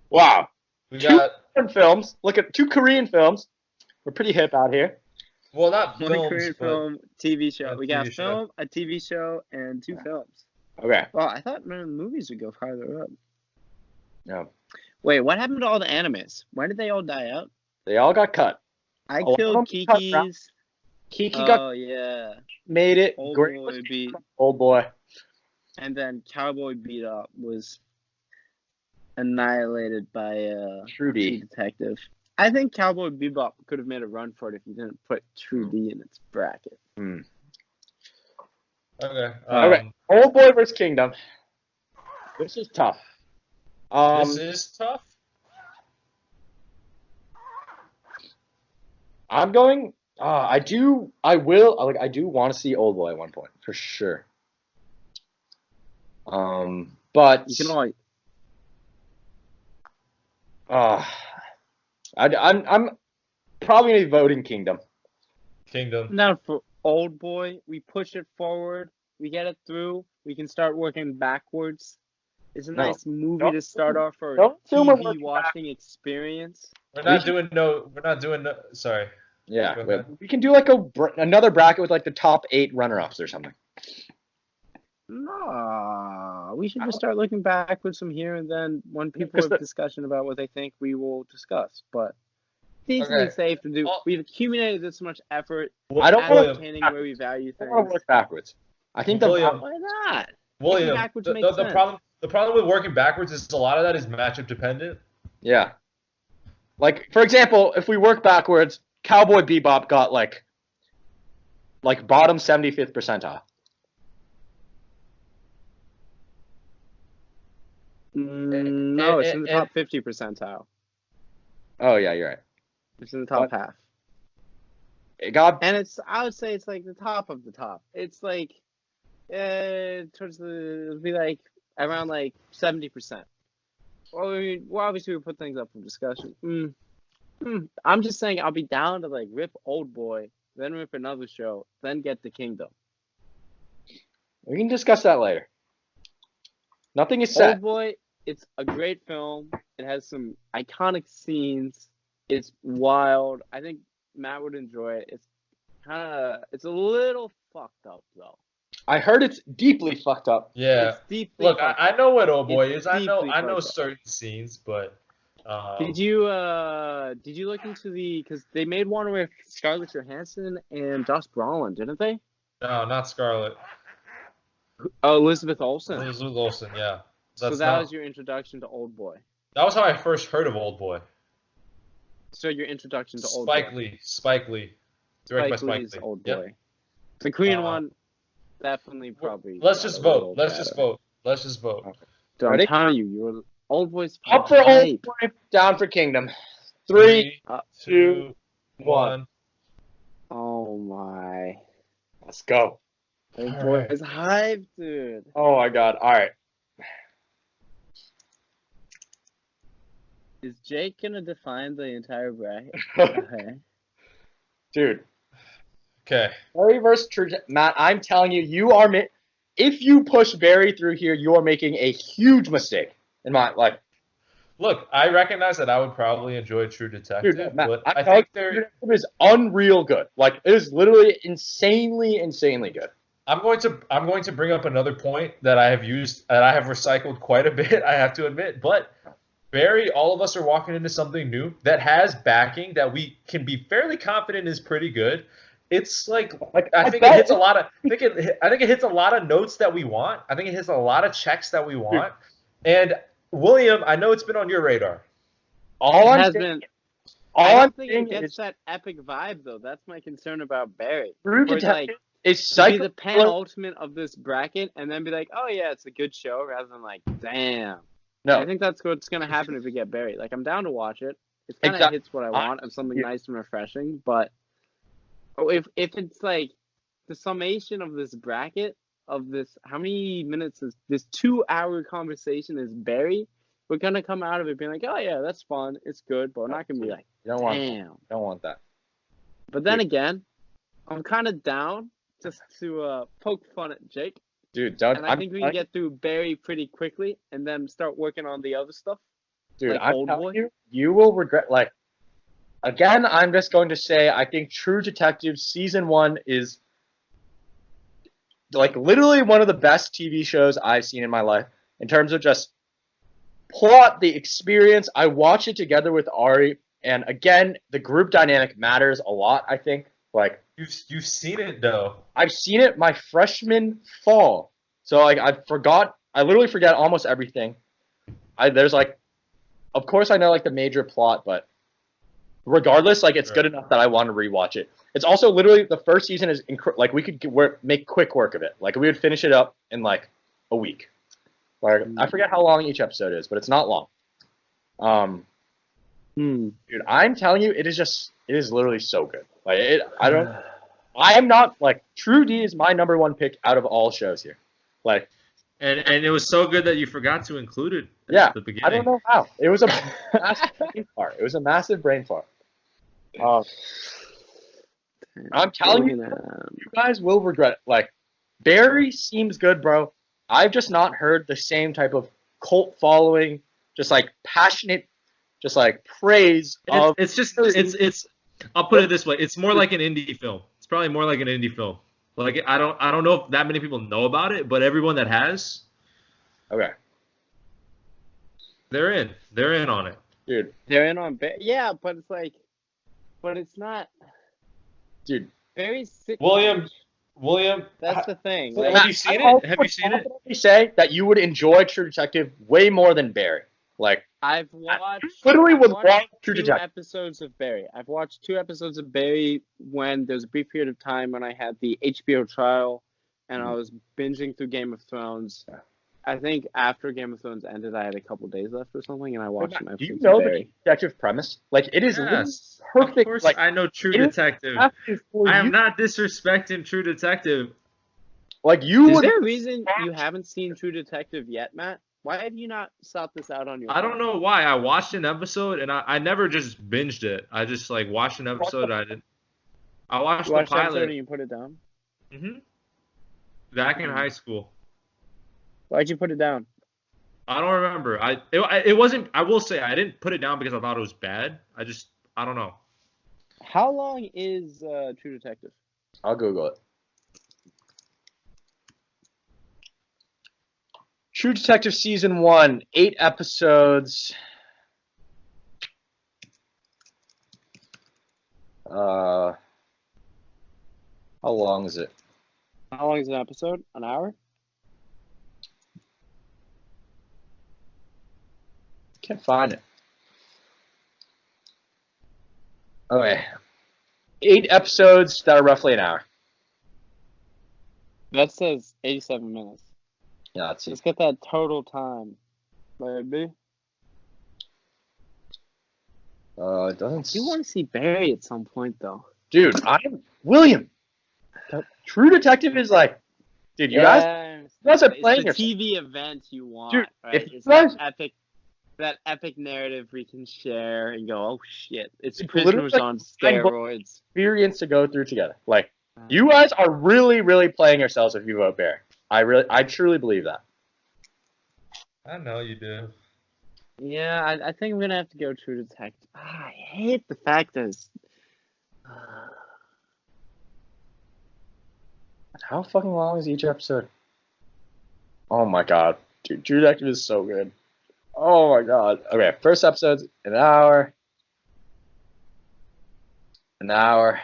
Wow. We Two got Korean films. Look at 2 Korean films. We're pretty hip out here. well, not One films, Korean but film, TV show. a We got TV show. film, a TV show, and 2 films. Okay. Well, I thought the movies would go farther up. Yeah. Wait, what happened to all the animes? Why did they all die out? They all got cut. I A lot of killed them cut down. Kiki's. Kiki Oh got yeah, made it. Old Great Boy was beat, Old Boy. and then Cowboy Beat Up was annihilated by True Trudy. Detective. I think Cowboy Bebop could have made a run for it if you didn't put True D in its bracket. Okay. Okay. Old Boy versus Kingdom. This is tough. This is tough. I'm going. I do want to see Old Boy at one point for sure. But You can only I'm probably gonna be voting Kingdom. Kingdom. now for Old Boy, we push it forward, we get it through, we can start working backwards. It's a No. nice movie Don't- to start off for a don't assume we're TV working watching experience. We're not doing no. Sorry. Yeah, Go ahead. we can do like another bracket with like the top 8 runner-ups or something. No, we should just start looking backwards from here, and then when people Because have discussion about what they think, we will discuss. But decently Okay. safe to do. Well- We've accumulated this much effort I don't want ascertaining where we value to work things. backwards. I think William. Why not? William, backwards the, makes the, the sense. problem with working backwards is a lot of that is matchup dependent. Yeah. Like, for example, if we work backwards, Cowboy Bebop got like bottom 75th percentile. No, it's in the top 50 percentile. Oh yeah, you're right. It's in the top What? half. It got And I would say it's like the top of the top. It's like, towards it'll be like around like 70%. Well, obviously we put things up for discussion. I'm just saying I'll be down to like rip Old Boy, then rip another show, then get the Kingdom. we can discuss that later. Nothing is set. Old Boy, it's a great film. It has some iconic scenes. It's wild. I think Matt would enjoy it. It's a little fucked up though. I heard it's deeply fucked up. Yeah. It's deeply Look, fucked I up. know what Old Boy It's is. I know deeply fucked up. certain scenes, but Did you look into because they made one with Scarlett Johansson and Josh Brolin, didn't they? no, not Scarlett. Oh, Elizabeth Olsen. Elizabeth Olsen, yeah. So that was your introduction to Old Boy. That was how I first heard of Old Boy. So your introduction to Old Spike Boy. Lee. Directed by Spike Lee's Lee. Old Yep. Boy. The Korean one, definitely probably. Let's got just a vote. little Let's better. just vote. Let's just vote. Dude, I'm Ready? telling you, your Old Boy's Up for Old hype. Boy, down for Kingdom. 3, 2, 1. Oh my. Let's go. Old All Boy right. is hype, dude. Oh my god. All right. Is Jake gonna define the entire bracket? Okay. Dude. Okay. Barry versus True Matt, I'm telling you, if you push Barry through here, you are making a huge mistake in my life. Look, I recognize that I would probably enjoy True Detective, Dude, Matt, but I I think True Detective is unreal good. Like, it is literally insanely good. I'm going to bring up another point that I have recycled quite a bit, I have to admit, but Barry, all of us are walking into something new that has backing that we can be fairly confident is pretty good. It's like I think it bet hits a lot of I think it hits a lot of notes that we want. I think it hits a lot of checks that we want. And William, I know it's been on your radar. All It I'm has saying, been. I all I'm don't think saying it gets is that epic vibe though. That's my concern about Barry. True For Detective is to be the psycho. penultimate of this bracket and then be like, oh yeah, it's a good show, rather than like, damn. I No, think that's what's gonna happen if we get Barry. Like, I'm down to watch it. It kind of exactly. hits what I want of something Yeah. nice and refreshing. But if it's like the summation of this bracket of this, how many minutes is this 2 hour conversation is Barry? We're gonna come out of it being like, oh yeah, that's fun, it's good, but we're not gonna be like, You don't want. damn. Don't want that. But then again, I'm kind of down just to poke fun at Jake. Dude, don't. And I think we can get through Barry pretty quickly and then start working on the other stuff. Dude, like I'm Old telling Boy. you, you will regret. Like, again, I'm just going to say, I think True Detective season 1 is like literally one of the best TV shows I've seen in my life in terms of just plot, the experience. I watch it together with Ari, and again, the group dynamic matters a lot. I think. Like, You've seen it though. I've seen it my freshman fall, so like I literally forget almost everything. There's like, of course I know like the major plot, but regardless, like it's good enough that I want to rewatch it. It's also literally the first season is like we could make quick work of it. Like we would finish it up in like a week. Like I forget how long each episode is, but it's not long. Dude, I'm telling you, it is literally so good. Like I am not like True D is my number 1 pick out of all shows here. Like, and it was so good that you forgot to include it at the beginning. I don't know how. It was a massive brain fart. It was a massive brain fart. I'm telling you, you guys will regret it. Like, Barry seems good, bro. I've just not heard the same type of cult following, just like passionate, just like praise of. It's I'll put it this way. It's more like an indie film. It's probably more like an indie film. Like I don't know if that many people know about it, but everyone that has, Okay, they're in on it. dude. They're in on Barry. Yeah, but it's like, but it's not. Dude. Barry's sick. William, That's the thing. Have Like, you seen it? Have you seen it? Say that you would enjoy True Detective way more than Barry. Like, I've watched. literally would watched watch True 2 Detective. episodes of Barry. I've watched 2 episodes of Barry when there's a brief period of time when I had the HBO trial and I was binging through Game of Thrones. I think after Game of Thrones ended, I had a couple days left or something, and I watched some Do you episodes know of the Barry. detective premise? Like, it is Yes, perfect. Of course, like, I know True it is Detective. for I am you. not disrespecting True Detective. Like, you Is would. there a reason you haven't seen True Detective yet, Matt? Why have you not sought this out on your I own? don't know why. I watched an episode and I never just binged it. I just like watched an episode. I watched You watched the the episode pilot. and you put it down? Back in high school. Why'd you put it down? I don't remember. It wasn't. I will say I didn't put it down because I thought it was bad. I don't know. How long is True Detective? I'll Google it. True Detective season 1, 8 episodes. How long is it? How long is an episode? An hour? Can't find it. Okay. 8 episodes that are roughly an hour. That says 87 minutes. Yeah, let's see. Let's get that total time, baby. It doesn't. You want to see Barry at some point, though. Dude, William. True Detective is like, dude, you guys are playing it's the yourself. TV event you want, Dude, right? if It's you guys- that epic narrative we can share and go, oh shit, it's It's Prisoners literally on like steroids. experience to go through together. Like, you guys are really, really playing yourselves if you vote Barry. I truly believe that. I know you do. Yeah, I think I'm gonna have to go True Detective. I hate the fact that it's, How fucking long is each episode? Oh my god. Dude, True Detective is so good. Oh my god. Okay, first episode's an hour. An hour.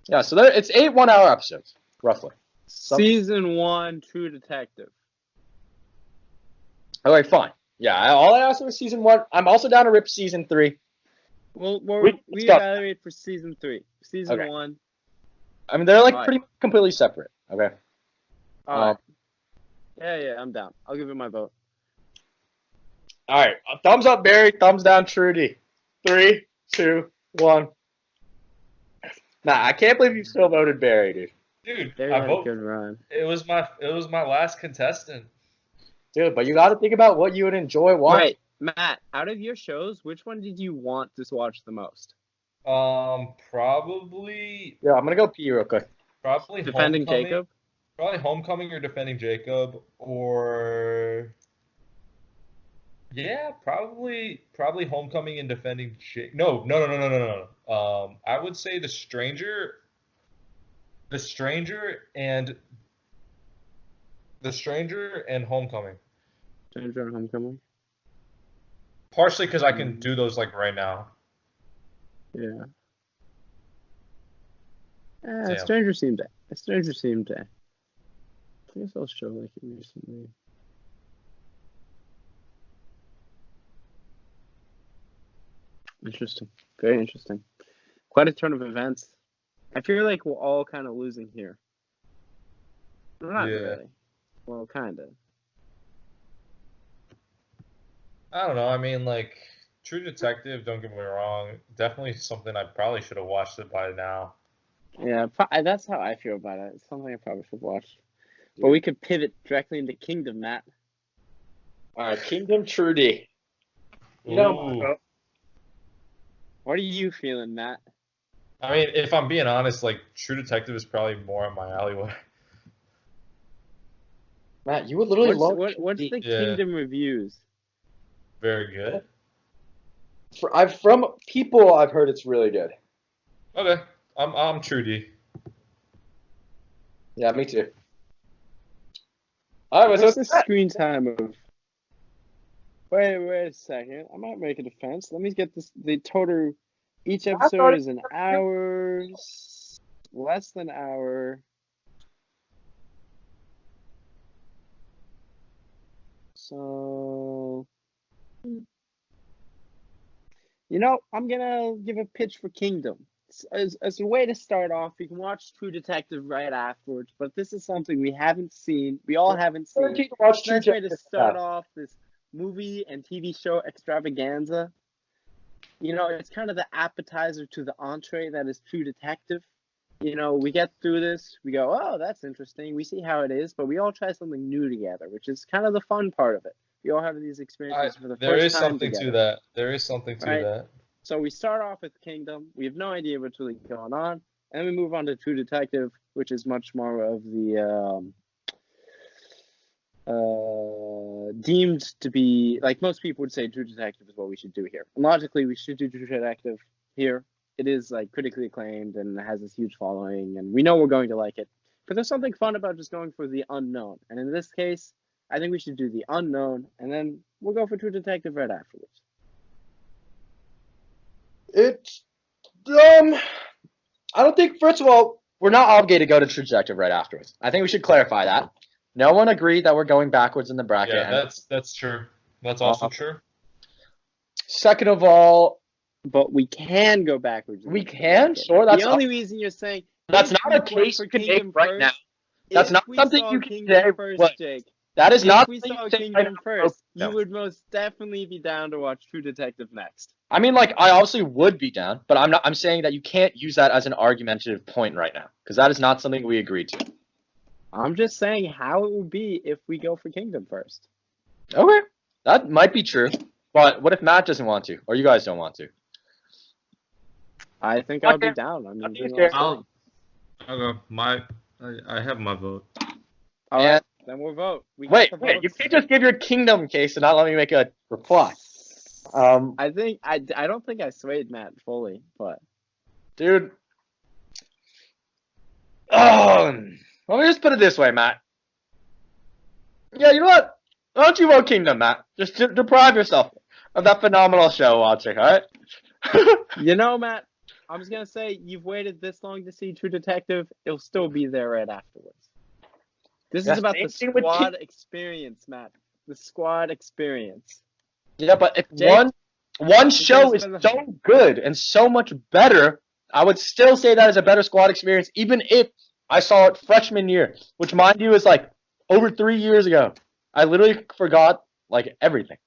Yeah, so it's 8 1-hour episodes, roughly. Season 1, True Detective. Okay, fine. Yeah, all I asked was season 1. I'm also down to rip season 3. Well, We we discussed evaluate for season 3. Season Okay. 1. I mean, they're like Alright. pretty completely separate. Okay. Alright. Yeah, I'm down. I'll give it my vote. All right. Thumbs up, Barry. Thumbs down, Trudy. 3, 2, 1. Nah, I can't believe you still voted Barry, dude. Dude, They I had a vote. good run. It was my last contestant. Dude, but you got to think about what you would enjoy watching. Wait, Matt, out of your shows, which one did you want to watch the most? Probably Yeah, I'm gonna go pee real quick. Defending Homecoming. Jacob? Probably Homecoming or Defending Jacob, or yeah, probably Homecoming and Defending Jacob. No. I would say The Stranger and Homecoming. Stranger and Homecoming? Partially because I can do those like right now. Yeah. Damn. Stranger seemed. I guess I'll show like it recently. Interesting. Very interesting. Quite a turn of events. I feel like we're all kind of losing here. Not Yeah. really. Well, kind of. I don't know. I mean, like True Detective. Don't get me wrong. Definitely something I probably should have watched it by now. Yeah, that's how I feel about it. It's something I probably should watch. But we could pivot directly into Kingdom, Matt. All right, Kingdom Trudy. Ooh. What are you feeling, Matt? I mean, if I'm being honest, like True Detective is probably more up my alleyway. Matt, you would literally love. What's the Kingdom reviews? Very good. From people, I've heard it's really good. Okay, I'm Trudy. Yeah, me too. All right, what's the screen time of? Wait a second. I might make a defense. Let me get this. The total. Each episode is an hour, less than an hour. So, I'm gonna give a pitch for Kingdom. As a way to start off, you can watch True Detective right afterwards, but this is something we haven't seen. We all haven't seen. It's a nice way to start off this movie and TV show extravaganza. It's kind of the appetizer to the entree that is True Detective. We get through this, we go, oh, that's interesting. We see how it is, but we all try something new together, which is kind of the fun part of it. We all have these experiences for the first time. There is something to that. There is something to that. So we start off with Kingdom. We have no idea what's really going on. And then we move on to True Detective, which is much more of the deemed to be, like most people would say, True Detective is what we should do here. And logically, we should do True Detective here. It is like critically acclaimed and has this huge following, and we know we're going to like it. But there's something fun about just going for the unknown. And in this case, I think we should do the unknown, and then we'll go for True Detective right afterwards. It's I don't think. First of all, we're not obligated to go to True Detective right afterwards. I think we should clarify that. No one agreed that we're going backwards in the bracket. Yeah, that's true. That's also true. Second of all, but we can go backwards. We can, sure. That's the only reason you're saying. That's not a case you can make right now. That's not something you can say. Jake. That is not. If we saw Kingdom first, you would most definitely be down to watch True Detective next. I mean, like, I obviously would be down, but I'm not. I'm saying that you can't use that as an argumentative point right now because that is not something we agreed to. I'm just saying how it would be if we go for Kingdom first. Okay, that might be true, but what if Matt doesn't want to, or you guys don't want to? I think I'll be down. I mean, I'll go. I have my vote. All right, then we'll vote. Wait, you can't just give your Kingdom case and not let me make a reply. I don't think I swayed Matt fully, but dude, let me just put it this way, Matt. Yeah, you know what? Why don't you vote Kingdom, Matt? Just deprive yourself of that phenomenal show watching, all right? Matt, I'm just gonna say you've waited this long to see True Detective. It'll still be there right afterwards. This Yeah, is about the same thing with squad experience, Matt. The squad experience. Yeah, but if Jake, one show is spend the- so good and so much better, I would still say that is a better squad experience, even if I saw it freshman year, which mind you is like over 3 years ago. I literally forgot like everything.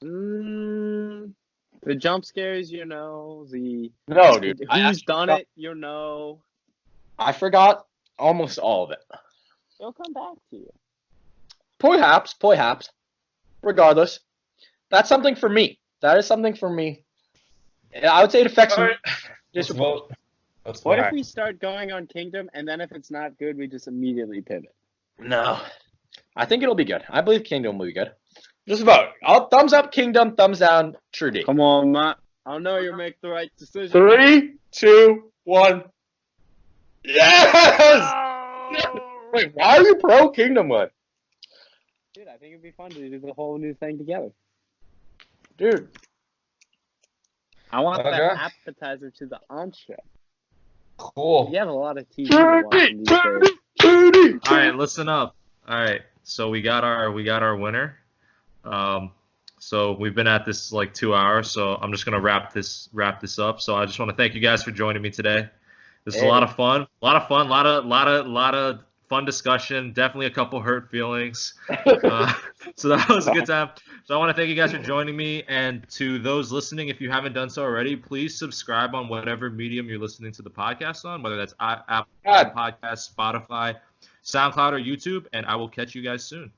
The jump scares, you know. No, dude. Who's done it, you know. I forgot almost all of it. It'll come back to you. Perhaps. Regardless, that's something for me. That is something for me. I would say it affects me. Let's vote. Let's What vote. if we start going on Kingdom, and then if it's not good, we just immediately pivot? No, I think it'll be good. I believe Kingdom will be good. Just vote. I'll thumbs up Kingdom, thumbs down True D. Come on, Matt. I know you'll make the right decision. 3, 2, 1. Yes! Wait, why are you pro Kingdom one? Dude, I think it'd be fun to do the whole new thing together. Dude. I want Okay. that appetizer to the entree. Cool. You have a lot of TV to watch these days. All right, listen up. All right, so we got our winner. So we've been at this like 2 hours, so I'm just gonna wrap this up. So I just want to thank you guys for joining me today. This is a lot of fun. A lot of fun discussion. Definitely a couple hurt feelings. So that was a good time. So I want to thank you guys for joining me, and to those listening, if you haven't done so already, please subscribe on whatever medium you're listening to the podcast on, whether that's Apple Podcasts, Spotify, SoundCloud, or YouTube. And I will catch you guys soon.